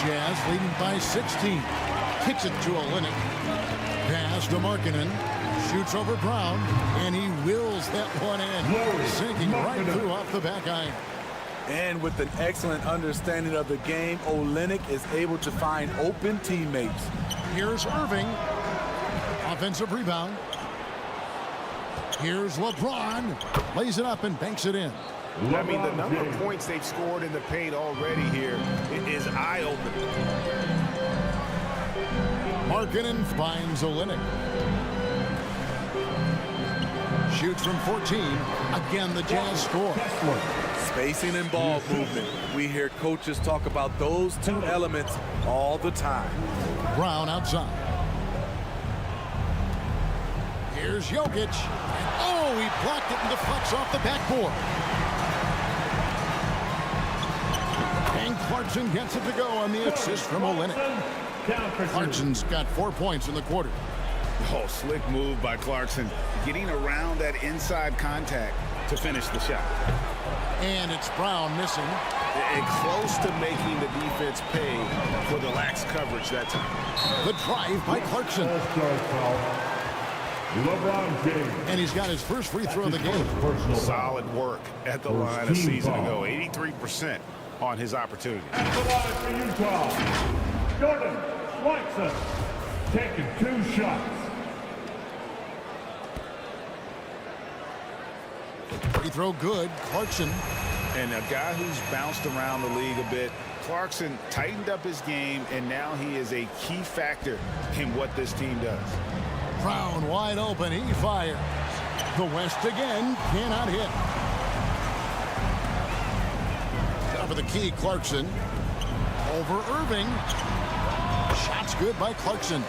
Speaker 2: Jazz leading by 16. Kicks it to Olynyk. Pass to Markkanen. Shoots over Brown. And he wills that one in. Sinking right through off the back iron.
Speaker 9: And with an excellent understanding of the game, Olynyk is able to find open teammates.
Speaker 2: Here's Irving. Offensive rebound. Here's LeBron. Lays it up and banks it in.
Speaker 4: I mean, the number of points they've scored in the paint already here is eye-opening.
Speaker 2: Markkanen finds Olynyk. Shoots from 14. Again, the Jazz score.
Speaker 9: Spacing and ball movement. We hear coaches talk about those two elements all the time.
Speaker 2: Brown outside. Here's Jokic. Oh, he blocked it and deflects off the backboard. And Clarkson gets it to go on the assist from Olynyk. Clarkson's got 4 points in the quarter.
Speaker 4: Oh, slick move by Clarkson, getting around that inside contact to finish the shot.
Speaker 2: And it's Brown missing.
Speaker 4: And close to making the defense pay for the lax coverage that time.
Speaker 2: The drive by Clarkson.
Speaker 3: LeBron James.
Speaker 2: And he's got his first free throw of the game.
Speaker 4: Solid work at the line a season ago. 83% on his opportunity.
Speaker 3: At the line for Utah, Jordan Clarkson taking 2 shots.
Speaker 2: Free throw good. Clarkson.
Speaker 4: And a guy who's bounced around the league a bit. Clarkson tightened up his game, and now he is a key factor in what this team does.
Speaker 2: Brown wide open. He fires. The West again cannot hit. Top of the key, Clarkson. Over Irving. Shots good by Clarkson.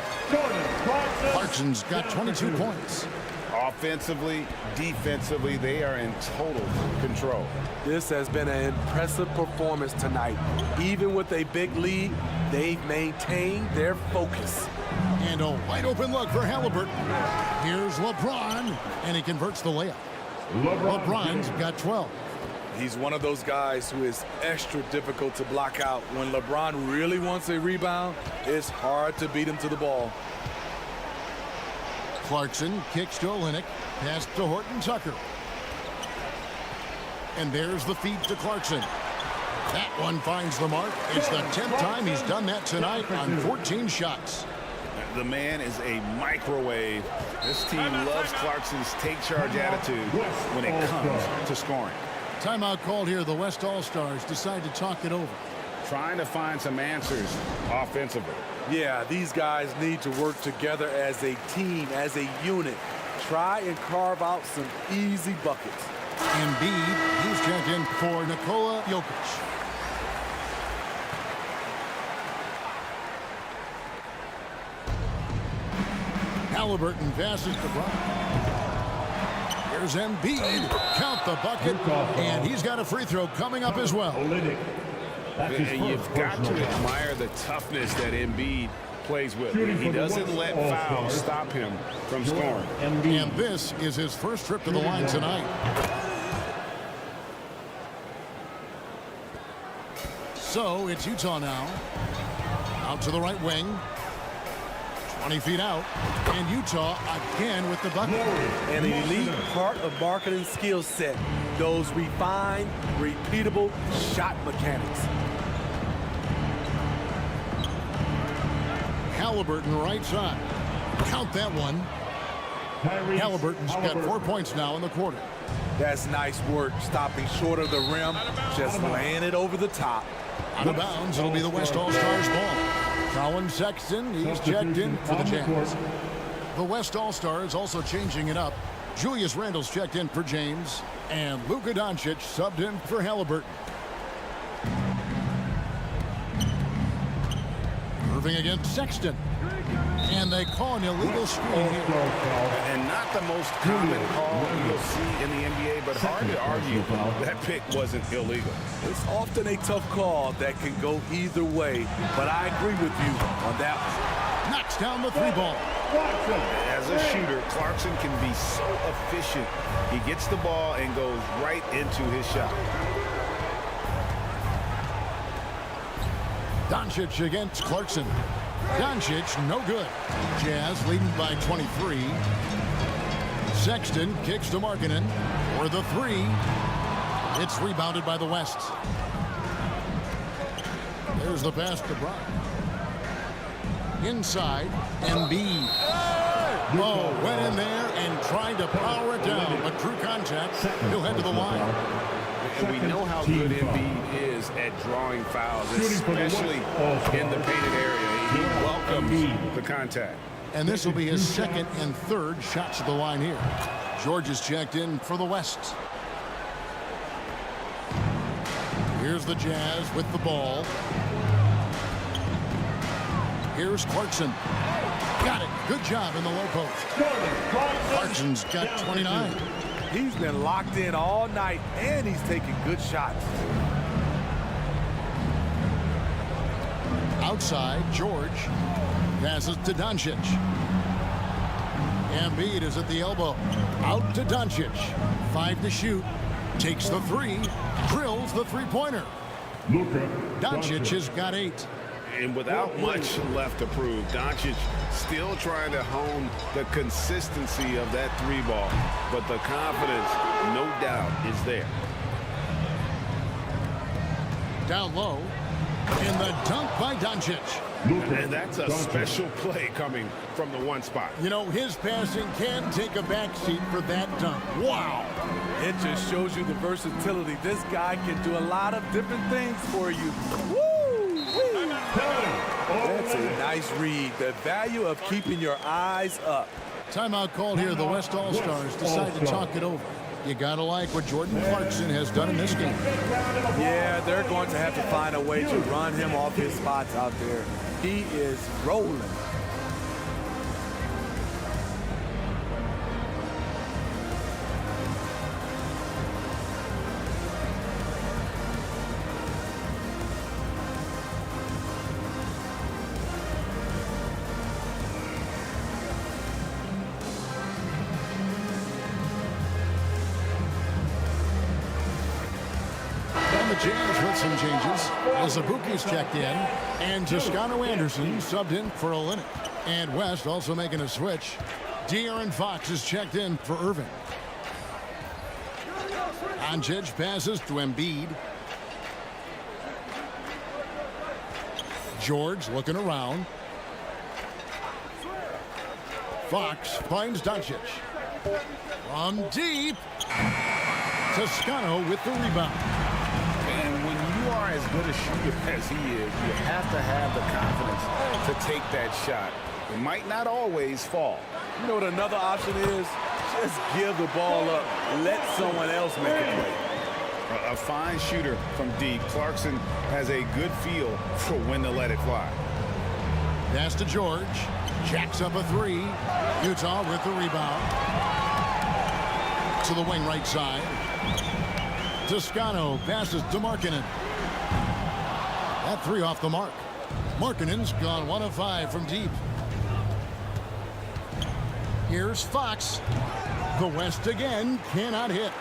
Speaker 2: Clarkson's got 22 points.
Speaker 4: Offensively, defensively, they are in total control.
Speaker 9: This has been an impressive performance tonight. Even with a big lead, they've maintained their focus.
Speaker 2: And a wide open look for Halliburton. Here's LeBron, and he converts the layup. LeBron's got 12.
Speaker 9: He's one of those guys who is extra difficult to block out. When LeBron really wants a rebound, it's hard to beat him to the ball.
Speaker 2: Clarkson kicks to Olynyk. Pass to Horton Tucker. And there's the feed to Clarkson. That one finds the mark. It's the 10th time he's done that tonight on 14 shots.
Speaker 4: The man is a microwave. This team loves Clarkson's take-charge attitude when it comes to scoring.
Speaker 2: Timeout called here. The West All-Stars decide to talk it over.
Speaker 4: Trying to find some answers offensively.
Speaker 9: Yeah, these guys need to work together as a team, as a unit. Try and carve out some easy buckets.
Speaker 2: Embiid, he's checked in for Nikola Jokic. Halliburton passes to Brown. Here's Embiid. Count the bucket. And he's got a free throw coming up as well.
Speaker 4: And you've got to admire the toughness that Embiid plays with. He doesn't let fouls stop him from scoring.
Speaker 2: And this is his first trip to the line tonight. So it's Utah now. Out to the right wing. 20 feet out. And Utah again with the bucket.
Speaker 9: An elite part of marketing skill set. Those refined, repeatable shot mechanics.
Speaker 2: Halliburton right side. Count that one. Halliburton's got 4 points now in the quarter.
Speaker 9: That's nice work, stopping short of the rim, just laying it over the top.
Speaker 2: Out of bounds, it'll be the West All-Stars ball. Colin Sexton, he's checked in for the Jazz. The West All-Stars also changing it up. Julius Randle's checked in for James, and Luka Doncic subbed in for Halliburton. Irving against Sexton. And they call an illegal screen here.
Speaker 4: And not the most common call you'll see in the NBA, but hard to argue that pick wasn't illegal.
Speaker 9: It's often a tough call that can go either way, but I agree with you on that one.
Speaker 2: Knocks down the three ball.
Speaker 4: As a shooter, Clarkson can be so efficient. He gets the ball and goes right into his shot.
Speaker 2: Doncic against Clarkson. Doncic, no good. Jazz leading by 23. Sexton kicks to Markkanen for the three. It's rebounded by the West. There's the pass to Brown. Inside, Embiid. Oh, went in there and tried to power it down, but true contact. He'll head to the line.
Speaker 4: And we know how good Embiid is at drawing fouls, especially in the painted area. He welcomes the contact.
Speaker 2: And this will be his second and third shots at the line here. George is checked in for the West. Here's the Jazz with the ball. Here's Clarkson. Got it. Good job in the low post. Clarkson's got 29.
Speaker 9: He's been locked in all night, and he's taking good shots.
Speaker 2: Outside, George passes to Doncic. Embiid is at the elbow. Out to Doncic. 5 to shoot. Takes the three. Drills the three-pointer. Doncic has got 8.
Speaker 4: And without much left to prove, Doncic still trying to hone the consistency of that three ball. But the confidence, no doubt, is there.
Speaker 2: Down low. And the dunk by Doncic.
Speaker 4: And that's a special play coming from the one spot.
Speaker 2: You know, his passing can take a backseat for that dunk. Wow.
Speaker 9: It just shows you the versatility. This guy can do a lot of different things for you. Woo! That's a nice read. The value of keeping your eyes up.
Speaker 2: Timeout called here. The West All-Stars decide to talk it over. You gotta like what Jordan Clarkson has done in this game.
Speaker 9: Yeah, they're going to have to find a way to run him off his spots out there. He is rolling.
Speaker 2: Jazz with some changes as Abuki's checked in and Toscano Anderson subbed in for Olynyk. And West also making a switch. De'Aaron Fox is checked in for Irving. Doncic passes to Embiid. George looking around. Fox finds Doncic. From deep. Toscano with the rebound.
Speaker 4: As good a shooter as he is, you have to have the confidence to take that shot. It might not always fall.
Speaker 9: You know what another option is? Just give the ball up. Let someone else make a play.
Speaker 4: A fine shooter from deep. Clarkson has a good feel for when to let it fly.
Speaker 2: Pass to George. Jacks up a three. Utah with the rebound. To the wing right side. Toscano passes to Markkanen. That three off the mark. Markkanen's gone 1 of 5 from deep. Here's Fox. The West again cannot hit.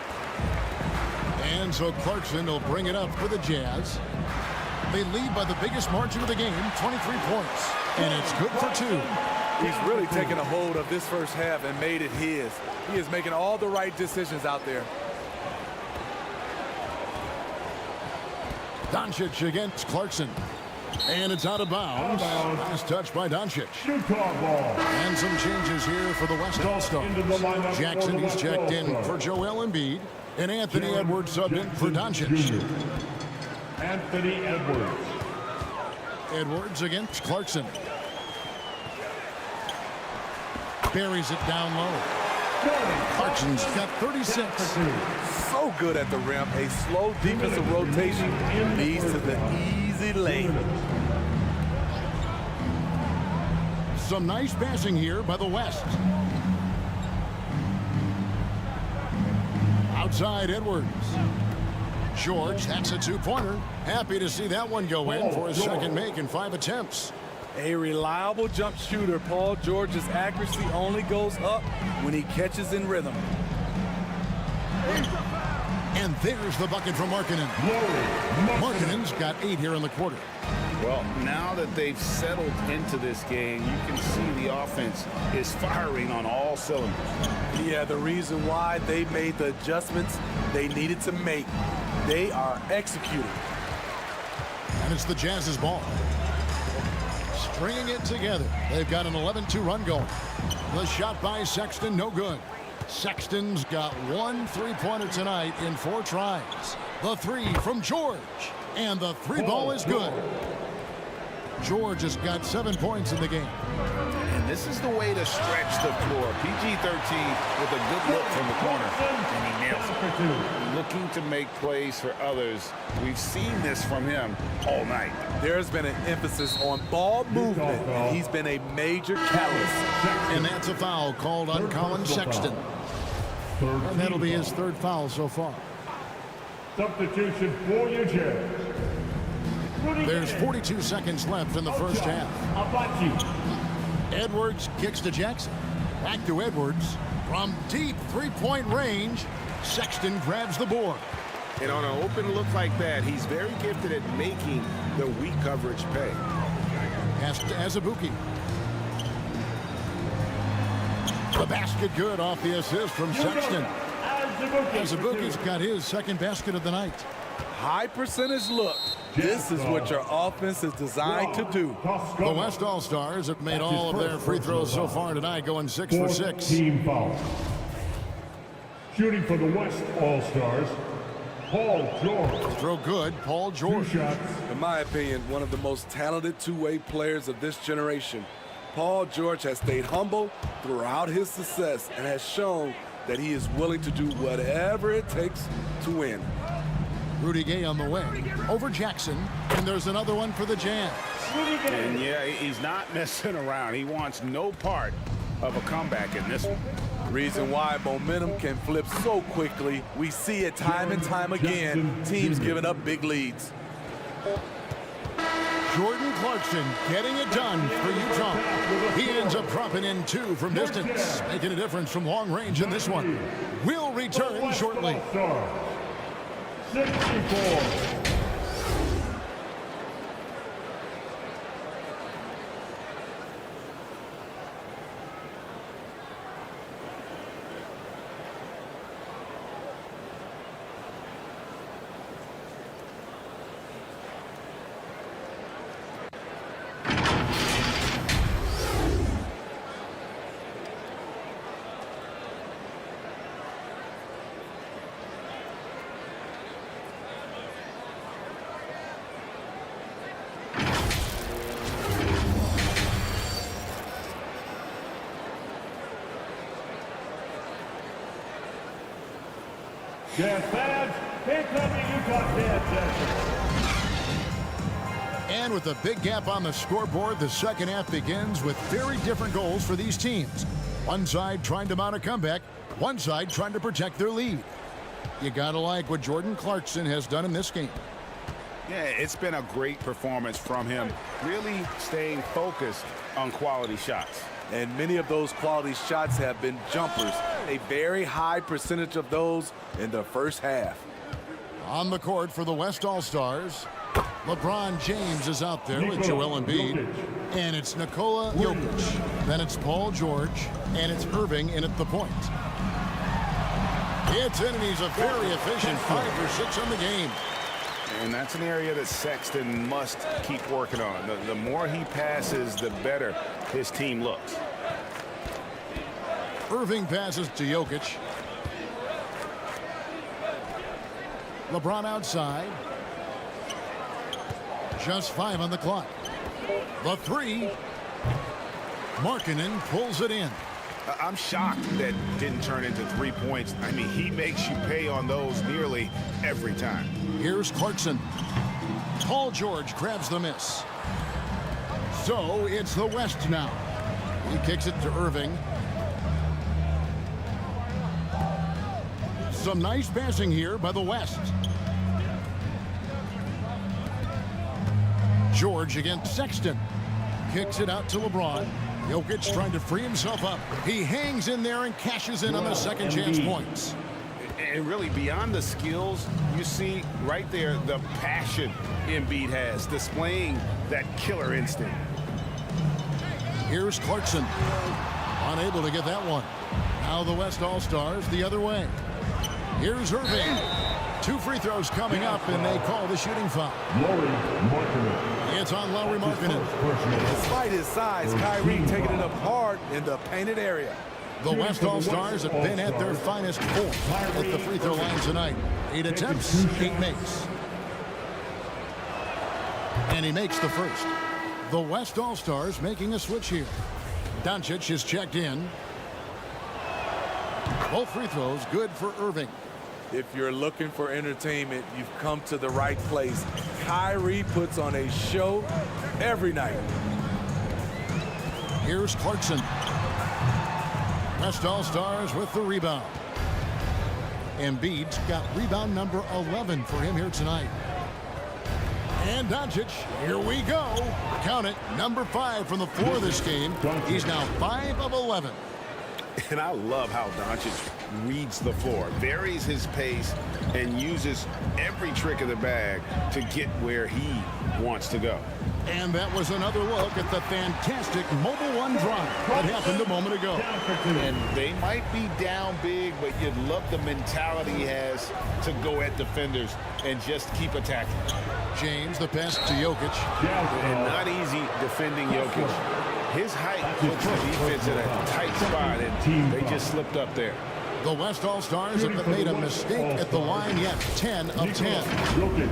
Speaker 2: And so Clarkson will bring it up for the Jazz. They lead by the biggest margin of the game, 23 points. And it's good for 2.
Speaker 9: He's really taken a hold of this first half and made it his. He is making all the right decisions out there.
Speaker 2: Doncic against Clarkson. And it's out of bounds. Last touch by Doncic.
Speaker 3: Utah ball.
Speaker 2: And some changes here for the West All-Stars. Jackson, he's checked in for Joel Embiid. And Anthony Edwards subbed in for Doncic.
Speaker 3: Anthony Edwards.
Speaker 2: Edwards against Clarkson. Buries it down low. Clarkson's got 36.
Speaker 9: So good at the rim. A slow defensive rotation leads to the easy lane.
Speaker 2: Some nice passing here by the West. Outside Edwards. George, that's a two-pointer. Happy to see that one go in for his second make in 5 attempts.
Speaker 9: A reliable jump shooter. Paul George's accuracy only goes up when he catches in rhythm.
Speaker 2: And there's the bucket from Markkanen. Markkanen's got 8 here in the quarter.
Speaker 4: Well, now that they've settled into this game, you can see the offense is firing on all cylinders.
Speaker 9: Yeah, the reason why they made the adjustments they needed to make. They are executing.
Speaker 2: And it's the Jazz's ball. Stringing it together. They've got an 11-2 run going. The shot by Sexton, no good. Sexton's got 1 3-pointer tonight in 4 tries. The 3 from George. And the 3 ball is good. George has got 7 points in the game.
Speaker 4: And this is the way to stretch the floor. PG-13 with a good look from the corner. And he nails it. Looking to make plays for others. We've seen this from him all night.
Speaker 9: There's been an emphasis on ball movement, and he's been a major catalyst.
Speaker 2: And that's a foul called on Colin Sexton. And that'll be his 3rd foul so far.
Speaker 3: Substitution for New Jersey.
Speaker 2: There's 42 seconds left in the first half. Edwards kicks to Jackson. Back to Edwards. From deep 3-point range, Sexton grabs the board.
Speaker 4: And on an open look like that, he's very gifted at making the weak coverage pay.
Speaker 2: Pass to Azubuike. The basket good off the assist from Sexton. Azubuike's got his 2nd basket of the night.
Speaker 9: High percentage look. This is what your offense is designed to do.
Speaker 2: The West All-Stars have made all of their free throws so far tonight, going 6 for 6.
Speaker 3: Team foul. Shooting for the West All-Stars, Paul George.
Speaker 2: Throw good, Paul George.
Speaker 3: 2 shots.
Speaker 9: In my opinion, one of the most talented two-way players of this generation. Paul George has stayed humble throughout his success and has shown that he is willing to do whatever it takes to win.
Speaker 2: Rudy Gay on the wing. Over Jackson. And there's another one for the Jazz.
Speaker 4: And yeah, he's not messing around. He wants no part of a comeback in this one.
Speaker 9: Reason why momentum can flip so quickly. We see it time and time again. Teams giving up big leads.
Speaker 2: Jordan Clarkson getting it done for Utah. He ends up dropping in 2 from distance, making a difference from long range in this one. We'll return shortly.
Speaker 3: 64. Jazz fans, here comes the Utah Jazz session.
Speaker 2: And with a big gap on the scoreboard, the second half begins with very different goals for these teams. One side trying to mount a comeback, one side trying to protect their lead. You gotta like what Jordan Clarkson has done in this game.
Speaker 4: Yeah, it's been a great performance from him, really staying focused on quality shots.
Speaker 9: And many of those quality shots have been jumpers. A very high percentage of those in the first half.
Speaker 2: On the court for the West All-Stars, LeBron James is out there with Joel Embiid. And it's Nikola Jokic. Then it's Paul George. And it's Irving in at the point. It's in, and he's a very efficient 5 for 6 on the game.
Speaker 4: And that's an area that Sexton must keep working on. The more he passes, the better his team looks.
Speaker 2: Irving passes to Jokic. LeBron outside. Just 5 on the clock. The 3. Markkanen pulls it in.
Speaker 4: I'm shocked that didn't turn into 3 points. I mean, he makes you pay on those nearly every time.
Speaker 2: Here's Clarkson. Paul George grabs the miss. So it's the West now. He kicks it to Irving. Some nice passing here by the West. George against Sexton. Kicks it out to LeBron. Jokic trying to free himself up. He hangs in there and cashes in on the second chance points.
Speaker 4: And really, beyond the skills, you see right there the passion Embiid has, displaying that killer instinct.
Speaker 2: Here's Clarkson. Unable to get that one. Now the West All-Stars the other way. Here's Irving. 2 free throws coming up, and they call the shooting foul. It's on Lauri Markkanen.
Speaker 9: Despite his size, Kyrie taking it up hard in the painted area.
Speaker 2: The West All-Stars have been at their finest form at the free throw line tonight. 8 attempts, 8 makes. And he makes the first. The West All-Stars making a switch here. Doncic is checked in. Both free throws good for Irving.
Speaker 9: If you're looking for entertainment, you've come to the right place. Kyrie puts on a show every night.
Speaker 2: Here's Clarkson. West All-Stars with the rebound. Embiid's got rebound number 11 for him here tonight. And Doncic, here we go. Count it, number 5 from the floor this game. He's now 5 of 11.
Speaker 4: And I love how Doncic reads the floor, varies his pace, and uses every trick of the bag to get where he wants to go.
Speaker 2: And that was another look at the fantastic Mobile One drive that happened a moment ago.
Speaker 4: And they might be down big, but you love the mentality he has to go at defenders and just keep attacking.
Speaker 2: James, the pass to Jokic.
Speaker 4: And not easy defending Jokic. His height puts the defense in a tight spot, and they just slipped up there.
Speaker 2: The West All-Stars have made a mistake at the line yet. 10 of 10.
Speaker 3: Jokic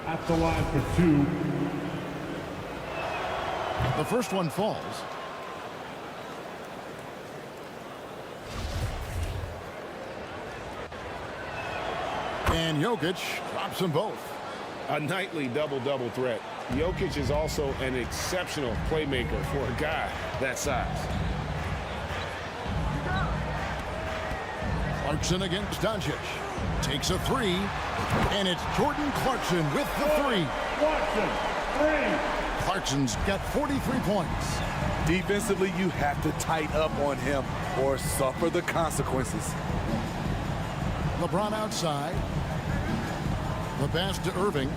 Speaker 3: at the line for 2.
Speaker 2: The first one falls. And Jokic drops them both.
Speaker 4: A nightly double-double threat. Jokic is also an exceptional playmaker for a guy that size.
Speaker 2: Clarkson against Doncic. Takes a 3. And it's Jordan Clarkson with the 3.
Speaker 3: Clarkson, 3.
Speaker 2: Clarkson's got 43 points.
Speaker 9: Defensively, you have to tighten up on him or suffer the consequences.
Speaker 2: LeBron outside. The pass to Irving.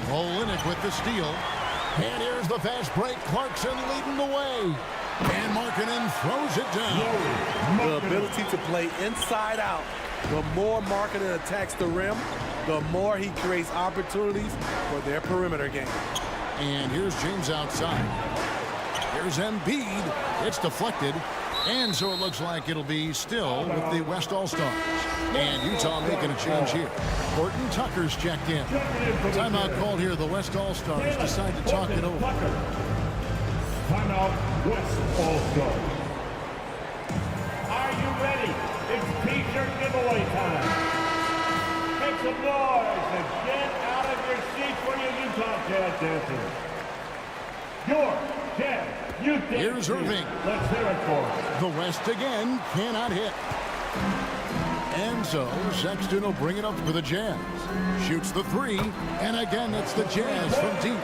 Speaker 2: Olynyk with the steal. And here's the fast break. Clarkson leading the way. And Markkanen throws it down.
Speaker 9: The ability to play inside out. The more Markkanen attacks the rim, the more he creates opportunities for their perimeter game.
Speaker 2: And here's James outside. Here's Embiid. It's deflected. And so it looks like it'll be still with the West All-Stars. And Utah making a change here. Horton Tucker's checked in. Timeout called here. The West All-Stars decide to talk it over.
Speaker 3: Timeout, West All-Stars. Are you ready? It's T-shirt giveaway time. Make some noise and get out of your seats for your Utah Jazz dancers. Your Jazz.
Speaker 2: Here's Irving.
Speaker 3: Let's hear it for him.
Speaker 2: The West again cannot hit. And so Sexton will bring it up for the Jazz. Shoots the 3. And again, it's the Jazz from deep.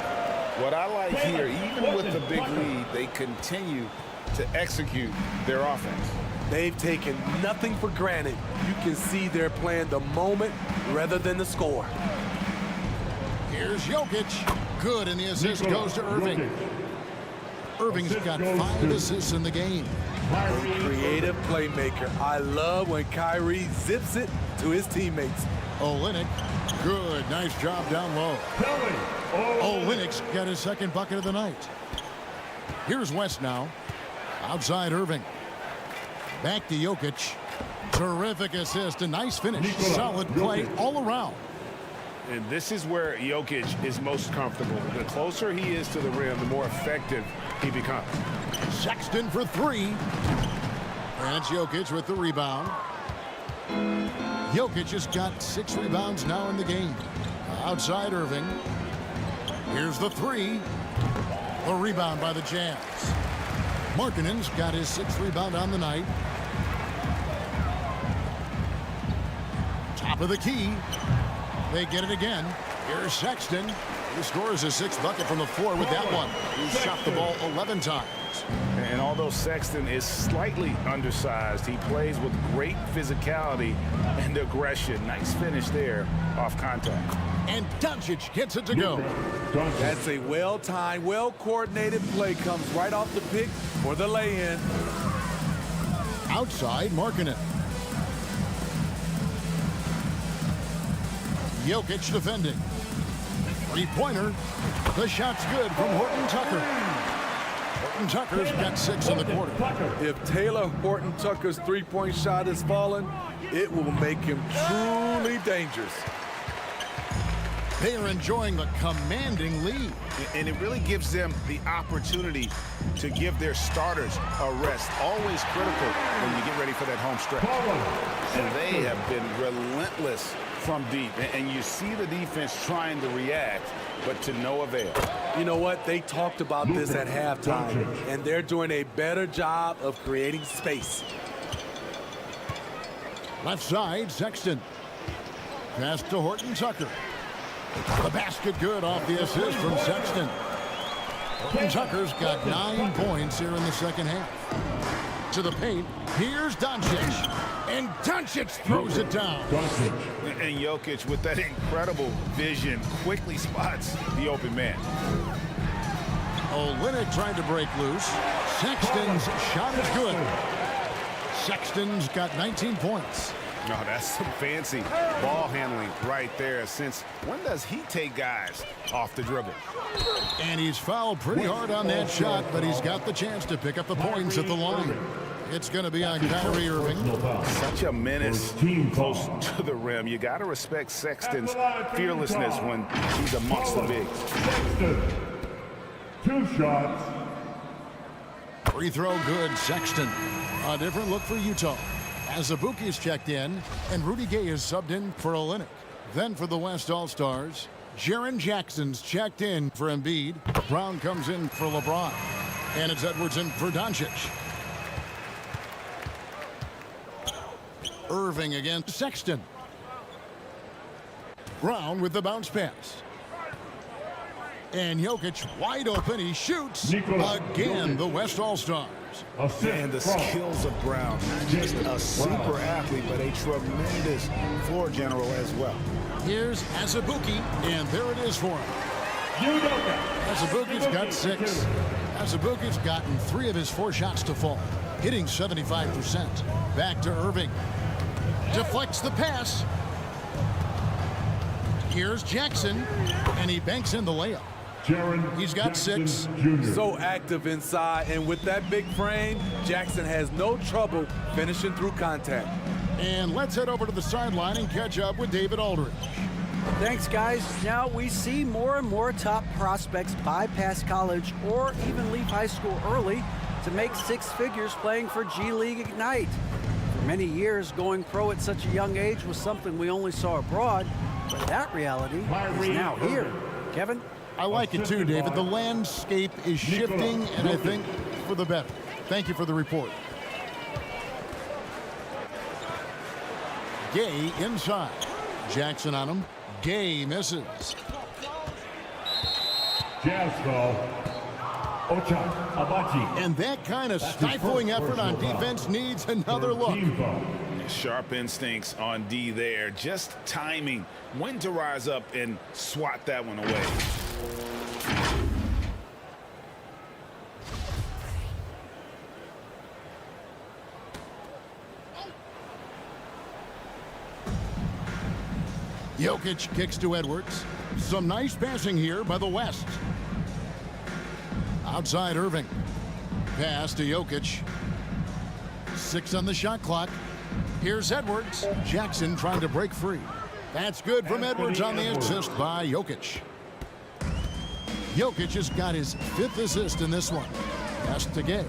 Speaker 4: What I like here, even with the big lead, they continue to execute their offense.
Speaker 9: They've taken nothing for granted. You can see they're playing the moment rather than the score.
Speaker 2: Here's Jokic. Good, and the assist goes to Irving. Irving's got 5 assists in the game.
Speaker 9: A creative playmaker. I love when Kyrie zips it to his teammates.
Speaker 2: Olynyk. Good. Nice job down low. Olynyk's got his second bucket of the night. Here's West now. Outside Irving. Back to Jokic. Terrific assist. A nice finish. Solid play all around.
Speaker 7: And this is where Jokic is most comfortable. The closer he is to the rim, the more effective he becomes.
Speaker 2: Sexton for 3. And it's Jokic with the rebound. Jokic has got 6 rebounds now in the game. Outside Irving. Here's the 3. The rebound by the Jazz. Markkanen's got his 6th rebound on the night. Top of the key. They get it again. Here's Sexton. He scores his 6th bucket from the floor with that one. He shot the ball 11 times.
Speaker 7: And although Sexton is slightly undersized, he plays with great physicality and aggression. Nice finish there off contact.
Speaker 2: And Doncic gets it to go.
Speaker 9: That's a well-timed, well-coordinated play. Comes right off the pick for the lay-in.
Speaker 2: Outside Markkanen. Jokic defending. 3-pointer. The shot's good from Horton Tucker. Horton Tucker's got 6 in the quarter.
Speaker 9: If Taylor Horton Tucker's 3-point shot is falling, it will make him truly dangerous.
Speaker 2: They are enjoying the commanding lead.
Speaker 7: And it really gives them the opportunity to give their starters a rest. Always critical when you get ready for that home stretch. And they have been relentless from deep. And you see the defense trying to react, but to no avail.
Speaker 9: You know what? They talked about this at halftime, and they're doing a better job of creating space.
Speaker 2: Left side, Sexton. Pass to Horton Tucker. The basket good off the assist from Sexton. Horton Tucker's got 9 points here in the second half. To the paint, here's Doncic. And Doncic throws it down.
Speaker 7: And Jokic, with that incredible vision, quickly spots the open man.
Speaker 2: Olynyk trying to break loose. Sexton's shot is good. Sexton's got 19 points.
Speaker 7: No, that's some fancy ball handling right there. Since when does he take guys off the dribble?
Speaker 2: And he's fouled pretty hard on that shot, but he's got the chance to pick up the points at the line. It's going to be on Kyrie Irving.
Speaker 7: Such a menace close to the rim. You got to respect Sexton's fearlessness when he's amongst the bigs.
Speaker 3: Sexton. 2 shots.
Speaker 2: Free throw good, Sexton. A different look for Utah. Azubuike's checked in, and Rudy Gay is subbed in for Olynyk. Then for the West All-Stars, Jaren Jackson's checked in for Embiid. Brown comes in for LeBron. And it's Edwards in for Doncic. Irving against Sexton. Brown with the bounce pass. And Jokic wide open. He shoots again. The West All-Stars.
Speaker 7: And the skills of Brown. Not just a super athlete, but a tremendous floor general as well.
Speaker 2: Here's Azubuike, and there it is for him. Azubuike's got 6. Azubuike's gotten 3 of his 4 shots to fall, hitting 75%. Back to Irving. Deflects the pass. Here's Jackson, and he banks in the layup. He's got 6.
Speaker 9: So active inside, and with that big frame, Jackson has no trouble finishing through contact.
Speaker 2: And let's head over to the sideline and catch up with David Aldridge.
Speaker 5: Thanks, guys. Now we see more and more top prospects bypass college or even leave high school early to make 6 figures playing for G League Ignite. For many years, going pro at such a young age was something we only saw abroad, but that reality is now here. Kevin?
Speaker 2: I like it too, David. The landscape is shifting, and I think for the better. Thank you for the report. Gay inside. Jackson on him. Gay misses.
Speaker 3: Jazz foul.
Speaker 2: And that kind of stifling effort on defense needs another look.
Speaker 4: Sharp instincts on D there. Just timing when to rise up and swat that one away.
Speaker 2: Jokic kicks to Edwards. Some nice passing here by the West. Outside Irving. Pass to Jokic. 6 on the shot clock. Here's Edwards. Jackson trying to break free. That's good from Edwards on the assist by Jokic. Jokic has got his 5th assist in this one. Pass to Gay.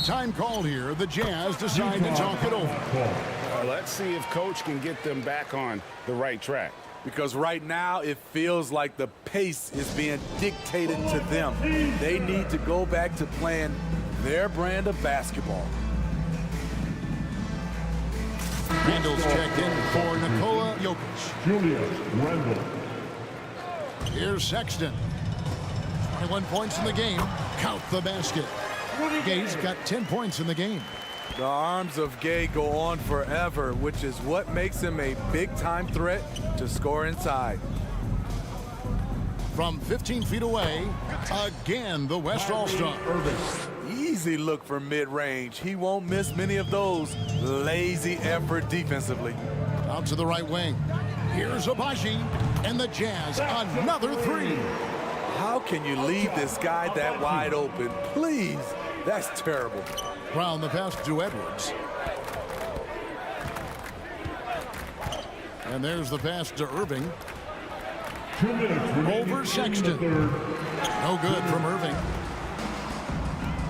Speaker 2: Time called here. The Jazz decide to talk it over.
Speaker 4: Let's see if Coach can get them back on the right track.
Speaker 9: Because right now it feels like the pace is being dictated to them. They need to go back to playing their brand of basketball.
Speaker 2: Randall's checked in for Nikola Jokic.
Speaker 3: Julius Randle.
Speaker 2: Here's Sexton. 21 points in the game. Count the basket. Gay's got 10 points in the game.
Speaker 9: The arms of Gay go on forever, which is what makes him a big-time threat to score inside.
Speaker 2: From 15 feet away, again, the West All-Star.
Speaker 9: Easy look for mid-range. He won't miss many of those. Lazy effort defensively.
Speaker 2: Out to the right wing. Here's Abaji, and the Jazz, another 3.
Speaker 9: How can you leave this guy that wide open? Please, that's terrible.
Speaker 2: Brown the pass to Edwards. And there's the pass to Irving.
Speaker 3: 2 minutes
Speaker 2: Over Sexton. No good from Irving.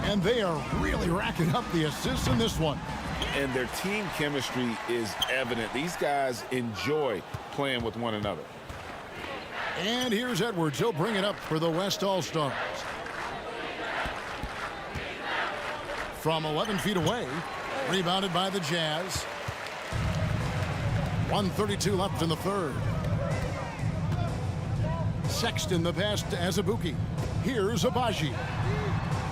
Speaker 2: And they are really racking up the assists in this one.
Speaker 4: And their team chemistry is evident. These guys enjoy playing with one another.
Speaker 2: And here's Edwards. He'll bring it up for the West All-Stars. From 11 feet away, rebounded by the Jazz. 1:32 left in the third. Sexton the pass to Azubuike. Here's Abaji.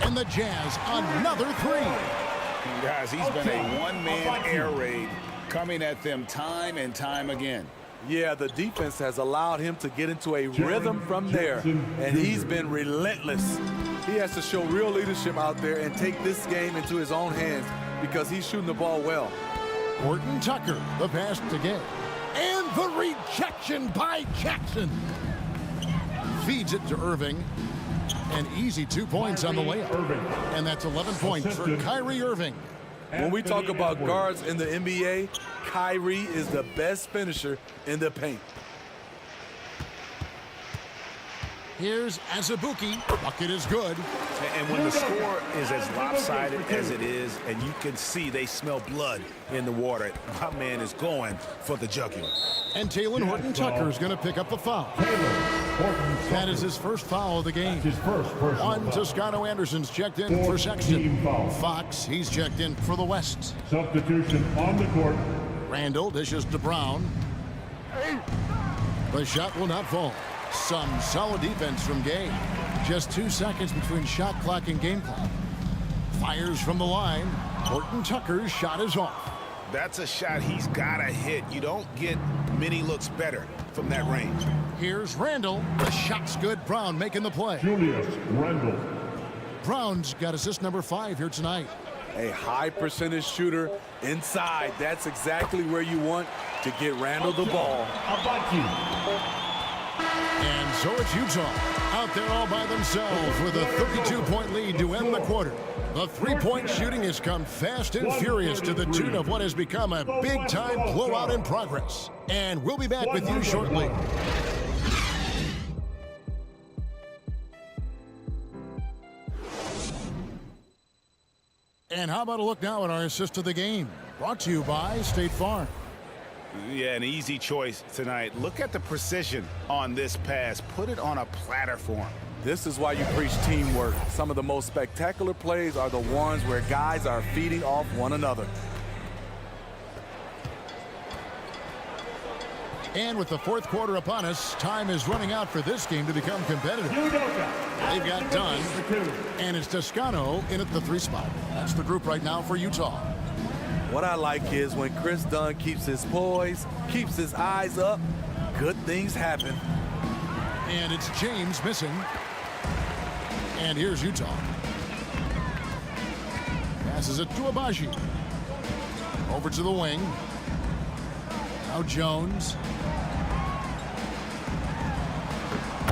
Speaker 2: And the Jazz, another 3.
Speaker 4: Guys, he's been a one-man air raid coming at them time and time again.
Speaker 9: Yeah, the defense has allowed him to get into a rhythm from there, and he's been relentless. He has to show real leadership out there and take this game into his own hands because he's shooting the ball well.
Speaker 2: Horton Tucker, the pass to Gay. And the rejection by Jackson. Feeds it to Irving. An easy 2 points on the layup. And that's 11 points for Kyrie Irving.
Speaker 9: When we talk about guards in the NBA, Kyrie is the best finisher in the paint.
Speaker 2: Here's Azubuike. Bucket is good.
Speaker 4: And when the score is as lopsided as it is, and you can see they smell blood in the water, my man is going for the jugular.
Speaker 2: And Taylor Horton Tucker is going to pick up the foul. That is his first foul of the game. One, Toscano Anderson's checked in for Sexton. Fox, he's checked in for the West.
Speaker 3: Substitution on the court.
Speaker 2: Randall dishes to Brown. The shot will not fall. Some solid defense from Gay. Just 2 seconds between shot clock and game clock. Fires from the line. Horton Tucker's shot is off.
Speaker 4: That's a shot he's got to hit. You don't get many looks better from that range.
Speaker 2: Here's Randall. The shot's good. Brown making the play.
Speaker 3: Julius Randle.
Speaker 2: Brown's got assist number 5 here tonight.
Speaker 9: A high percentage shooter inside. That's exactly where you want to get Randall the ball.
Speaker 2: And so it's Utah out there all by themselves with a 32-point lead to end the quarter. The three-point shooting has come fast and furious to the tune of what has become a big-time blowout in progress. And we'll be back with you shortly. And how about a look now at our assist of the game? Brought to you by State Farm.
Speaker 4: Yeah, an easy choice tonight. Look at the precision on this pass. Put it on a platter for him.
Speaker 9: This is why you preach teamwork. Some of the most spectacular plays are the ones where guys are feeding off one another.
Speaker 2: And with the fourth quarter upon us, time is running out for this game to become competitive. They've got Dunn, and it's Toscano in at the 3 spot. That's the group right now for Utah.
Speaker 9: What I like is when Chris Dunn keeps his poise, keeps his eyes up, good things happen.
Speaker 2: And it's James missing. And here's Utah. Passes it to Abaji. Over to the wing. Now Jones.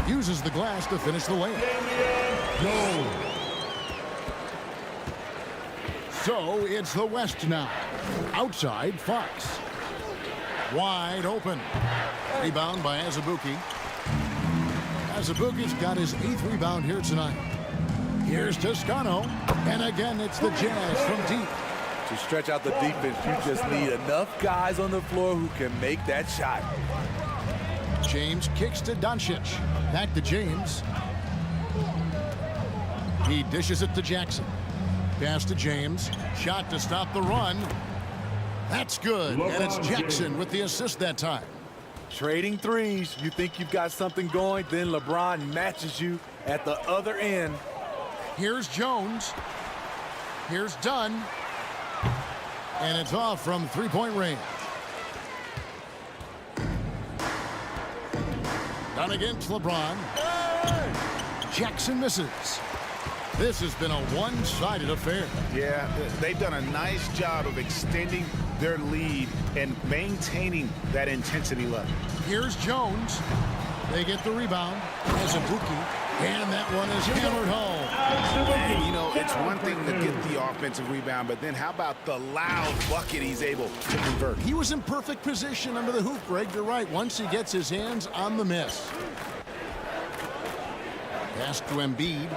Speaker 2: Uses the glass to finish the layup. So it's the West now. Outside, Fox. Wide open. Rebound by Azubuike. Azubuike's got his 8th rebound here tonight. Here's Toscano. And again, it's the Jazz from deep.
Speaker 9: To stretch out the defense, you just need enough guys on the floor who can make that shot.
Speaker 2: James kicks to Doncic. Back to James. He dishes it to Jackson. Pass to James. Shot to stop the run. That's good. And it's Jackson with the assist that time.
Speaker 9: Trading threes. You think you've got something going, then LeBron matches you at the other end.
Speaker 2: Here's Jones. Here's Dunn. And it's off from 3-point range. Dunn against LeBron. Jackson misses. This has been a one-sided affair.
Speaker 4: Yeah, they've done a nice job of extending their lead and maintaining that intensity level.
Speaker 2: Here's Jones. They get the rebound. Azubuike. And that one is hammered home.
Speaker 4: And, you know, it's one thing to get the offensive rebound, but then how about the loud bucket he's able to convert?
Speaker 2: He was in perfect position under the hoop, Greg. You're right. Once he gets his hands on the miss. Pass to Embiid.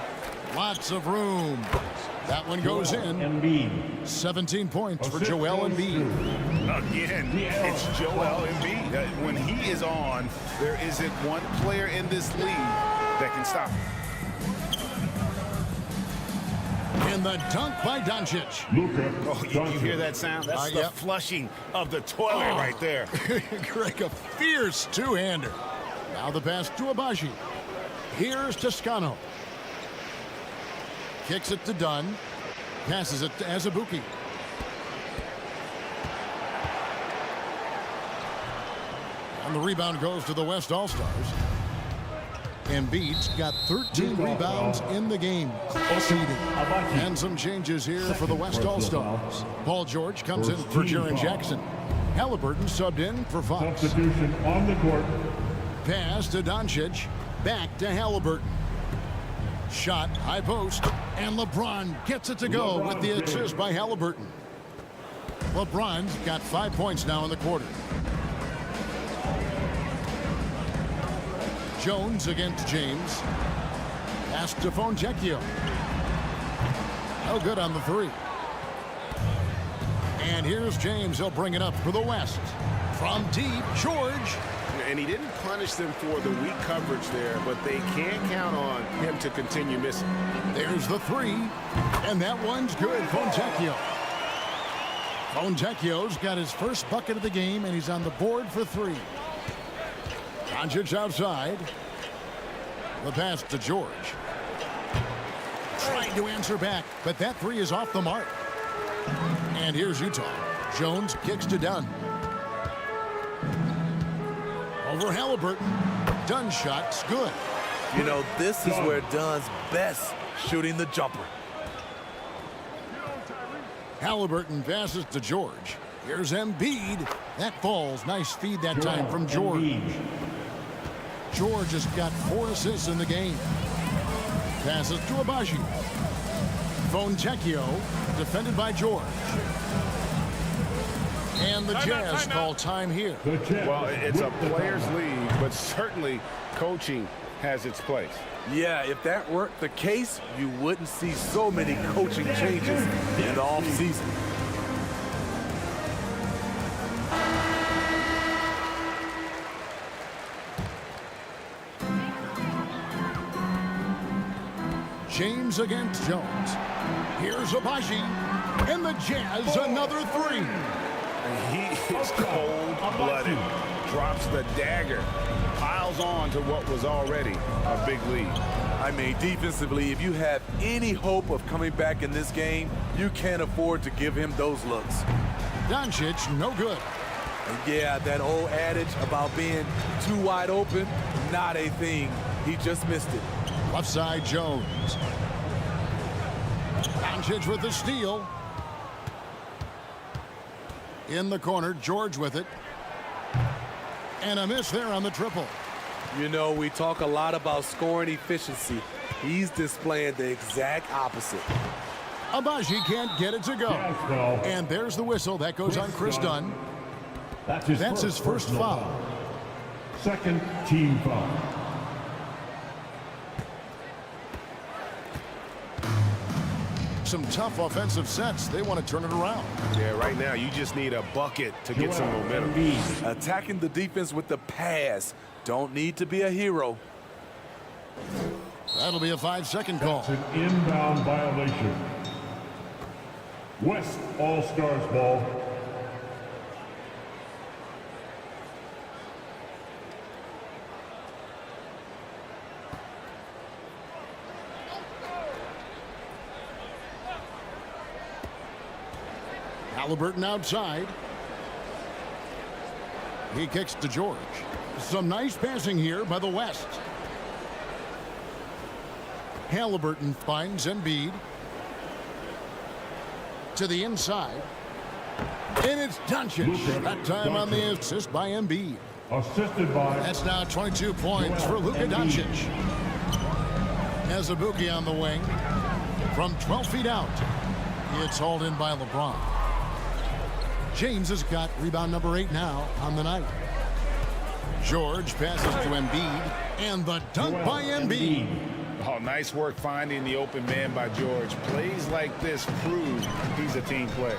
Speaker 2: Lots of room. That one goes in. 17 points for Joel Embiid.
Speaker 4: Again, it's Joel Embiid. When he is on, there isn't one player in this league that can stop him.
Speaker 2: And the dunk by Doncic.
Speaker 4: Oh, you hear that sound? That's the flushing of the toilet right there.
Speaker 2: Greg, a fierce two-hander. Now the pass to Abaji. Here's Toscano. Kicks it to Dunn. Passes it to Azubuike. And the rebound goes to the West All-Stars. Embiid's got 13 rebounds in the game. And some changes here for the West All-Stars. Paul George comes in for Jaren Jackson. Halliburton subbed in for Fox.
Speaker 3: Substitution on the court.
Speaker 2: Pass to Doncic. Back to Halliburton. Shot, high post. And LeBron gets it to go with the assist by Halliburton. LeBron's got 5 points now in the quarter. Jones against James. Pass to Fontecchio. No good on the 3. And here's James. He'll bring it up for the West. From deep, George.
Speaker 4: And he didn't punish them for the weak coverage there, but they can't count on him to continue missing.
Speaker 2: There's the 3. And that one's good. Fontecchio. Fontecchio's got his first bucket of the game, and he's on the board for 3. Doncic outside. The pass to George. Trying to answer back, but that 3 is off the mark. And here's Utah. Jones kicks to Dunn. Over Halliburton. Dunn shot's good.
Speaker 9: You know, this is where Dunn's best, shooting the jumper.
Speaker 2: Halliburton passes to George. Here's Embiid. That falls. Nice feed that time from George. George has got 4 assists in the game. Passes to Abaji. Fontecchio, defended by George. And the Jazz call time here.
Speaker 7: Well, it's a players' league, but certainly coaching has its place.
Speaker 9: Yeah, if that weren't the case, you wouldn't see so many coaching changes in the offseason.
Speaker 2: James against Jones. Here's Abaji. And the Jazz another 3.
Speaker 4: He is cold-blooded, drops the dagger, piles on to what was already a big lead.
Speaker 9: I mean, defensively, if you have any hope of coming back in this game, you can't afford to give him those looks.
Speaker 2: Doncic, no good.
Speaker 9: And yeah, that old adage about being too wide open, not a thing. He just missed it.
Speaker 2: Left side, Jones. Doncic with the steal. In the corner, George with it. And a miss there on the triple.
Speaker 9: You know, we talk a lot about scoring efficiency. He's displaying the exact opposite.
Speaker 2: Abaji can't get it to go. And there's the whistle. That goes on Chris Dunn. That's his first foul.
Speaker 3: Second team foul.
Speaker 2: Some tough offensive sets. They want to turn it around.
Speaker 4: Yeah, right now you just need a bucket to get some momentum.
Speaker 9: Attacking the defense with the pass. Don't need to be a hero.
Speaker 2: That'll be a 5-second call.
Speaker 3: That's an inbound violation. West All-Stars ball.
Speaker 2: Halliburton outside. He kicks to George. Some nice passing here by the West. Halliburton finds Embiid. To the inside. And it's Doncic. That time on the assist by Embiid.
Speaker 3: Assisted by...
Speaker 2: That's now 22 points for Luka Doncic. Azubuike on the wing. From 12 feet out. It's hauled in by LeBron. James has got rebound number 8 now on the night. George passes to Embiid. And the dunk by Embiid.
Speaker 4: Oh, nice work finding the open man by George. Plays like this prove he's a team player.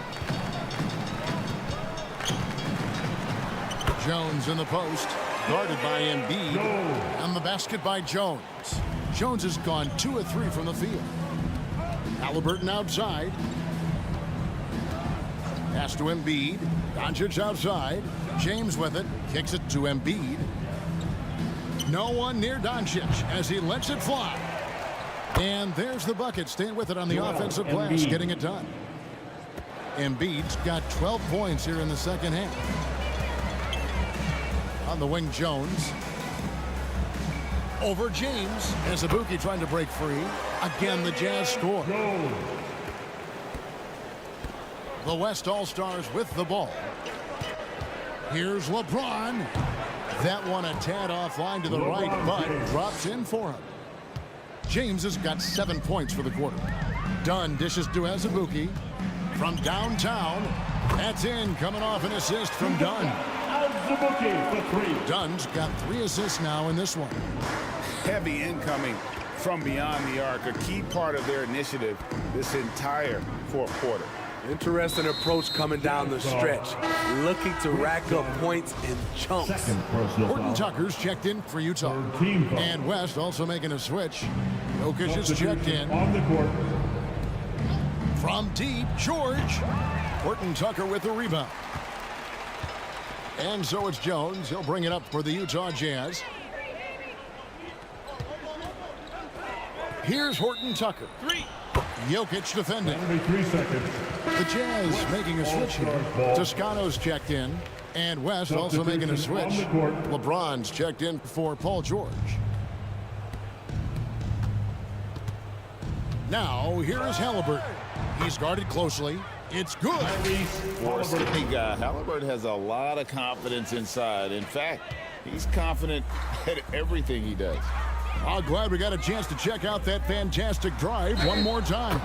Speaker 2: Jones in the post. Guarded by Embiid. And the basket by Jones. Jones has gone 2 of 3 from the field. Halliburton outside. Pass to Embiid. Doncic outside. James with it. Kicks it to Embiid. No one near Doncic as he lets it fly. And there's the bucket. Staying with it on the offensive glass, getting it done. Embiid's got 12 points here in the second half. On the wing, Jones. Over James. Azubuike trying to break free. Again, the Jazz score. The West All-Stars with the ball. Here's LeBron. That one a tad offline to the right, but drops in for him. James has got 7 points for the quarter. Dunn dishes to Azubuike. From downtown. That's in, coming off an assist from Dunn.
Speaker 3: Azubuike for 3.
Speaker 2: Dunn's got 3 assists now in this one.
Speaker 4: Heavy incoming from beyond the arc. A key part of their initiative this entire fourth quarter.
Speaker 9: Interesting approach coming down the stretch. Looking to rack up points in chunks.
Speaker 2: Horton Tucker's checked in for Utah. And West also making a switch. Jokic is checked in.
Speaker 3: On the court.
Speaker 2: From deep, George. Horton Tucker with the rebound. And so it's Jones. He'll bring it up for the Utah Jazz. Here's Horton Tucker. 3. Jokic defending.
Speaker 3: 3 seconds.
Speaker 2: The Jazz making a switch here. Toscano's checked in. And West also making a switch. LeBron's checked in for Paul George. Now, here is Halliburton. He's guarded closely. It's good.
Speaker 10: For a Sydney guy, Halliburton has a lot of confidence inside. In fact, he's confident at everything he does.
Speaker 2: I'm glad we got a chance to check out that fantastic drive one more time.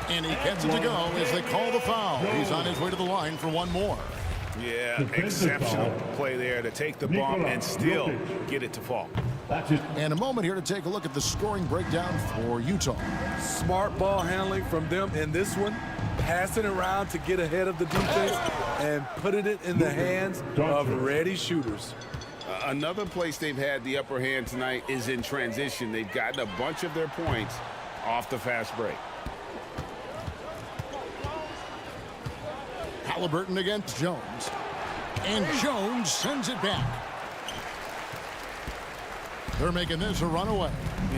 Speaker 2: And he gets it to go as they call the foul. He's on his way to the line for one more.
Speaker 4: Yeah, exceptional play there to take the bump and still get it to fall.
Speaker 2: And a moment here to take a look at the scoring breakdown for Utah.
Speaker 9: Smart ball handling from them in this one. Passing around to get ahead of the defense and putting it in the hands of ready shooters.
Speaker 4: Another place they've had the upper hand tonight is in transition. They've gotten a bunch of their points off the fast break.
Speaker 2: Halliburton against Jones. And Jones sends it back. They're making this a runaway.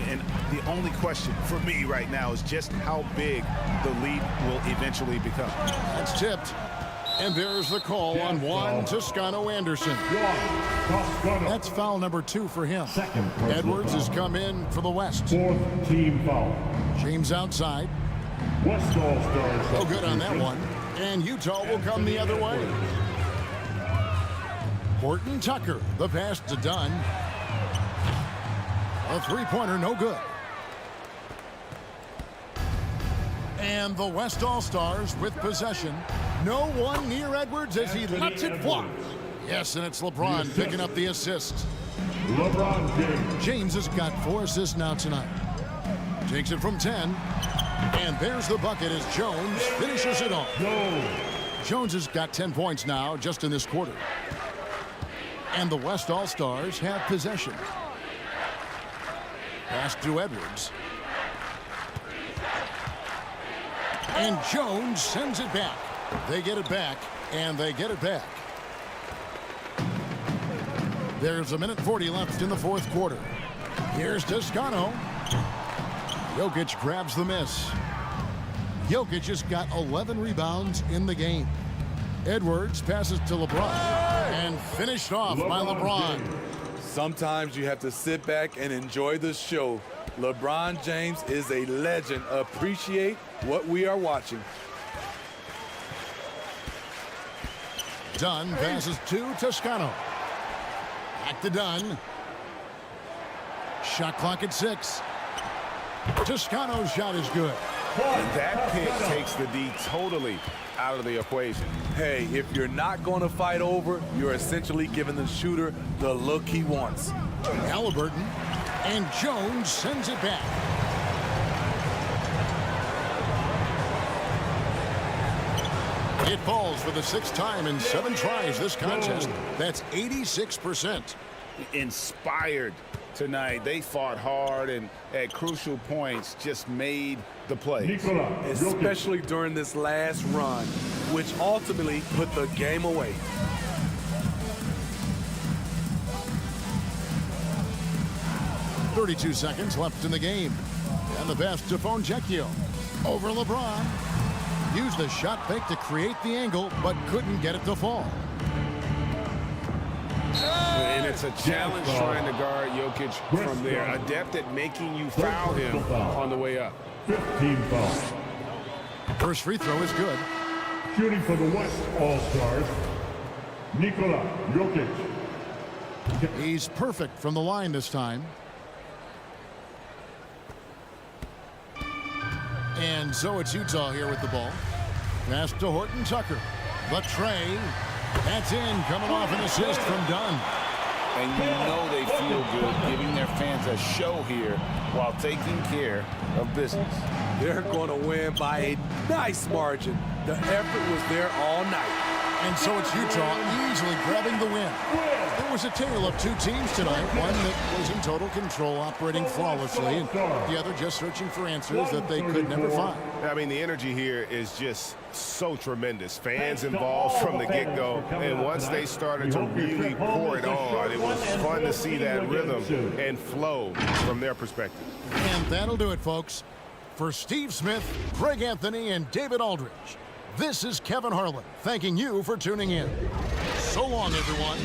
Speaker 4: And the only question for me right now is just how big the lead will eventually become.
Speaker 2: That's tipped. And there's the call on Juan Toscano Anderson. That's foul number 2 for him. Edwards has come in for the West.
Speaker 3: 4th team foul.
Speaker 2: James outside.
Speaker 3: West All-Stars.
Speaker 2: Oh, good on that one. And Utah will come the other way. Horton Tucker, the pass to Dunn. A three-pointer, no good. And the West All-Stars with possession. No one near Edwards as he lets it fly. Yes, and it's LeBron picking up the assist.
Speaker 3: LeBron James.
Speaker 2: James has got 4 assists now tonight. Takes it from 10. And there's the bucket as Jones finishes it off. Jones has got 10 points now just in this quarter. And the West All-Stars have possession. Pass to Edwards. And Jones sends it back. They get it back, and they get it back. There's 1:40 left in the 4th quarter. Here's Toscano. Jokic grabs the miss. Jokic has got 11 rebounds in the game. Edwards passes to LeBron and finished off by LeBron.
Speaker 9: Sometimes you have to sit back and enjoy the show. LeBron James is a legend. Appreciate what we are watching.
Speaker 2: Dunn passes to Toscano. Back to Dunn. Shot clock at 6. Toscano's shot is good.
Speaker 7: And that pick takes the D totally out of the equation.
Speaker 9: Hey, if you're not going to fight over, you're essentially giving the shooter the look he wants.
Speaker 2: Halliburton, and Jones sends it back. It falls for the 6th time in 7 tries this contest. That's 86%.
Speaker 10: Inspired tonight. They fought hard and at crucial points just made the plays.
Speaker 9: Especially during this last run, which ultimately put the game away.
Speaker 2: .32 seconds left in the game. And the pass to Fontecchio. Over LeBron. Used the shot fake to create the angle, but couldn't get it to fall.
Speaker 7: And it's a challenge trying to guard Jokic from there. Adept at making you foul him on the way up.
Speaker 3: 5th team foul.
Speaker 2: First free throw is good.
Speaker 3: Shooting for the West All-Stars, Nikola Jokic.
Speaker 2: He's perfect from the line this time. And so it's Utah here with the ball. Pass to Horton Tucker. The tray. That's in, coming off an assist from Dunn.
Speaker 10: And you know they feel good giving their fans a show here while taking care of business.
Speaker 9: They're going to win by a nice margin. The effort was there all night.
Speaker 2: And so it's Utah easily grabbing the win. It was a tale of 2 teams tonight. One that was in total control, operating flawlessly, and the other just searching for answers that they could never find.
Speaker 7: I mean, the energy here is just so tremendous. Fans involved from the get-go, and once they started to really pour it on, it was fun to see that rhythm and flow from their perspective.
Speaker 2: And that'll do it, folks. For Steve Smith, Greg Anthony, and David Aldridge, this is Kevin Harlan thanking you for tuning in. So long, everyone.